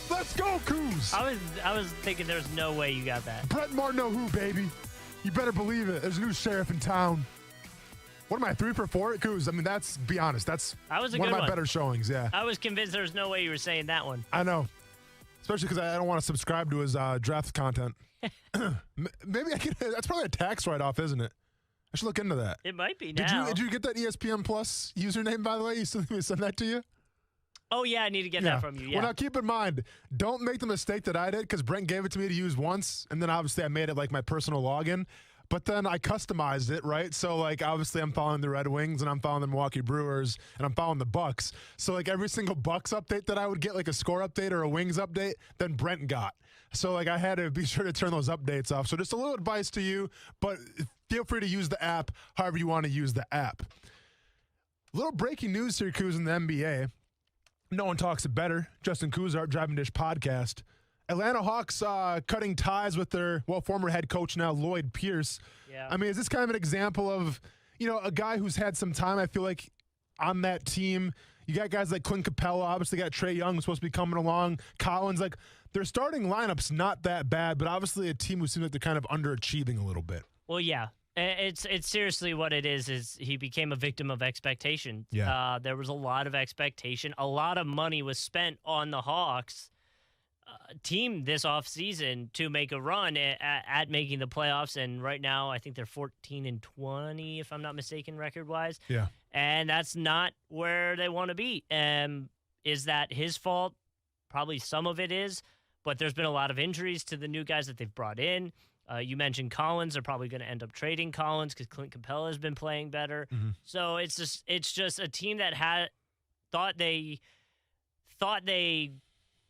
Speaker 5: Let's go, Coos!
Speaker 22: I was thinking there's no way you got that.
Speaker 5: Brett Martineau who, baby? You better believe it. There's a new sheriff in town. What am I, 3 for 4 at Coos? I mean, be honest, that's
Speaker 22: That was a
Speaker 5: one
Speaker 22: good
Speaker 5: of my
Speaker 22: one.
Speaker 5: better showings, yeah.
Speaker 22: I was convinced there was no way you were saying that one.
Speaker 5: I know. Especially because I don't want to subscribe to his draft content. Maybe I could. That's probably a tax write-off, isn't it? I should look into that.
Speaker 22: It might be
Speaker 5: Did
Speaker 22: now.
Speaker 5: you get that ESPN Plus username, by the way? You still need me to send that to you?
Speaker 22: Oh, yeah, I need to get that from you. Yeah.
Speaker 5: Well, now keep in mind, don't make the mistake that I did because Brent gave it to me to use once, and then obviously I made it like my personal login. But then I customized it, right? So, like, obviously I'm following the Red Wings and I'm following the Milwaukee Brewers and I'm following the Bucks. So, like, every single Bucks update that I would get, like a score update or a Wings update, then Brent got. So, like, I had to be sure to turn those updates off. So, just a little advice to you, but feel free to use the app however you want to use the app. Little breaking news here, Kuz, in the NBA. No one talks it better. Justin Kuzart, Driving Dish Podcast. Atlanta Hawks cutting ties with their, former head coach now, Lloyd Pierce.
Speaker 22: Yeah.
Speaker 5: I mean, is this kind of an example of, a guy who's had some time, I feel like, on that team? You got guys like Clint Capella, obviously got Trae Young, who's supposed to be coming along. Collins, like, their starting lineup's not that bad, but obviously a team who seems like they're kind of underachieving a little bit.
Speaker 22: Well, yeah. It's seriously what it is he became a victim of expectation.
Speaker 5: Yeah.
Speaker 22: There was a lot of expectation. A lot of money was spent on the Hawks team this offseason to make a run at making the playoffs. And right now, I think they're 14-20, if I'm not mistaken, record-wise.
Speaker 5: Yeah.
Speaker 22: And that's not where they want to be. Is that his fault? Probably some of it is. But there's been a lot of injuries to the new guys that they've brought in. You mentioned Collins. They're probably going to end up trading Collins because Clint Capella has been playing better.
Speaker 5: Mm-hmm.
Speaker 22: So it's just a team that thought they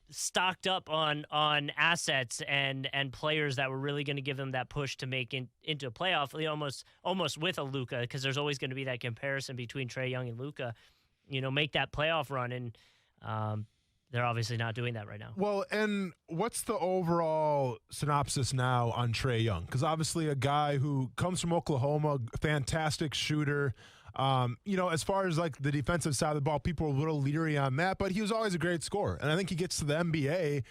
Speaker 22: stocked up on assets and players that were really going to give them that push to make into a playoff, almost with a Luka, because there's always going to be that comparison between Trae Young and Luka. Make that playoff run, and they're obviously not doing that right now.
Speaker 5: Well, and what's the overall synopsis now on Trae Young? Because obviously a guy who comes from Oklahoma, fantastic shooter. As far as like the defensive side of the ball, people are a little leery on that, but he was always a great scorer. And I think he gets to the NBA,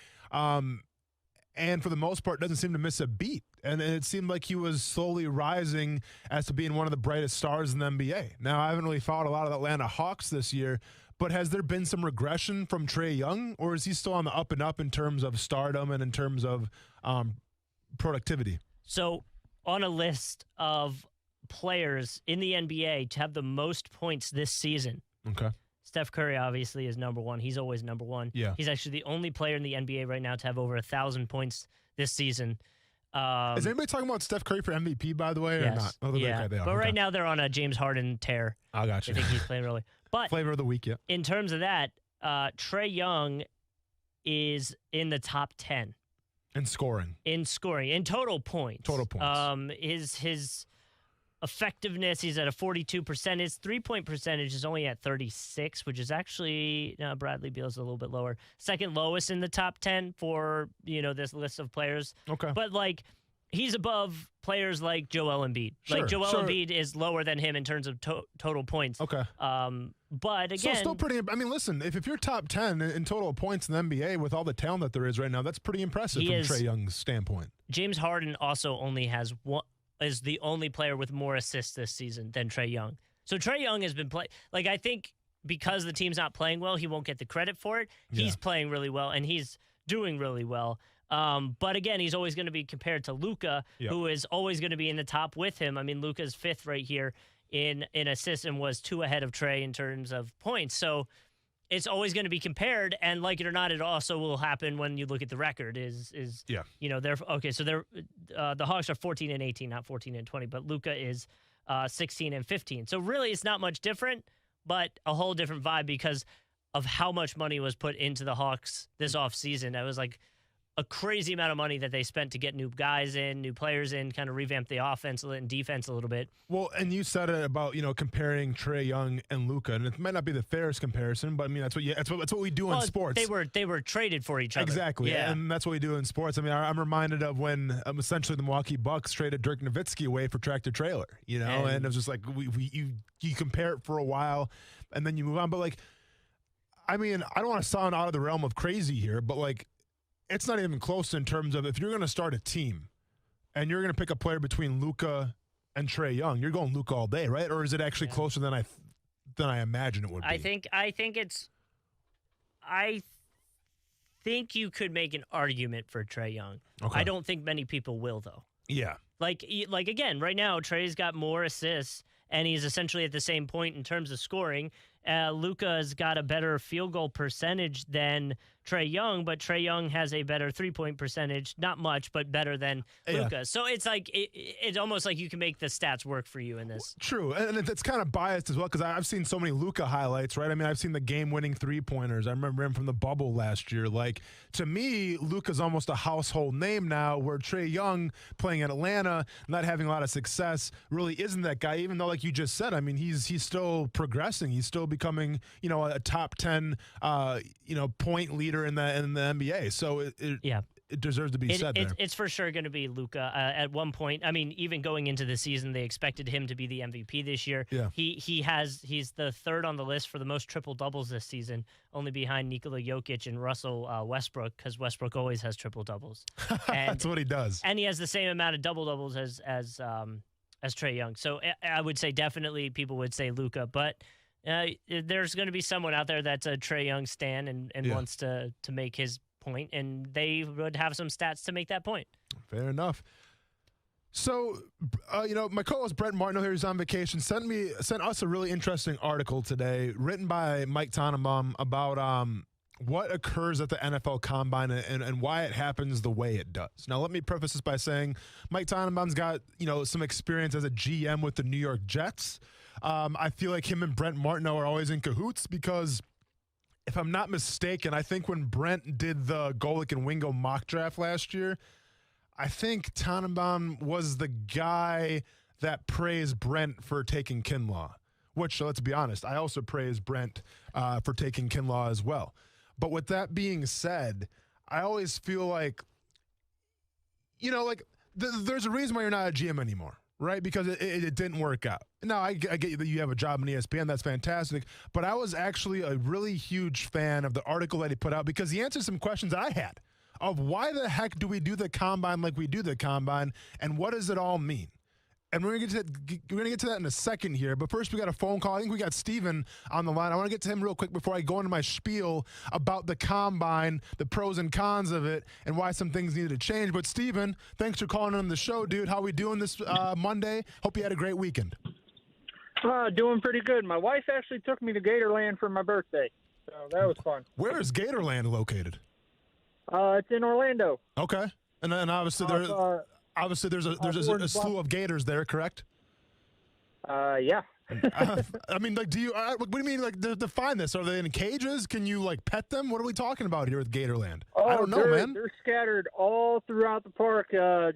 Speaker 5: and for the most part, doesn't seem to miss a beat. And it seemed like he was slowly rising as to being one of the brightest stars in the NBA. Now, I haven't really followed a lot of the Atlanta Hawks this year, but has there been some regression from Trae Young, or is he still on the up and up in terms of stardom and in terms of productivity?
Speaker 22: So on a list of players in the NBA to have the most points this season,
Speaker 5: okay,
Speaker 22: Steph Curry obviously is number one. He's always number one.
Speaker 5: Yeah.
Speaker 22: He's actually the only player in the NBA right now to have over 1,000 points this season.
Speaker 5: Is anybody talking about Steph Curry for MVP, by the way, or not? Oh,
Speaker 22: yeah.
Speaker 5: okay, they are.
Speaker 22: But right now they're on a James Harden tear.
Speaker 5: I got you.
Speaker 22: I think he's playing really. But
Speaker 5: flavor of the week, yeah.
Speaker 22: In terms of that, Trae Young is in the top 10
Speaker 5: in scoring.
Speaker 22: In total points. His effectiveness, he's at a 42%. His 3-point percentage is only at 36, which is actually Bradley Beal's a little bit lower. Second lowest in the top 10 for this list of players.
Speaker 5: Okay,
Speaker 22: but like he's above players like Joel Embiid.
Speaker 5: Sure,
Speaker 22: like Joel Embiid is lower than him in terms of total points.
Speaker 5: Okay.
Speaker 22: But again,
Speaker 5: so still pretty. I mean, listen, if you're top 10 in total points in the NBA with all the talent that there is right now, that's pretty impressive from Trae Young's standpoint.
Speaker 22: James Harden also only has one. Is the only player with more assists this season than Trae Young. So Trae Young has been playing. Like, I think because the team's not playing well, he won't get the credit for it. He's playing really well, and he's doing really well. But again, he's always going to be compared to Luka, who is always going to be in the top with him. I mean, Luka's fifth right here in assists and was 2 ahead of Trae in terms of points. So it's always going to be compared, and like it or not, it also will happen when you look at the record. They're okay. So they're the Hawks are 14-18, not 14-20, but Luka is 16-15. So really, it's not much different, but a whole different vibe because of how much money was put into the Hawks this offseason. It was like a crazy amount of money that they spent to get new guys in, new players in, kind of revamp the offense and defense a little bit.
Speaker 5: Well, and you said it about, comparing Trae Young and Luka, and it might not be the fairest comparison, but I mean, that's what we do in sports.
Speaker 22: They were traded for each other.
Speaker 5: Exactly. Yeah. And that's what we do in sports. I mean, I'm reminded of when essentially the Milwaukee Bucks traded Dirk Nowitzki away for Tractor Trailer, and it was just like you compare it for a while and then you move on. But like, I mean, I don't want to sound out of the realm of crazy here, but like, it's not even close in terms of if you're going to start a team and you're going to pick a player between Luka and Trae Young, you're going Luka all day, right? Or is it actually closer than I imagine it would be?
Speaker 22: I think you could make an argument for Trae Young.
Speaker 5: Okay.
Speaker 22: I don't think many people will, though.
Speaker 5: Yeah.
Speaker 22: Like again, right now, Trae's got more assists, and he's essentially at the same point in terms of scoring. Luka's got a better field goal percentage than Trae Young, but Trae Young has a better three-point percentage. Not much, but better than Luka. So it's like it's almost like you can make the stats work for you in this.
Speaker 5: True, and it's kind of biased as well because I've seen so many Luka highlights, right? I mean, I've seen the game-winning three-pointers. I remember him from the bubble last year. Like, to me, Luka's almost a household name now, where Trae Young playing in Atlanta, not having a lot of success, really isn't that guy, even though, like you just said, I mean, he's still progressing. He's still becoming, a top 10, point leader in the NBA. So it deserves to be said there.
Speaker 22: It's for sure going to be Luka. At one point, I mean, even going into the season, they expected him to be the MVP this year.
Speaker 5: Yeah.
Speaker 22: He's the third on the list for the most triple doubles this season, only behind Nikola Jokic and Russell Westbrook, because Westbrook always has triple doubles.
Speaker 5: That's what he does.
Speaker 22: And he has the same amount of double doubles as Trae Young. So I would say definitely people would say Luka, but there's going to be someone out there that's a Trae Young stan and wants to make his point, and they would have some stats to make that point.
Speaker 5: Fair enough. So, my co-host Brent Martineau here, who's on vacation, sent us a really interesting article today, written by Mike Tannenbaum about what occurs at the NFL Combine and why it happens the way it does. Now, let me preface this by saying Mike Tannenbaum's got some experience as a GM with the New York Jets. I feel like him and Brent Martineau are always in cahoots because, if I'm not mistaken, I think when Brent did the Golick and Wingo mock draft last year, I think Tannenbaum was the guy that praised Brent for taking Kinlaw, which, let's be honest, I also praise Brent for taking Kinlaw as well. But with that being said, I always feel like, there's a reason why you're not a GM anymore. Right, because it didn't work out. Now, I get that you have a job in ESPN. That's fantastic. But I was actually a really huge fan of the article that he put out because he answered some questions I had of why the heck do we do the Combine like we do the Combine, and what does it all mean? And we're gonna get to that in a second here. But first, we got a phone call. I think we got Steven on the line. I want to get to him real quick before I go into my spiel about the Combine, the pros and cons of it, and why some things needed to change. But Steven, thanks for calling on the show, dude. How we doing this Monday? Hope you had a great weekend.
Speaker 2: Doing pretty good. My wife actually took me to Gatorland for my birthday, so that was fun.
Speaker 5: Where is Gatorland located?
Speaker 2: It's in Orlando.
Speaker 5: Okay, and obviously there's a slew of gators there, correct?
Speaker 2: Yeah.
Speaker 5: I mean, like, what do you mean, like, define this? Are they in cages? Can you, like, pet them? What are we talking about here with Gatorland? I don't know, man.
Speaker 2: They're scattered all throughout the park,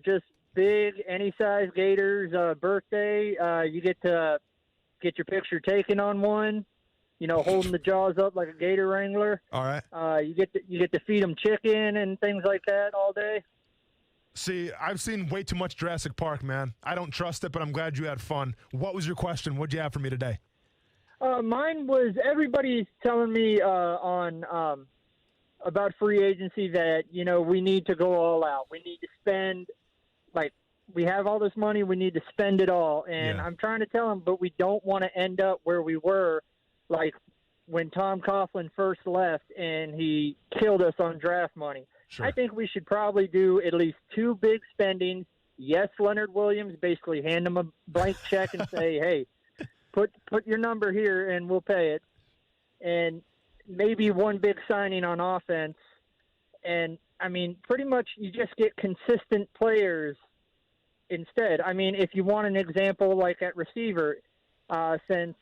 Speaker 2: just big, any-size gators. Birthday, you get to get your picture taken on one, holding the jaws up like a gator wrangler.
Speaker 5: All right.
Speaker 2: You get to feed them chicken and things like that all day.
Speaker 5: See, I've seen way too much Jurassic Park, man. I don't trust it, but I'm glad you had fun. What was your question? What'd you have for me today?
Speaker 2: Mine was, everybody's telling me about free agency that, we need to go all out. We need to spend, we have all this money, we need to spend it all. And I'm trying to tell them, but we don't want to end up where we were, like when Tom Coughlin first left and he killed us on draft money. Sure. I think we should probably do at least two big spendings. Yes, Leonard Williams, basically hand him a blank check and say, hey, put your number here and we'll pay it. And maybe one big signing on offense. And, I mean, pretty much you just get consistent players instead. I mean, if you want an example like at receiver, since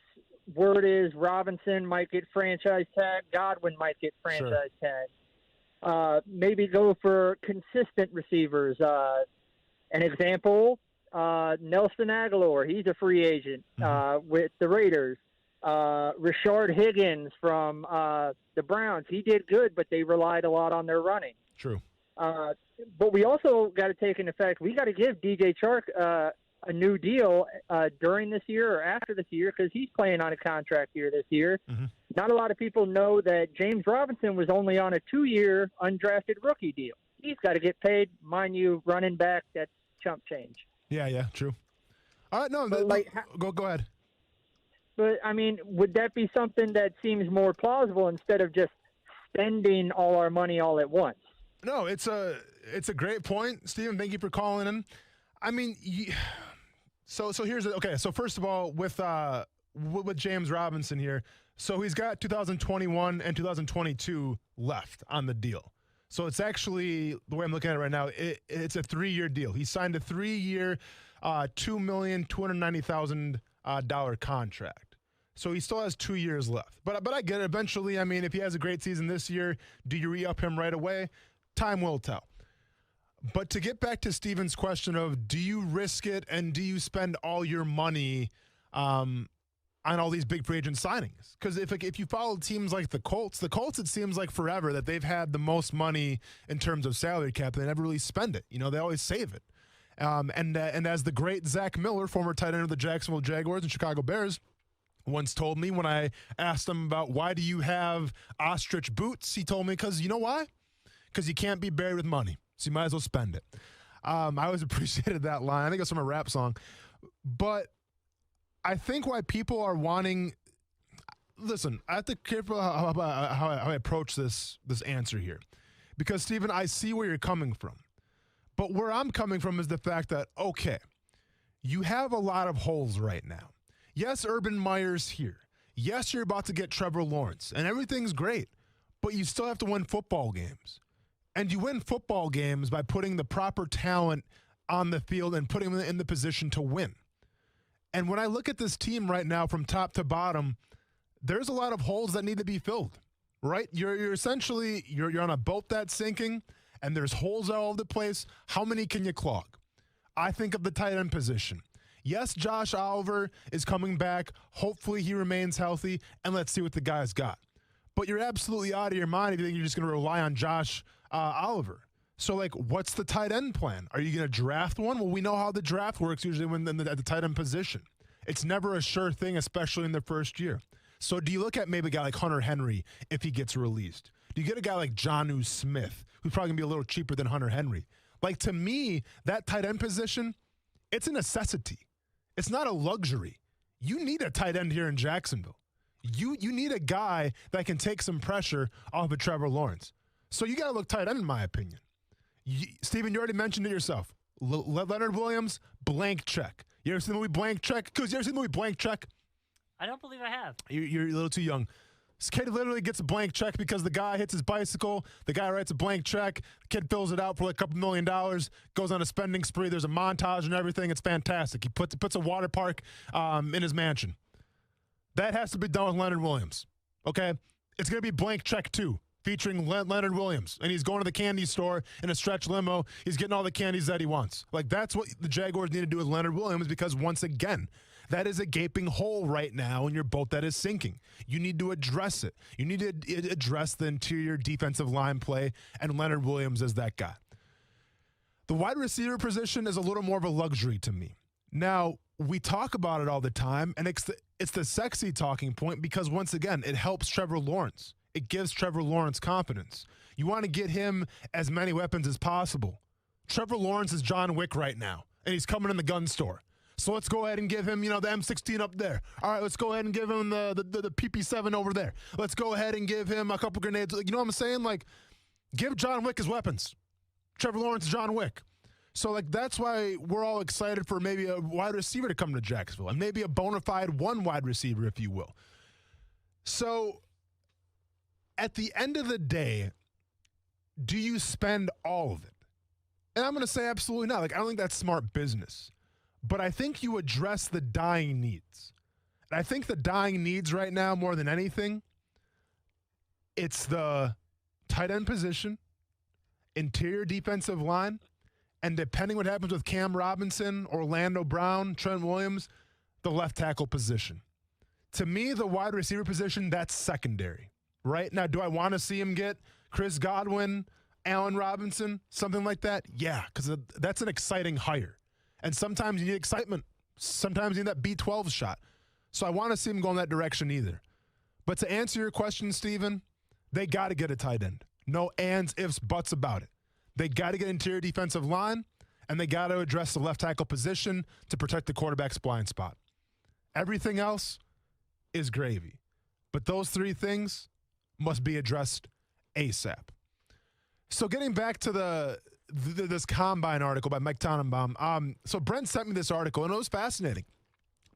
Speaker 2: word is Robinson might get franchise tag, Godwin might get franchise tag. Maybe go for consistent receivers. An example, Nelson Aguilar, he's a free agent with the Raiders. Rashard Higgins from the Browns, he did good, but they relied a lot on their running.
Speaker 5: True.
Speaker 2: But we also got to take into effect, we got to give DJ Chark a new deal during this year or after this year because he's playing on a contract year this year.
Speaker 5: Mm-hmm.
Speaker 2: Not a lot of people know that James Robinson was only on a 2-year undrafted rookie deal. He's got to get paid. Mind you, running back, that's chump change.
Speaker 5: Yeah, true. All right, no, go ahead.
Speaker 2: But, I mean, would that be something that seems more plausible instead of just spending all our money all at once?
Speaker 5: No, it's a great point, Steven. Thank you for calling in. I mean, so here's it. Okay, so first of all, with James Robinson here, so he's got 2021 and 2022 left on the deal. So it's actually, the way I'm looking at it right now, it's a 3-year deal. He signed a 3-year, $2,290,000 contract. So he still has 2 years left. But I get it. Eventually, I mean, if he has a great season this year, do you re-up him right away? Time will tell. But to get back to Steven's question of do you risk it and do you spend all your money on all these big free agent signings? Because if you follow teams like the Colts, it seems like forever that they've had the most money in terms of salary cap. They never really spend it. They always save it. And as the great Zach Miller, former tight end of the Jacksonville Jaguars and Chicago Bears, once told me when I asked him about why do you have ostrich boots, he told me because you know why? Because you can't be buried with money, so you might as well spend it. I always appreciated that line. I think it's from a rap song. But I think why people are wanting – listen, I have to be careful how I approach this answer here. Because, Steven, I see where you're coming from. But where I'm coming from is the fact that, okay, you have a lot of holes right now. Yes, Urban Meyer's here. Yes, you're about to get Trevor Lawrence, and everything's great, but you still have to win football games. And you win football games by putting the proper talent on the field and putting them in the position to win. And when I look at this team right now from top to bottom, there's a lot of holes that need to be filled, right? You're essentially on a boat that's sinking, and there's holes all over the place. How many can you clog? I think of the tight end position. Yes, Josh Oliver is coming back. Hopefully he remains healthy, and let's see what the guy's got. But you're absolutely out of your mind if you think you're just going to rely on Josh Oliver. So, what's the tight end plan? Are you going to draft one? Well, we know how the draft works usually when at the tight end position. It's never a sure thing, especially in the first year. So do you look at maybe a guy like Hunter Henry if he gets released? Do you get a guy like Jonnu Smith, who's probably going to be a little cheaper than Hunter Henry? To me, that tight end position, it's a necessity. It's not a luxury. You need a tight end here in Jacksonville. You need a guy that can take some pressure off of Trevor Lawrence. So you got to look tight end, in my opinion. Steven, you already mentioned it yourself. Leonard Williams, blank check. You ever seen the movie Blank Check? Coos, you ever seen the movie Blank Check?
Speaker 22: I don't believe I have.
Speaker 5: You're a little too young. This kid literally gets a blank check because the guy hits his bicycle. The guy writes a blank check. The kid fills it out for a couple $1 million, goes on a spending spree. There's a montage and everything. It's fantastic. He puts a water park in his mansion. That has to be done with Leonard Williams, okay? It's going to be Blank Check 2 featuring Leonard Williams, and he's going to the candy store in a stretch limo. He's getting all the candies that he wants. That's what the Jaguars need to do with Leonard Williams because, once again, that is a gaping hole right now in your boat that is sinking. You need to address it. You need to address the interior defensive line play, and Leonard Williams is that guy. The wide receiver position is a little more of a luxury to me. Now, we talk about it all the time, and it's the sexy talking point because, once again, it helps Trevor Lawrence. It gives Trevor Lawrence confidence. You want to get him as many weapons as possible. Trevor Lawrence is John Wick right now, and he's coming in the gun store. So let's go ahead and give him, the M16 up there. All right, let's go ahead and give him the PP7 over there. Let's go ahead and give him a couple grenades. You know what I'm saying? Give John Wick his weapons. Trevor Lawrence is John Wick. So, that's why we're all excited for maybe a wide receiver to come to Jacksonville and maybe a bona fide one wide receiver, if you will. So, at the end of the day, do you spend all of it? And I'm going to say absolutely not. I don't think that's smart business. But I think you address the dying needs. And I think the dying needs right now, more than anything, it's the tight end position, interior defensive line, and depending what happens with Cam Robinson, Orlando Brown, Trent Williams, the left tackle position. To me, the wide receiver position, that's secondary. Right? Now, do I want to see him get Chris Godwin, Allen Robinson, something like that? Yeah, because that's an exciting hire. And sometimes you need excitement. Sometimes you need that B12 shot. So I want to see him go in that direction either. But to answer your question, Steven, they got to get a tight end. No ands, ifs, buts about it. They got to get interior defensive line, and they got to address the left tackle position to protect the quarterback's blind spot. Everything else is gravy. But those three things must be addressed ASAP. So getting back to this Combine article by Mike Tannenbaum. So Brent sent me this article, and it was fascinating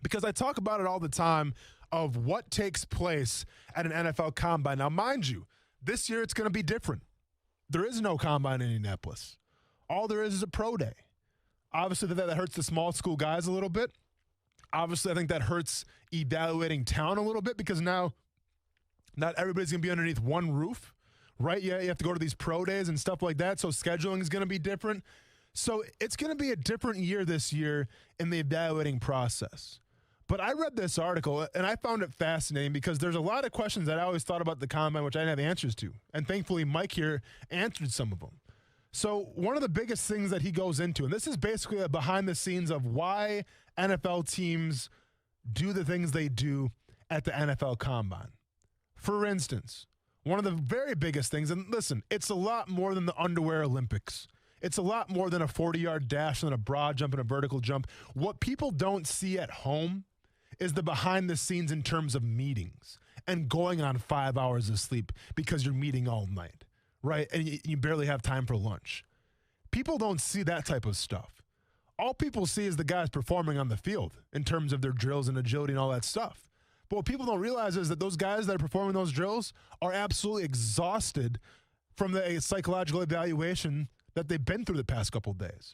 Speaker 5: because I talk about it all the time of what takes place at an NFL Combine. Now, mind you, this year it's going to be different. There is no Combine in Indianapolis. All there is a pro day. Obviously, that hurts the small school guys a little bit. Obviously, I think that hurts evaluating talent a little bit because now not everybody's going to be underneath one roof. Right? Yeah, you have to go to these pro days and stuff like that, so scheduling is going to be different. So it's going to be a different year this year in the evaluating process. But I read this article, and I found it fascinating because there's a lot of questions that I always thought about the Combine, which I didn't have answers to. And thankfully, Mike here answered some of them. So one of the biggest things that he goes into, and this is basically a behind the scenes of why NFL teams do the things they do at the NFL Combine. For instance, one of the very biggest things, and listen, it's a lot more than the underwear Olympics. It's a lot more than a 40-yard dash and a broad jump and a vertical jump. What people don't see at home is the behind the scenes in terms of meetings and going on 5 hours of sleep because you're meeting all night, right? And you barely have time for lunch. People don't see that type of stuff. All people see is the guys performing on the field in terms of their drills and agility and all that stuff. But what people don't realize is that those guys that are performing those drills are absolutely exhausted from the psychological evaluation that they've been through the past couple of days.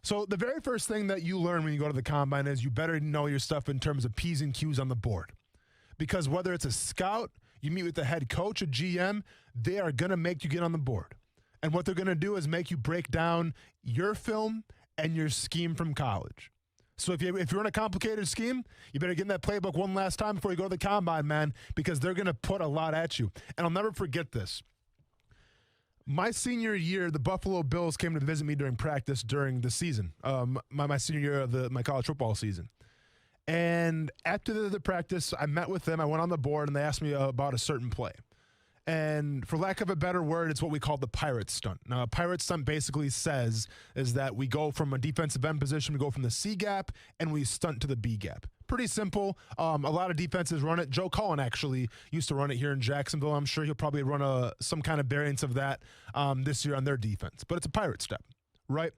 Speaker 5: So the very first thing that you learn when you go to the Combine is you better know your stuff in terms of P's and Q's on the board. Because whether it's a scout, you meet with the head coach, a GM, they are going to make you get on the board. And what they're going to do is make you break down your film and your scheme from college. So if you're in a complicated scheme, you better get in that playbook one last time before you go to the Combine, man, because they're going to put a lot at you. And I'll never forget this. My senior year, the Buffalo Bills came to visit me during practice during the season, my senior year of my college football season. And after the practice, I met with them. I went on the board, and they asked me about a certain play. And for lack of a better word, it's what we call the pirate stunt. Now, a pirate stunt basically says is that we go from a defensive end position, we go from the C gap, and we stunt to the B gap. Pretty simple. A lot of defenses run it. Joe Cullen actually used to run it here in Jacksonville. I'm sure he'll probably run some kind of variance of that this year on their defense. But it's a pirate step, right?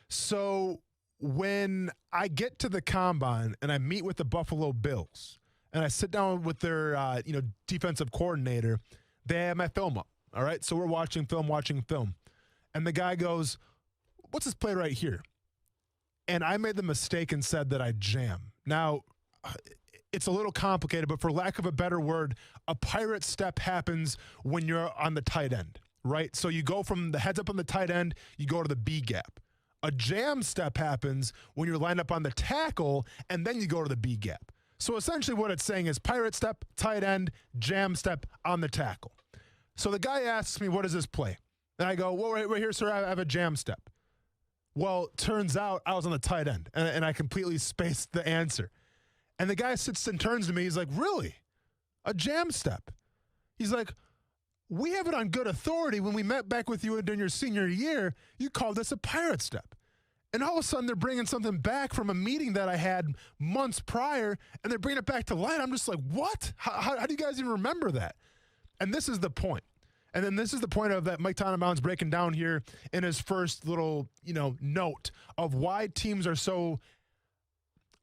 Speaker 5: So when I get to the Combine and I meet with the Buffalo Bills and I sit down with their defensive coordinator, they have my film up, all right? So we're watching film. And the guy goes, what's this play right here? And I made the mistake and said that I jam. Now, it's a little complicated, but for lack of a better word, a pirate step happens when you're on the tight end, right? So you go from the heads up on the tight end, you go to the B gap. A jam step happens when you're lined up on the tackle, and then you go to the B gap. So essentially what it's saying is pirate step, tight end, jam step on the tackle. So the guy asks me, what is this play? And I go, well, right here, sir, I have a jam step. Well, turns out I was on the tight end, and I completely spaced the answer. And the guy sits and turns to me. He's like, really? A jam step? He's like, we have it on good authority. When we met back with you during your senior year, you called this a pirate step. And all of a sudden, they're bringing something back from a meeting that I had months prior, and they're bringing it back to light. I'm just like, what? How do you guys even remember that? And this is the point. And then this is the point of that Mike Tannenbaum's breaking down here in his first little, note of why teams are so,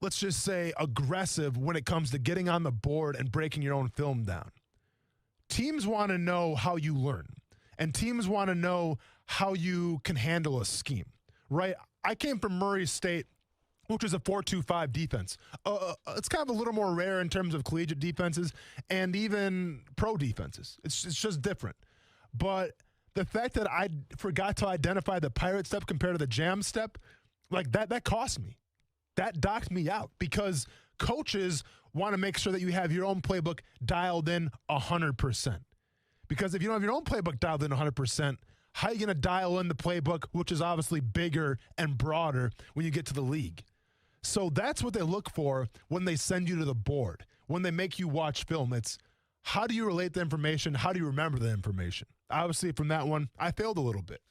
Speaker 5: let's just say, aggressive when it comes to getting on the board and breaking your own film down. Teams want to know how you learn, and teams want to know how you can handle a scheme, right? I came from Murray State, which was a 4-2-5 defense. It's kind of a little more rare in terms of collegiate defenses and even pro defenses. It's just different. But the fact that I forgot to identify the pirate step compared to the jam step, like that cost me. That docked me out because coaches want to make sure that you have your own playbook dialed in 100%. Because if you don't have your own playbook dialed in 100%, How are you going to dial in the playbook, which is obviously bigger and broader when you get to the league? So that's what they look for when they send you to the board, when they make you watch film. It's how do you relate the information? How do you remember the information? Obviously, from that one, I failed a little bit.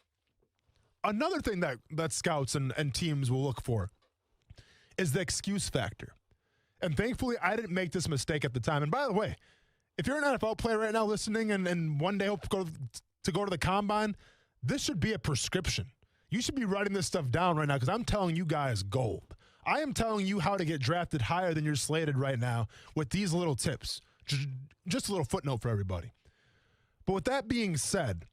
Speaker 5: Another thing that scouts and teams will look for is the excuse factor. And thankfully, I didn't make this mistake at the time. And by the way, if you're an NFL player right now listening and one day hope to go to the combine, this should be a prescription. You should be writing this stuff down right now because I'm telling you guys gold. I am telling you how to get drafted higher than you're slated right now with these little tips. Just a little footnote for everybody. But with that being said,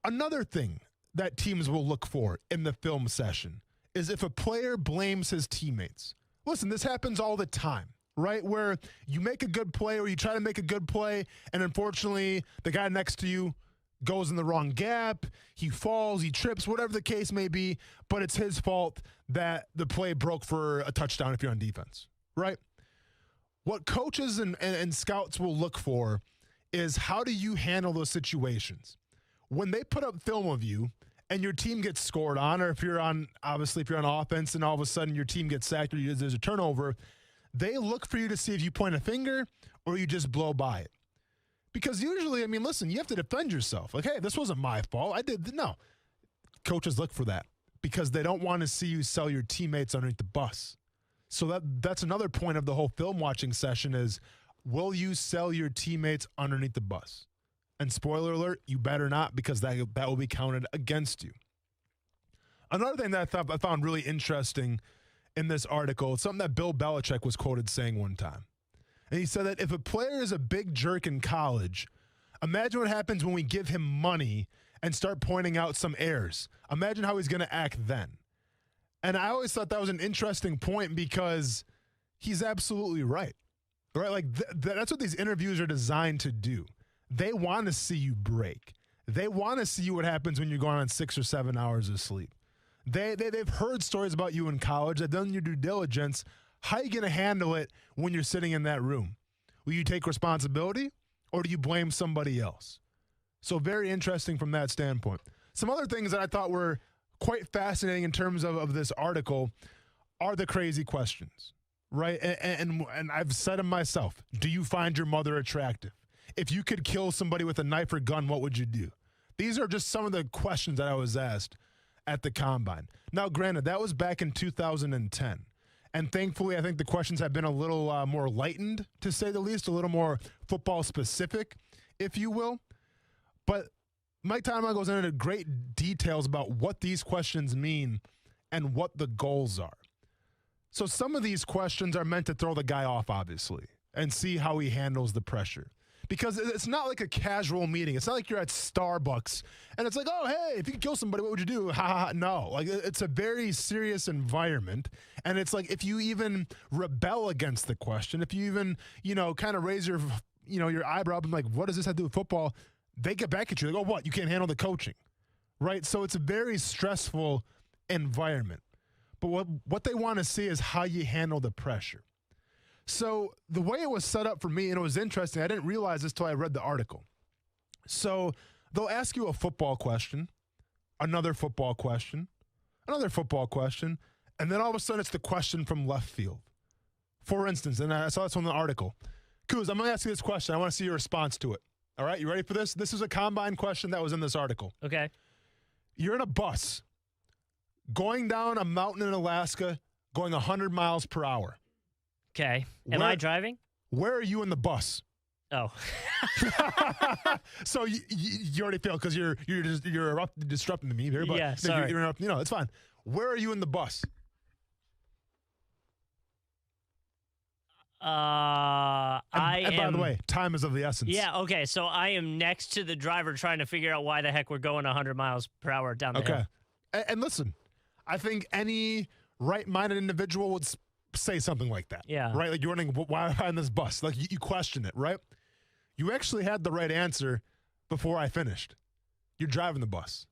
Speaker 5: another thing that teams will look for in the film session is if a player blames his teammates. Listen, this happens all the time, right? Where you make a good play or you try to make a good play, and unfortunately, the guy next to you goes in the wrong gap, he falls, he trips, whatever the case may be, but it's his fault that the play broke for a touchdown if you're on defense, right? What coaches and scouts will look for is how do you handle those situations? When they put up film of you and your team gets scored on, or if you're on offense and all of a sudden your team gets sacked or there's a turnover, they look for you to see if you point a finger or you just blow by it. Because usually, I mean, listen, you have to defend yourself. Like, hey, this wasn't my fault. No. Coaches look for that because they don't want to see you sell your teammates underneath the bus. So that's another point of the whole film watching session is, will you sell your teammates underneath the bus? And spoiler alert, you better not, because that will be counted against you. Another thing that I found really interesting in this article is something that Bill Belichick was quoted saying one time. And he said that if a player is a big jerk in college, imagine what happens when we give him money and start pointing out some errors. Imagine how he's going to act then. And I always thought that was an interesting point because he's absolutely right. Right? Like that's what these interviews are designed to do. They want to see you break. They want to see what happens when you're going on 6 or 7 hours of sleep. They've heard stories about you in college. They've done your due diligence. How are you going to handle it when you're sitting in that room? Will you take responsibility or do you blame somebody else? So very interesting from that standpoint. Some other things that I thought were quite fascinating in terms of this article are the crazy questions, right? And I've said them myself. Do you find your mother attractive? If you could kill somebody with a knife or gun, what would you do? These are just some of the questions that I was asked at the Combine. Now, granted, that was back in 2010. And thankfully, I think the questions have been a little more lightened, to say the least, a little more football specific, if you will. But Mike Tomlin goes into great details about what these questions mean and what the goals are. So some of these questions are meant to throw the guy off, obviously, and see how he handles the pressure. Because it's not like a casual meeting. It's not like you're at Starbucks and it's like, oh, hey, if you could kill somebody, what would you do? Ha ha ha. No. Like, it's a very serious environment. And it's like, if you even rebel against the question, if you even, kind of raise your, your eyebrow and like, what does this have to do with football? They get back at you. They go, what? You can't handle the coaching, right? So it's a very stressful environment. But what they want to see is how you handle the pressure. So the way it was set up for me, and it was interesting, I didn't realize this till I read the article. So they'll ask you a football question, another football question, another football question, and then all of a sudden it's the question from left field. For instance, and I saw this on the article. Kuz, I'm going to ask you this question. I want to see your response to it. All right, you ready for this? This is a Combine question that was in this article.
Speaker 22: Okay.
Speaker 5: You're in a bus going down a mountain in Alaska, going 100 miles per hour.
Speaker 22: Okay. Am I driving?
Speaker 5: Where are you in the bus?
Speaker 22: Oh.
Speaker 5: So you already failed because you're disrupting me here. But
Speaker 22: yeah, sorry.
Speaker 5: You're interrupting. It's fine. Where are you in the bus?
Speaker 22: By
Speaker 5: the way, time is of the essence.
Speaker 22: Yeah, okay. So I am next to the driver trying to figure out why the heck we're going 100 miles per hour down the hill.
Speaker 5: Okay. And listen, I think any right-minded individual would say something like that.
Speaker 22: Yeah.
Speaker 5: Right? Like, you're wondering, why am I on this bus? Like, you question it, right? You actually had the right answer before I finished. You're driving the bus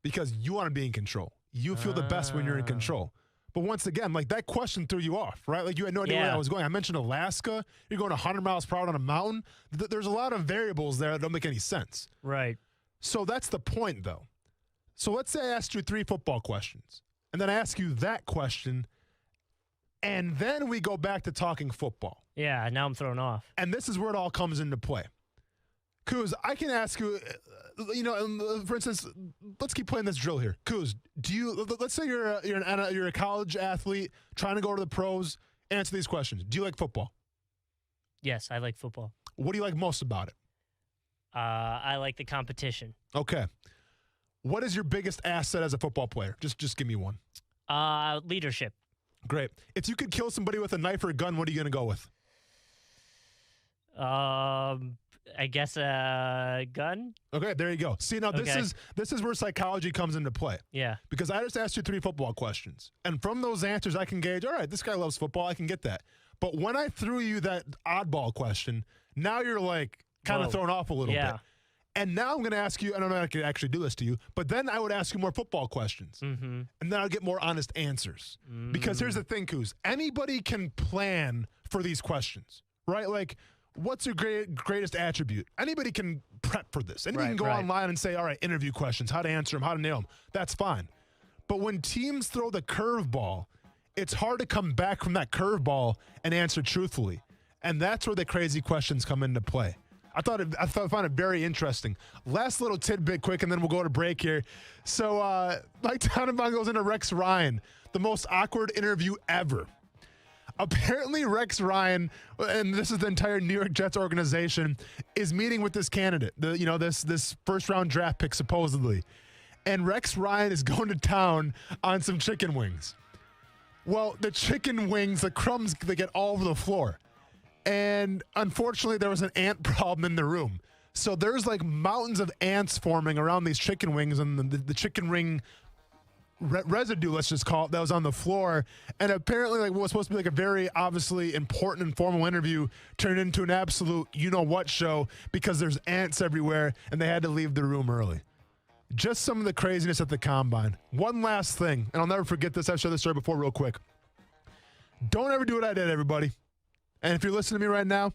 Speaker 5: because you want to be in control. You feel the best when you're in control. But once again, like, that question threw you off, right? Like, you had no idea where I was going. I mentioned Alaska. You're going 100 miles per hour on a mountain. There's a lot of variables there that don't make any sense.
Speaker 22: Right.
Speaker 5: So that's the point, though. So let's say I asked you 3 football questions, and then I ask you that question, and then we go back to talking football.
Speaker 22: Yeah, now I'm thrown off.
Speaker 5: And this is where it all comes into play. Kuz, I can ask you, for instance, let's keep playing this drill here. Kuz, let's say you're a college athlete trying to go to the pros, answer these questions. Do you like football?
Speaker 22: Yes, I like football.
Speaker 5: What do you like most about it?
Speaker 22: I like the competition.
Speaker 5: Okay. What is your biggest asset as a football player? Just give me one.
Speaker 22: Leadership.
Speaker 5: Great. If you could kill somebody with a knife or a gun, what are you going to go with?
Speaker 22: I guess a gun.
Speaker 5: Okay, there you go. See, now this is where psychology comes into play.
Speaker 22: Yeah.
Speaker 5: Because I just asked you 3 football questions. And from those answers, I can gauge, all right, this guy loves football. I can get that. But when I threw you that oddball question, now you're like kind of thrown off a little bit. And now I'm going to ask you, I don't know if I could actually do this to you, but then I would ask you more football questions.
Speaker 22: Mm-hmm.
Speaker 5: And then I'll get more honest answers. Because here's the thing, Kuz. Anybody can plan for these questions, right? Like, what's your greatest attribute? Anybody can prep for this. Anybody can go online and say, all right, interview questions, how to answer them, how to nail them. That's fine. But when teams throw the curveball, it's hard to come back from that curveball and answer truthfully. And that's where the crazy questions come into play. I found it very interesting. Last little tidbit quick, and then we'll go to break here. So Mike Tannenbaum goes into Rex Ryan, the most awkward interview ever. Apparently, Rex Ryan, and this is the entire New York Jets organization, is meeting with this candidate, this first-round draft pick, supposedly. And Rex Ryan is going to town on some chicken wings. Well, the chicken wings, the crumbs, they get all over the floor. And unfortunately, there was an ant problem in the room. So there's like mountains of ants forming around these chicken wings, and the chicken wing residue, let's just call it, that was on the floor. And apparently, like what was supposed to be like a very obviously important and formal interview turned into an absolute you-know-what show because there's ants everywhere, and they had to leave the room early. Just some of the craziness at the Combine. One last thing, and I'll never forget this. I've shared this story before real quick. Don't ever do what I did, everybody. And if you're listening to me right now,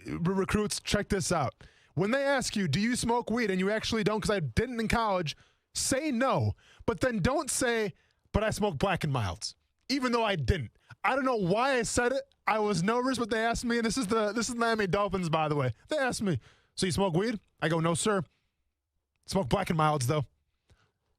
Speaker 5: recruits, check this out. When they ask you, do you smoke weed, and you actually don't because I didn't in college, say no. But then don't say, but I smoke Black and Milds, even though I didn't. I don't know why I said it. I was nervous, but they asked me, and this is the Miami Dolphins, by the way. They asked me, so you smoke weed? I go, no, sir. Smoke Black and Milds, though.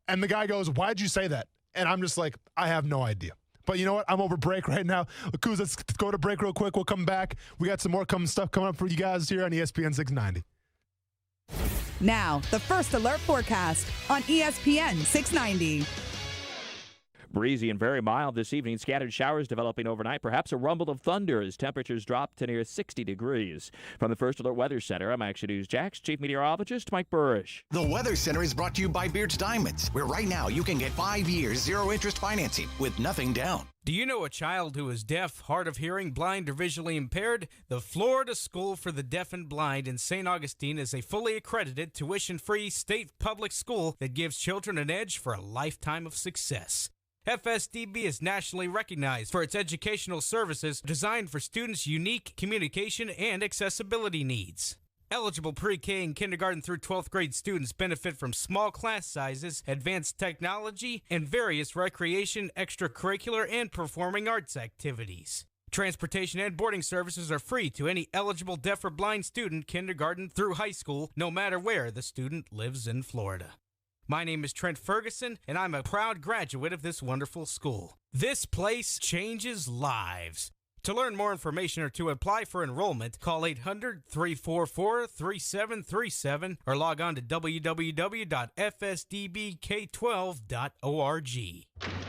Speaker 5: And the guy goes, why'd you say that? And I'm just like, I have no idea. But you know what? I'm over break right now. Kuz, let's go to break real quick. We'll come back. We got some more stuff coming up for you guys here on ESPN 690.
Speaker 3: Now, the First Alert forecast on ESPN 690.
Speaker 4: Breezy and very mild this evening. Scattered showers developing overnight. Perhaps a rumble of thunder as temperatures drop to near 60 degrees. From the First Alert Weather Center, I'm Action News Jax Chief Meteorologist Mike Burrish.
Speaker 6: The Weather Center is brought to you by Beards Diamonds, where right now you can get 5 years, zero-interest financing with nothing down.
Speaker 7: Do you know a child who is deaf, hard of hearing, blind, or visually impaired? The Florida School for the Deaf and Blind in St. Augustine is a fully accredited, tuition-free state public school that gives children an edge for a lifetime of success. FSDB is nationally recognized for its educational services designed for students' unique communication and accessibility needs. Eligible pre-K and kindergarten through 12th grade students benefit from small class sizes, advanced technology, and various recreation, extracurricular, and performing arts activities. Transportation and boarding services are free to any eligible deaf or blind student, kindergarten through high school, no matter where the student lives in Florida. My name is Trent Ferguson, and I'm a proud graduate of this wonderful school. This place changes lives. To learn more information or to apply for enrollment, call 800-344-3737 or log on to www.fsdbk12.org.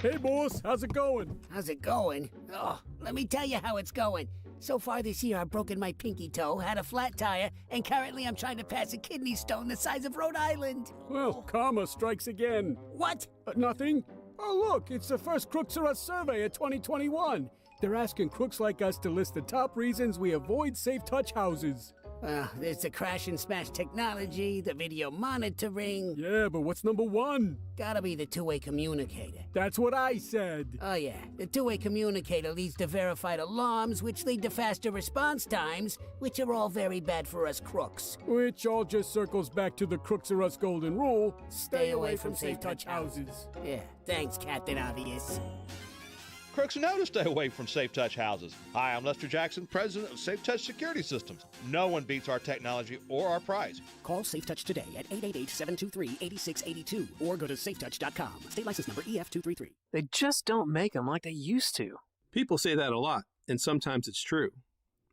Speaker 11: Hey, boss, how's it going?
Speaker 9: How's it going? Oh, let me tell you how it's going. So far this year, I've broken my pinky toe, had a flat tire, and currently I'm trying to pass a kidney stone the size of Rhode Island.
Speaker 11: Well, karma strikes again.
Speaker 9: What?
Speaker 11: Nothing. Oh, look, it's the first Crooks Are Us survey of 2021. They're asking crooks like us to list the top reasons we avoid safe touch houses.
Speaker 9: Well, there's the crash and smash technology, the video monitoring.
Speaker 11: Yeah, but what's number one?
Speaker 9: Gotta be the two-way communicator.
Speaker 11: That's what I said.
Speaker 9: Oh yeah, the two-way communicator leads to verified alarms, which lead to faster response times, which are all very bad for us crooks.
Speaker 11: Which all just circles back to the crooks are us golden rule.
Speaker 9: Stay away from safe touch houses. Yeah, thanks, Captain Obvious.
Speaker 8: Crooks know to stay away from Safe Touch houses. Hi, I'm Lester Jackson, president of Safe Touch Security Systems. No one beats our technology or our price.
Speaker 10: Call Safe Touch today at 888-723-8682 or go to safetouch.com. State license number EF233.
Speaker 12: They just don't make them like they used to. People say that a lot, and sometimes it's true,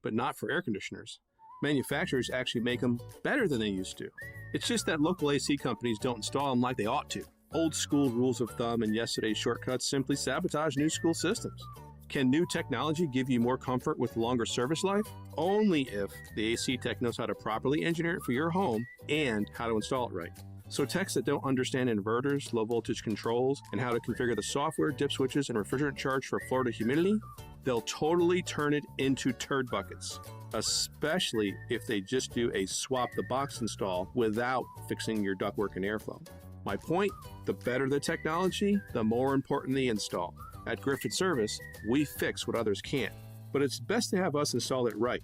Speaker 12: but not for air conditioners. Manufacturers actually make them better than they used to. It's just that local AC companies don't install them like they ought to. Old school rules of thumb and yesterday's shortcuts simply sabotage new school systems. Can new technology give you more comfort with longer service life? Only if the AC tech knows how to properly engineer it for your home and how to install it right. So techs that don't understand inverters, low voltage controls, and how to configure the software, dip switches, and refrigerant charge for Florida humidity, they'll totally turn it into turd buckets, especially if they just do a swap the box install without fixing your ductwork and airflow. My point, the better the technology, the more important the install. At Griffith Service, we fix what others can't, but it's best to have us install it right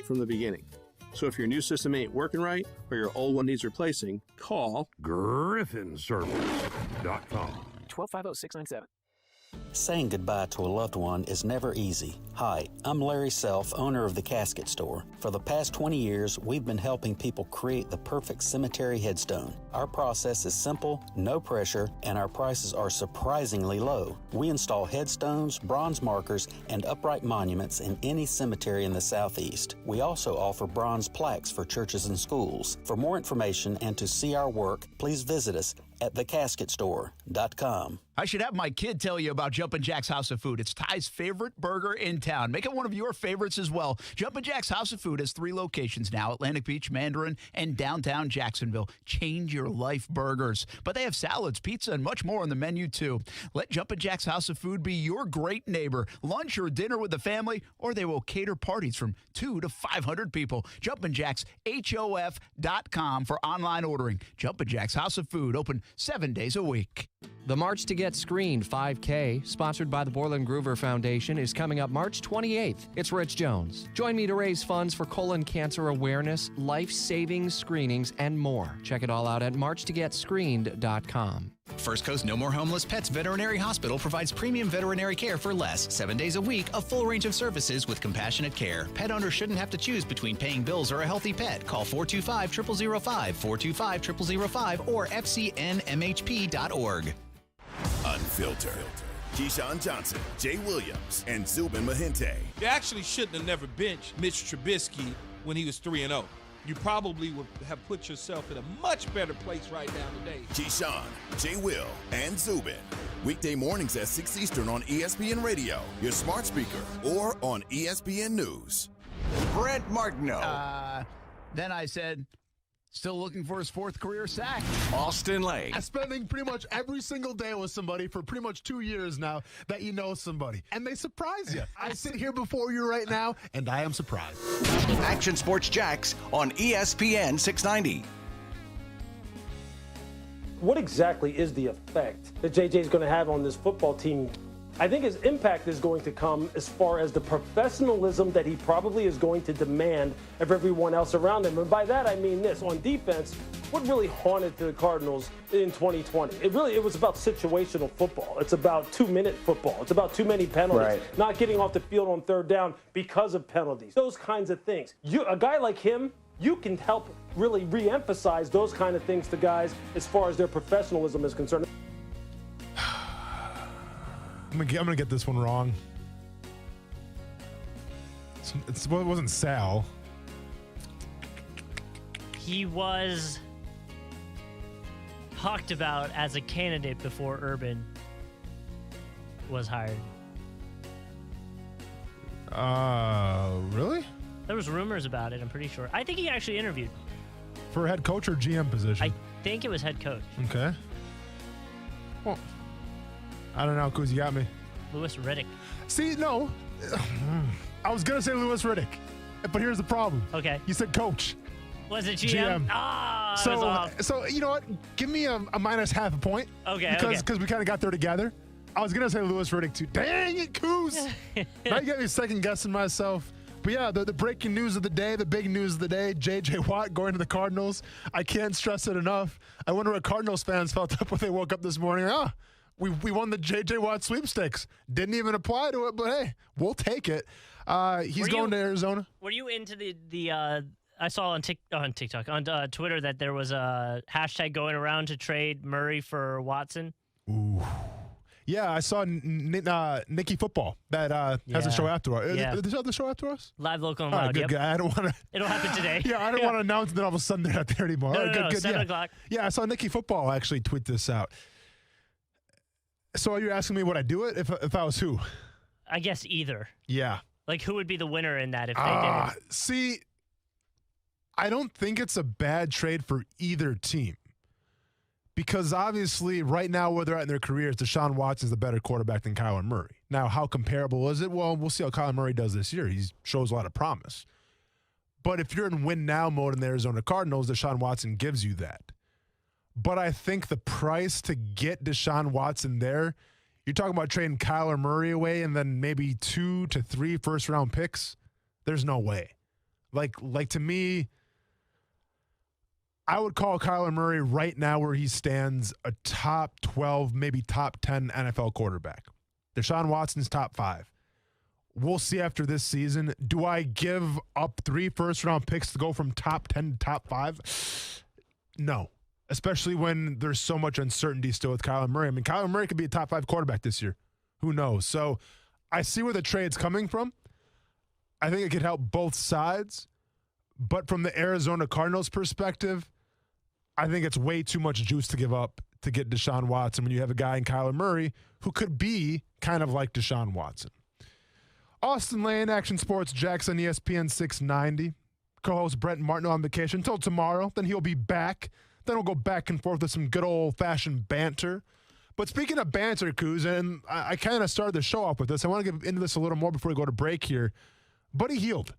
Speaker 12: from the beginning. So if your new system ain't working right or your old one needs replacing, call
Speaker 13: GriffinService.com.
Speaker 10: 1250-697.
Speaker 14: Saying goodbye to a loved one is never easy. Hi, I'm Larry Self, owner of the Casket Store. For the past 20 years, we've been helping people create the perfect cemetery headstone. Our process is simple, no pressure, and our prices are surprisingly low. We install headstones, bronze markers, and upright monuments in any cemetery in the Southeast. We also offer bronze plaques for churches and schools. For more information and to see our work, please visit us at thecasketstore.com.
Speaker 16: I should have my kid tell you about Jumpin' Jack's House of Food. It's Ty's favorite burger in town. Make it one of your favorites as well. Jumpin' Jack's House of Food has 3 locations now: Atlantic Beach, Mandarin, and downtown Jacksonville. Change your life burgers. But they have salads, pizza, and much more on the menu, too. Let Jumpin' Jack's House of Food be your great neighbor. Lunch or dinner with the family, or they will cater parties from 200 to 500 people. Jumpin' Jack's, HOF.com for online ordering. Jumpin' Jack's House of Food, open 7 days a week.
Speaker 17: The March to Get Screened 5K, sponsored by the Borland Groover Foundation, is coming up March 28th. It's Rich Jones. Join me to raise funds for colon cancer awareness, life-saving screenings, and more. Check it all out at marchtogetscreened.com.
Speaker 23: First Coast No More Homeless Pets Veterinary Hospital provides premium veterinary care for less. 7 days a week, a full range of services with compassionate care. Pet owners shouldn't have to choose between paying bills or a healthy pet. Call 425-0005, 425-0005, or fcnmhp.org.
Speaker 27: Unfiltered. Keyshawn Johnson, Jay Williams, and Zubin Mahente.
Speaker 29: They actually shouldn't have never benched Mitch Trubisky when he was 3-0. You probably would have put yourself in a much better place right now today.
Speaker 27: Keyshawn, Jay Will, and Zubin. Weekday mornings at 6 Eastern on ESPN Radio, your smart speaker, or on ESPN News.
Speaker 28: Brent Martineau.
Speaker 16: Then I said, still looking for his 4th career sack.
Speaker 28: Austin Lane.
Speaker 5: I'm spending pretty much every single day with somebody for pretty much 2 years now that you know somebody. And they surprise you. I sit here before you right now, and I am surprised.
Speaker 28: Action Sports Jax on ESPN 690.
Speaker 25: What exactly is the effect that JJ is going to have on this football team? I think his impact is going to come as far as the professionalism that he probably is going to demand of everyone else around him. And by that, I mean this. On defense, what really haunted the Cardinals in 2020? It was about situational football. It's about 2-minute football. It's about too many penalties. Right. Not getting off the field on 3rd down because of penalties. Those kinds of things. A guy like him, you can help really re-emphasize those kind of things to guys as far as their professionalism is concerned.
Speaker 5: I'm gonna get this one wrong. It wasn't Sal.
Speaker 22: He was talked about as a candidate before Urban was hired.
Speaker 5: Really?
Speaker 22: There was rumors about it, I'm pretty sure. I think he actually interviewed.
Speaker 5: For head coach or GM position?
Speaker 22: I think it was head coach.
Speaker 5: Okay. Well, I don't know, Kuz, you got me.
Speaker 22: Louis Riddick.
Speaker 5: See, no. I was going to say Louis Riddick. But here's the problem.
Speaker 22: Okay.
Speaker 5: You said coach.
Speaker 22: Was it GM? Ah, I was off.
Speaker 5: So you know what? Give me a minus half a point.
Speaker 22: Okay.
Speaker 5: Because we kind of got there together. I was going to say Louis Riddick too. Dang it, Coos. Now you got me second guessing myself. But yeah, the breaking news of the day, the big news of the day, J.J. Watt going to the Cardinals. I can't stress it enough. I wonder what Cardinals fans felt up when they woke up this morning. We won the J.J. Watt sweepstakes. Didn't even apply to it, but hey, we'll take it. He's going to Arizona.
Speaker 22: Were you into the I saw on TikTok, on Twitter, that there was a hashtag going around to trade Murray for Watson?
Speaker 5: Ooh. Yeah, I saw Nikki Football that has a show after us.
Speaker 22: Yeah.
Speaker 5: Does it have the show after us?
Speaker 22: Live, local, and
Speaker 5: All right,
Speaker 22: loud.
Speaker 5: good, good. I don't want to.
Speaker 22: It'll happen today.
Speaker 5: Yeah, I don't want to announce that all of a sudden they're not there anymore.
Speaker 22: No,
Speaker 5: Good,
Speaker 22: 7 o'clock.
Speaker 5: Yeah, I saw Nikki Football actually tweet this out. So are you asking me would I do it if I was who?
Speaker 22: I guess either.
Speaker 5: Yeah.
Speaker 22: Like, who would be the winner in that if they did it?
Speaker 5: See, I don't think it's a bad trade for either team. Because obviously, right now, where they're at in their careers, Deshaun Watson is the better quarterback than Kyler Murray. Now, how comparable is it? Well, we'll see how Kyler Murray does this year. He shows a lot of promise. But if you're in win-now mode in the Arizona Cardinals, Deshaun Watson gives you that. But I think the price to get Deshaun Watson there, you're talking about trading Kyler Murray away and then maybe 2 to 3 first-round picks. There's no way. Like to me, I would call Kyler Murray right now where he stands a top 12, maybe top 10 NFL quarterback. Deshaun Watson's top 5. We'll see after this season. Do I give up 3 first-round picks to go from top 10 to top 5? No, especially when there's so much uncertainty still with Kyler Murray. I mean, Kyler Murray could be a top 5 quarterback this year. Who knows? So I see where the trade's coming from. I think it could help both sides. But from the Arizona Cardinals perspective, I think it's way too much juice to give up to get Deshaun Watson when you have a guy in Kyler Murray who could be kind of like Deshaun Watson. Austin Lane, Action Sports, Jackson, ESPN 690. Co-host Brent Martineau on vacation until tomorrow. Then he'll be back. Then we'll go back and forth with some good old-fashioned banter. But speaking of banter, Kuz, and I kind of started the show off with this. I want to get into this a little more before we go to break here. Buddy Hield,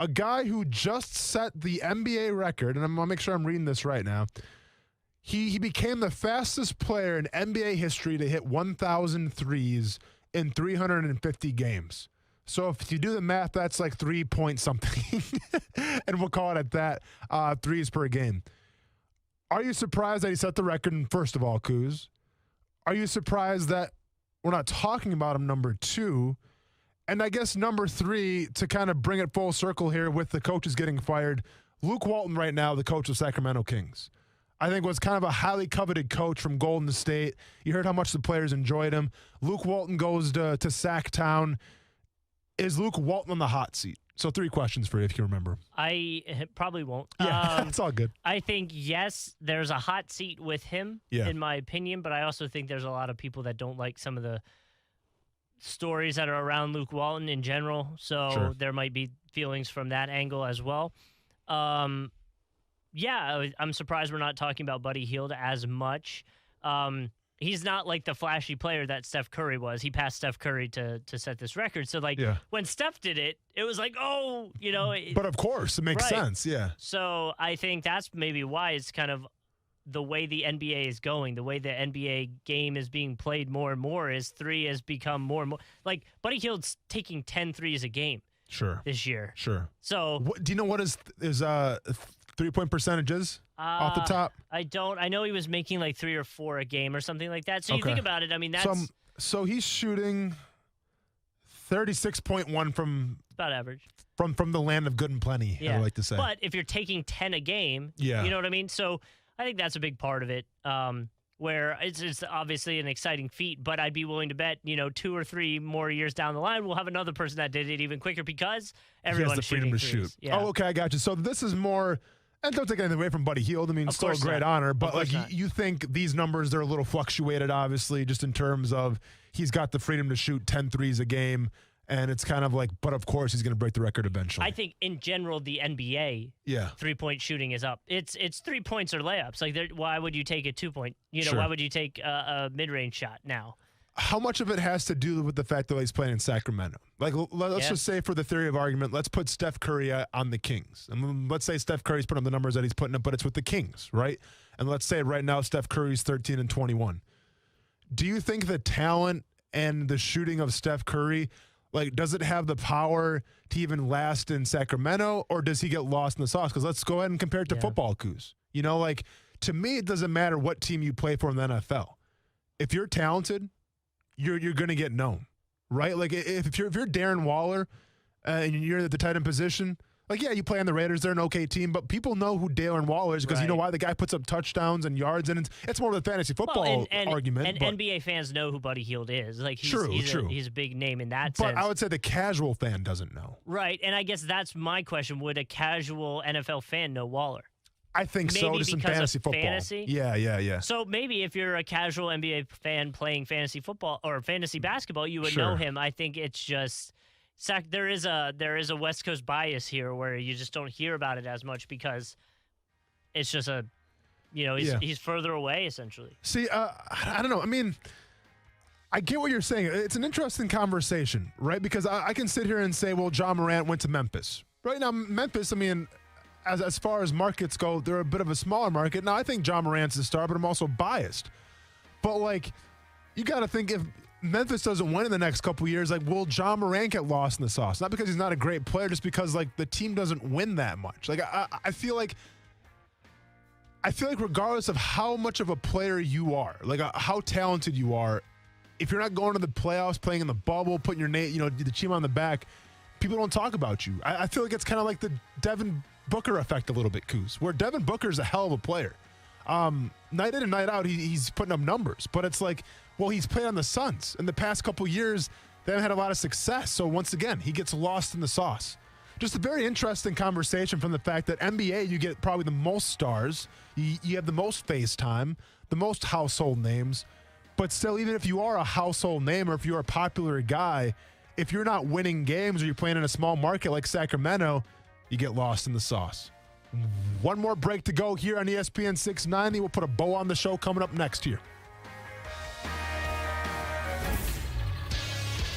Speaker 5: a guy who just set the NBA record, and I'm going to make sure I'm reading this right now. He became the fastest player in NBA history to hit 1,000 threes in 350 games. So if you do the math, that's like 3 point something. And we'll call it at that, threes per game. Are you surprised that he set the record? And first of all, Kuz, are you surprised that we're not talking about him number 2? And I guess number 3, to kind of bring it full circle here with the coaches getting fired, Luke Walton right now, the coach of Sacramento Kings, I think was kind of a highly coveted coach from Golden State. You heard how much the players enjoyed him. Luke Walton goes to Sacktown. Is Luke Walton on the hot seat? So 3 questions for you if you remember.
Speaker 22: I probably won't.
Speaker 5: Yeah, it's all good.
Speaker 22: I think, yes, there's a hot seat with him, in my opinion, but I also think there's a lot of people that don't like some of the stories that are around Luke Walton in general, so there might be feelings from that angle as well. Yeah, I'm surprised we're not talking about Buddy Hield as much. He's not like the flashy player that Steph Curry was. He passed Steph Curry to set this record. So, like, when Steph did it, it was like, oh, you know.
Speaker 5: But of course, it makes sense, yeah.
Speaker 22: So I think that's maybe why it's kind of the way the NBA is going, the way the NBA game is being played more and more is 3 has become more and more. Like, Buddy Hield's taking 10 threes a game this year. So
Speaker 5: do you know what his 3-point percentage is off the top?
Speaker 22: I don't. I know he was making like 3 or 4 a game or something like that. So you think about it, I mean, that's...
Speaker 5: So he's shooting 36.1 from...
Speaker 22: about average.
Speaker 5: From the land of good and plenty, I like to say.
Speaker 22: But if you're taking 10 a game, you know what I mean? So I think that's a big part of it, where it's obviously an exciting feat, but I'd be willing to bet, 2 or 3 more years down the line, we'll have another person that did it even quicker because everyone's
Speaker 5: has the freedom to shoot.
Speaker 22: Yeah.
Speaker 5: Oh, okay, I got you. So this is more, and don't take anything away from Buddy Hield. I mean, it's still a great honor, but like you think these numbers, they're a little fluctuated, obviously, just in terms of he's got the freedom to shoot 10 threes a game. And it's kind of like, but of course he's going to break the record eventually.
Speaker 22: I think in general, the NBA, 3-point shooting is up. It's 3 points or layups. Like, why would you take a 2-point? Why would you take a mid-range shot now?
Speaker 5: how much of it has to do with the fact that he's playing in Sacramento? Like, let's just say for the theory of argument, let's put Steph Curry on the Kings. And let's say Steph Curry's putting up the numbers that he's putting up, but it's with the Kings, right? And let's say right now Steph Curry's 13-21. Do you think the talent and the shooting of Steph Curry, like, does it have the power to even last in Sacramento, or does he get lost in the sauce? Because let's go ahead and compare it to football, Coos. You know, like, to me, it doesn't matter what team you play for in the NFL. If you're talented, you're going to get known, right? Like, if you're Darren Waller and you're at the tight end position, like, yeah, you play on the Raiders. They're an okay team, but people know who Darren Waller is because you know why? The guy puts up touchdowns and yards, and it's more of a fantasy football argument.
Speaker 22: And NBA fans know who Buddy Hield is. Like, he's a big name in that
Speaker 5: sense.
Speaker 22: But
Speaker 5: I would say the casual fan doesn't know.
Speaker 22: Right, and I guess that's my question. Would a casual NFL fan know Waller?
Speaker 5: I think so, just in fantasy football.
Speaker 22: Fantasy?
Speaker 5: Yeah.
Speaker 22: So maybe if you're a casual NBA fan playing fantasy football or fantasy basketball, you would know him. I think it's just there is a West Coast bias here where you just don't hear about it as much because it's just he's further away essentially.
Speaker 5: See, I don't know. I mean, I get what you're saying. It's an interesting conversation, right? Because I can sit here and say, well, John Morant went to Memphis. Right now, Memphis, I mean, as far as markets go, they're a bit of a smaller market. Now, I think John Morant's the star, but I'm also biased. But, like, you got to think if Memphis doesn't win in the next couple of years, like, will John Morant get lost in the sauce? Not because he's not a great player, just because, like, the team doesn't win that much. Like, I feel like regardless of how much of a player you are, like how talented you are, if you're not going to the playoffs, playing in the bubble, putting your name, the team on the back, people don't talk about you. I feel like it's kind of like the Devin Booker effect a little bit, Coos, where Devin Booker's a hell of a player. Night in and night out, he's putting up numbers, but it's like, well, he's played on the Suns. In the past couple years, they haven't had a lot of success. So once again, he gets lost in the sauce. Just a very interesting conversation from the fact that NBA, you get probably the most stars. You have the most face time, the most household names. But still, even if you are a household name or if you're a popular guy, if you're not winning games or you're playing in a small market like Sacramento, you get lost in the sauce. One more break to go here on ESPN 690. We'll put a bow on the show coming up next here.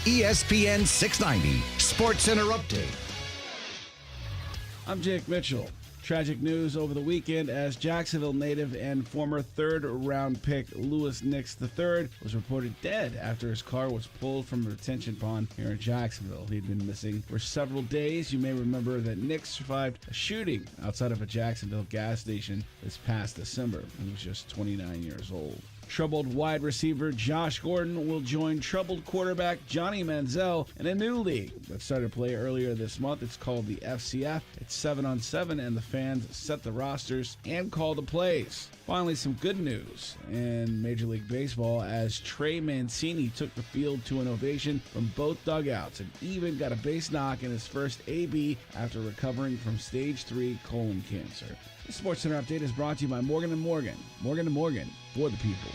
Speaker 6: ESPN 690 Sports Center Update.
Speaker 1: I'm Jake Mitchell. Tragic news over the weekend as Jacksonville native and former third-round pick Louis Nix III was reported dead after his car was pulled from a retention pond here in Jacksonville. He'd been missing for several days. You may remember that Nix survived a shooting outside of a Jacksonville gas station this past December. He was just 29 years old. Troubled wide receiver Josh Gordon will join troubled quarterback Johnny Manziel in a new league that started play earlier this month. It's called the FCF. It's 7-on-7, and the fans set the rosters and call the plays. Finally, some good news in Major League Baseball as Trey Mancini took the field to an ovation from both dugouts and even got a base knock in his first AB after recovering from stage 3 colon cancer. The Sports Center Update is brought to you by Morgan & Morgan. Morgan & Morgan, for the people.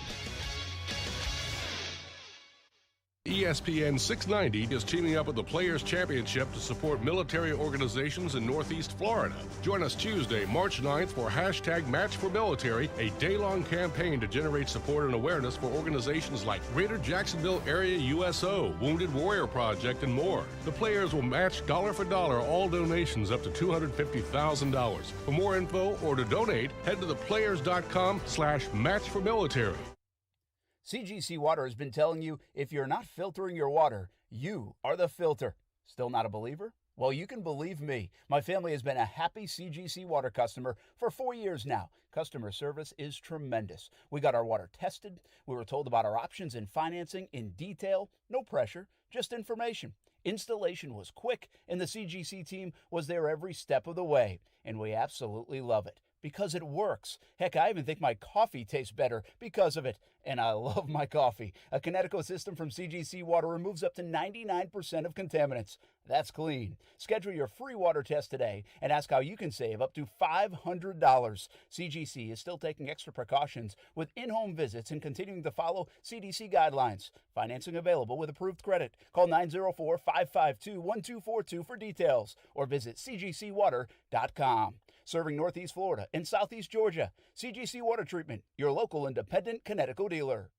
Speaker 13: ESPN 690 is teaming up with the Players Championship to support military organizations in Northeast Florida. Join us Tuesday, March 9th for #MatchForMilitary, a day-long campaign to generate support and awareness for organizations like Greater Jacksonville Area USO, Wounded Warrior Project, and more. The players will match dollar for dollar all donations up to $250,000. For more info or to donate, head to theplayers.com/matchformilitary.
Speaker 15: CGC Water has been telling you if you're not filtering your water, you are the filter. Still not a believer? Well, you can believe me. My family has been a happy CGC Water customer for 4 years now. Customer service is tremendous. We got our water tested. We were told about our options and financing in detail. No pressure, just information. Installation was quick, and the CGC team was there every step of the way. And we absolutely love it. Because it works. Heck, I even think my coffee tastes better because of it. And I love my coffee. A Kinetico system from CGC Water removes up to 99% of contaminants. That's clean. Schedule your free water test today and ask how you can save up to $500. CGC is still taking extra precautions with in-home visits and continuing to follow CDC guidelines. Financing available with approved credit. Call 904-552-1242 for details or visit cgcwater.com. Serving Northeast Florida and Southeast Georgia. CGC Water Treatment, your local independent Kinetico dealer.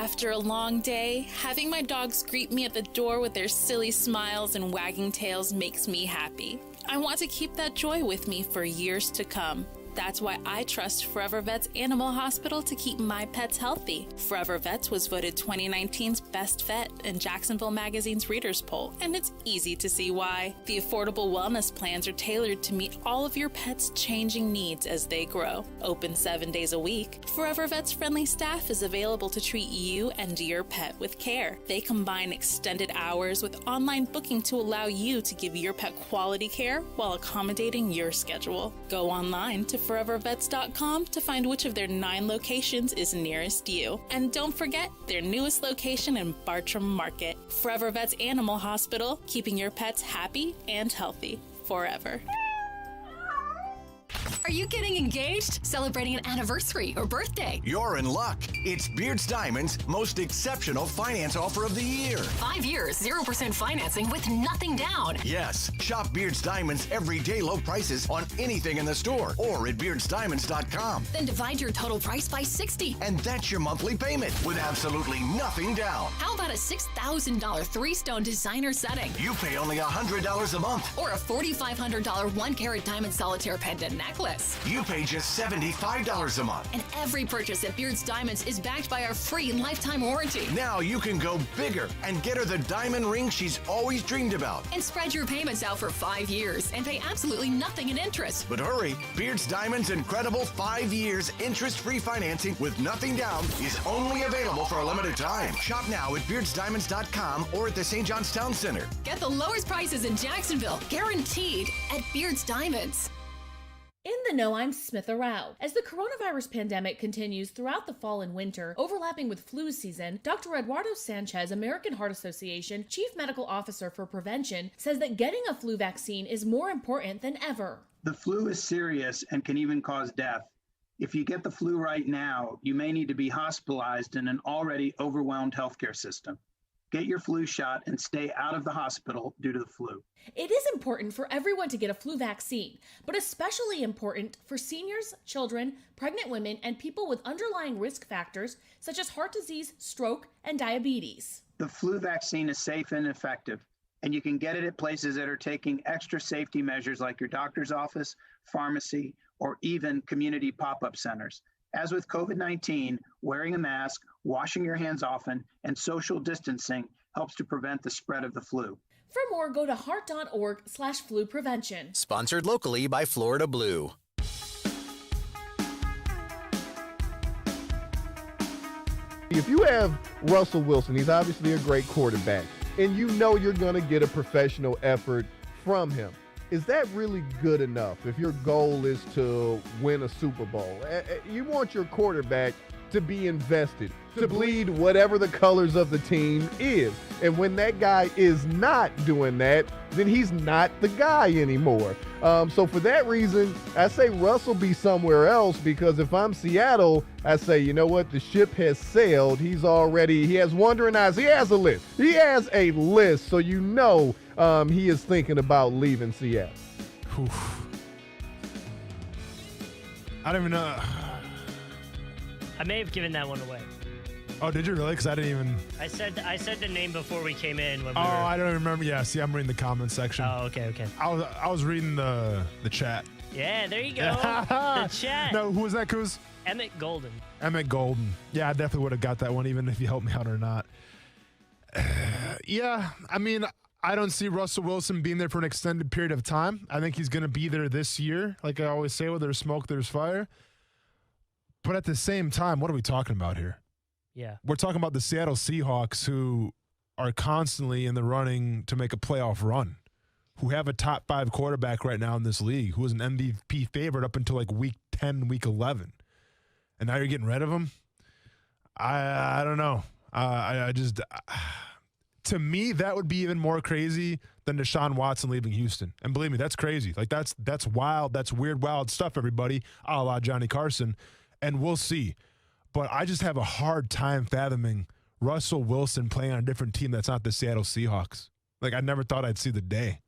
Speaker 2: After a long day, having my dogs greet me at the door with their silly smiles and wagging tails makes me happy. I want to keep that joy with me for years to come. That's why I trust Forever Vets Animal Hospital to keep my pets healthy. Forever Vets was voted 2019's Best Vet in Jacksonville Magazine's Readers Poll, and it's easy to see why. The affordable wellness plans are tailored to meet all of your pets' changing needs as they grow. Open 7 days a week, Forever Vets friendly staff is available to treat you and your pet with care. They combine extended hours with online booking to allow you to give your pet quality care while accommodating your schedule. Go online to forevervets.com to find which of their 9 locations is nearest you. And don't forget their newest location in Bartram Market. Forever Vets Animal Hospital, keeping your pets happy and healthy forever.
Speaker 3: Are you getting engaged? Celebrating an anniversary or birthday?
Speaker 6: You're in luck. It's Beard's Diamonds' most exceptional finance offer of the year.
Speaker 3: 5 years, 0% financing with nothing down.
Speaker 6: Yes. Shop Beard's Diamonds' everyday low prices on anything in the store or at beardsdiamonds.com.
Speaker 3: Then divide your total price by 60.
Speaker 6: And that's your monthly payment with absolutely nothing down.
Speaker 3: How about a $6,000 3-stone designer setting?
Speaker 6: You pay only $100 a month.
Speaker 3: Or a $4,500 1-carat diamond solitaire pendant necklace.
Speaker 6: You pay just $75 a month.
Speaker 3: And every purchase at Beard's Diamonds is backed by our free lifetime warranty.
Speaker 6: Now you can go bigger and get her the diamond ring she's always dreamed about.
Speaker 3: And spread your payments out for 5 years and pay absolutely nothing in interest.
Speaker 6: But hurry, Beard's Diamonds' incredible 5 years interest-free financing with nothing down is only available for a limited time. Shop now at beardsdiamonds.com or at the St. John's Town Center.
Speaker 3: Get the lowest prices in Jacksonville, guaranteed, at Beard's Diamonds.
Speaker 4: In the know, I'm Smitha Rao. As the coronavirus pandemic continues throughout the fall and winter, overlapping with flu season, Dr. Eduardo Sanchez, American Heart Association Chief Medical Officer for Prevention, says that getting a flu vaccine is more important than ever.
Speaker 18: The flu is serious and can even cause death. If you get the flu right now, you may need to be hospitalized in an already overwhelmed healthcare system. Get your flu shot and stay out of the hospital due to the flu.
Speaker 4: It is important for everyone to get a flu vaccine, but especially important for seniors, children, pregnant women, and people with underlying risk factors such as heart disease, stroke, and diabetes.
Speaker 18: The flu vaccine is safe and effective, and you can get it at places that are taking extra safety measures like your doctor's office, pharmacy, or even community pop-up centers. As with COVID-19, wearing a mask, washing your hands often, and social distancing helps to prevent the spread of the flu.
Speaker 4: For more, go to heart.org/flu prevention.
Speaker 6: Sponsored locally by Florida Blue.
Speaker 19: If you have Russell Wilson, he's obviously a great quarterback, and you know you're going to get a professional effort from him. Is that really good enough if your goal is to win a Super Bowl? You want your quarterback to be invested, to bleed whatever the colors of the team is. And when that guy is not doing that, then he's not the guy anymore. So for that reason, I say Russell be somewhere else, because if I'm Seattle, I say, you know what? The ship has sailed. He has wandering eyes. He has a list. So you know he is thinking about leaving Seattle.
Speaker 5: I don't even know.
Speaker 22: I may have given that one away.
Speaker 5: Oh, did you really? Because I didn't even.
Speaker 22: I said the name before we came in. When
Speaker 5: I don't remember. Yeah, see, I'm reading the comments section.
Speaker 22: Oh, okay.
Speaker 5: I was reading the chat.
Speaker 22: Yeah, there you go. The chat.
Speaker 5: No, who was that, Kuz?
Speaker 22: Emmett Golden.
Speaker 5: Yeah, I definitely would have got that one, even if you helped me out or not. Yeah, I mean, I don't see Russell Wilson being there for an extended period of time. I think he's going to be there this year. Like I always say, where there's smoke, there's fire. But at the same time, what are we talking about here?
Speaker 22: Yeah.
Speaker 5: We're talking about the Seattle Seahawks, who are constantly in the running to make a playoff run, who have a top 5 quarterback right now in this league, who was an MVP favorite up until like week 10, week 11. And now you're getting rid of him? I don't know. To me, that would be even more crazy than Deshaun Watson leaving Houston. And believe me, that's crazy. Like that's wild. That's weird, wild stuff, everybody, a la Johnny Carson. And we'll see. But I just have a hard time fathoming Russell Wilson playing on a different team that's not the Seattle Seahawks. Like, I never thought I'd see the day,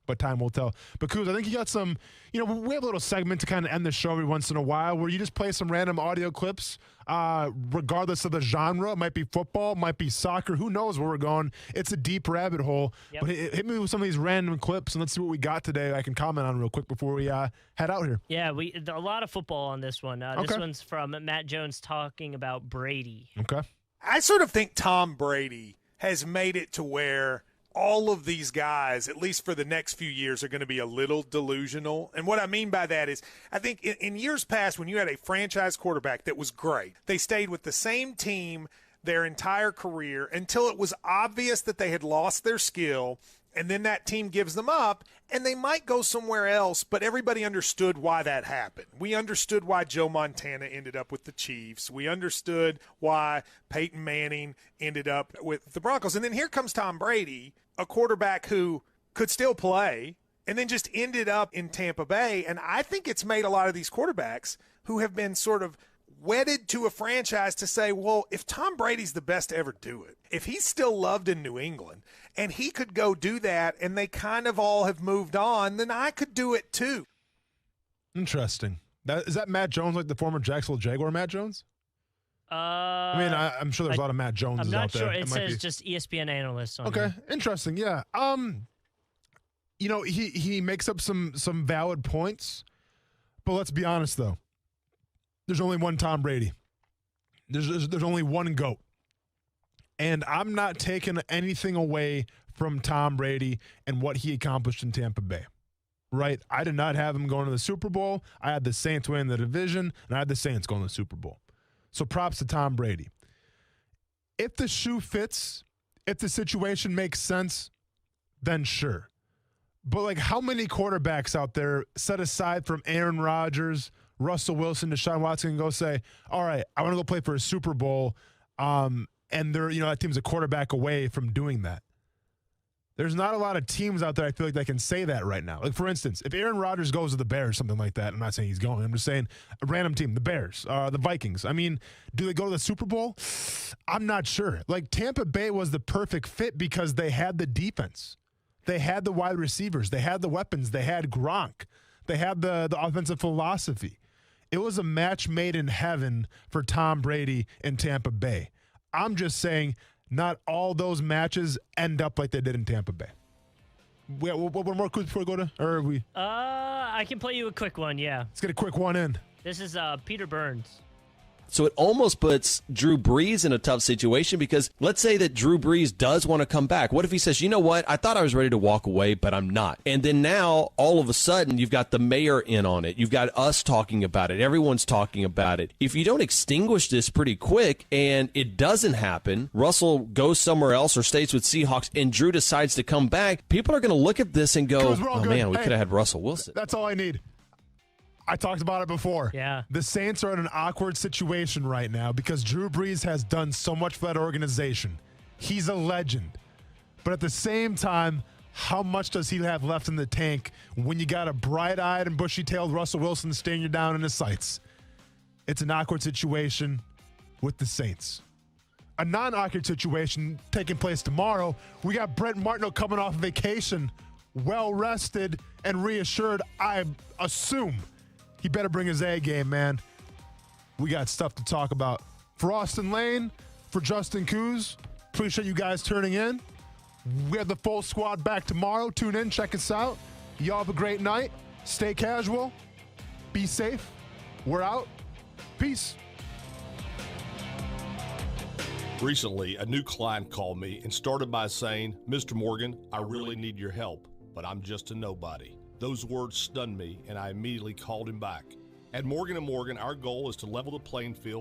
Speaker 5: but time will tell. But, Kuz, I think you got some, we have a little segment to kind of end the show every once in a while where you just play some random audio clips, regardless of the genre. It might be football, might be soccer. Who knows where we're going? It's a deep rabbit hole. Yep. But hit me with some of these random clips, and let's see what we got today I can comment on real quick before we head out here.
Speaker 22: Yeah, a lot of football on this one. This one's from Matt Jones talking about Brady.
Speaker 5: Okay.
Speaker 7: I sort of think Tom Brady has made it to where all of these guys, at least for the next few years, are going to be a little delusional. And what I mean by that is I think in years past when you had a franchise quarterback that was great, they stayed with the same team their entire career until it was obvious that they had lost their skill, and then that team gives them up, and they might go somewhere else, but everybody understood why that happened. We understood why Joe Montana ended up with the Chiefs. We understood why Peyton Manning ended up with the Broncos. And then here comes Tom Brady, a quarterback who could still play, and then just ended up in Tampa Bay. And I think it's made a lot of these quarterbacks who have been sort of wedded to a franchise to say, well, if Tom Brady's the best to ever do it, if he's still loved in New England and he could go do that and they kind of all have moved on, then I could do it too.
Speaker 5: Interesting. Is that Matt Jones, like the former Jacksonville Jaguar Matt Jones? I mean, I'm sure there's a lot of Matt Joneses out there.
Speaker 22: I'm not sure. It says just ESPN analysts on
Speaker 5: Okay,
Speaker 22: here.
Speaker 5: interesting. Yeah. He makes up some valid points, but let's be honest though. There's only one Tom Brady. There's only one GOAT. And I'm not taking anything away from Tom Brady and what he accomplished in Tampa Bay. Right? I did not have him going to the Super Bowl. I had the Saints winning the division, and I had the Saints going to the Super Bowl. So props to Tom Brady. If the shoe fits, if the situation makes sense, then sure. But like, how many quarterbacks out there, set aside from Aaron Rodgers, Russell Wilson, Deshaun Watson, can go say, all right, I want to go play for a Super Bowl, and that team's a quarterback away from doing that. There's not a lot of teams out there I feel like that can say that right now. Like, for instance, if Aaron Rodgers goes to the Bears, something like that, I'm not saying he's going. I'm just saying a random team, the Bears, the Vikings. I mean, do they go to the Super Bowl? I'm not sure. Like, Tampa Bay was the perfect fit because they had the defense. They had the wide receivers. They had the weapons. They had Gronk. They had the offensive philosophy. It was a match made in heaven for Tom Brady in Tampa Bay. I'm just saying not all those matches end up like they did in Tampa Bay. One more quick before we go to, or are we?
Speaker 22: I can play you a quick one, yeah.
Speaker 5: Let's get a quick one in.
Speaker 22: This is Peter Burns.
Speaker 8: So it almost puts Drew Brees in a tough situation because let's say that Drew Brees does want to come back. What if he says, you know what, I thought I was ready to walk away, but I'm not. And then now, all of a sudden, you've got the mayor in on it. You've got us talking about it. Everyone's talking about it. If you don't extinguish this pretty quick and it doesn't happen, Russell goes somewhere else or stays with Seahawks and Drew decides to come back, people are going to look at this and go, oh, man, we could have had Russell Wilson.
Speaker 5: That's all I need. I talked about it before.
Speaker 22: Yeah.
Speaker 5: The Saints are in an awkward situation right now because Drew Brees has done so much for that organization. He's a legend. But at the same time, how much does he have left in the tank when you got a bright-eyed and bushy-tailed Russell Wilson staring you down in his sights? It's an awkward situation with the Saints. A non-awkward situation taking place tomorrow. We got Brent Martineau coming off vacation, well-rested and reassured, I assume. He better bring his A game, man. We got stuff to talk about. For Austin Lane, for Justin Kuz, appreciate you guys turning in. We have the full squad back tomorrow. Tune in, check us out. Y'all have a great night. Stay casual. Be safe. We're out. Peace.
Speaker 13: Recently, a new client called me and started by saying, Mr. Morgan, I really need your help, but I'm just a nobody. Those words stunned me, and I immediately called him back. At Morgan & Morgan, our goal is to level the playing field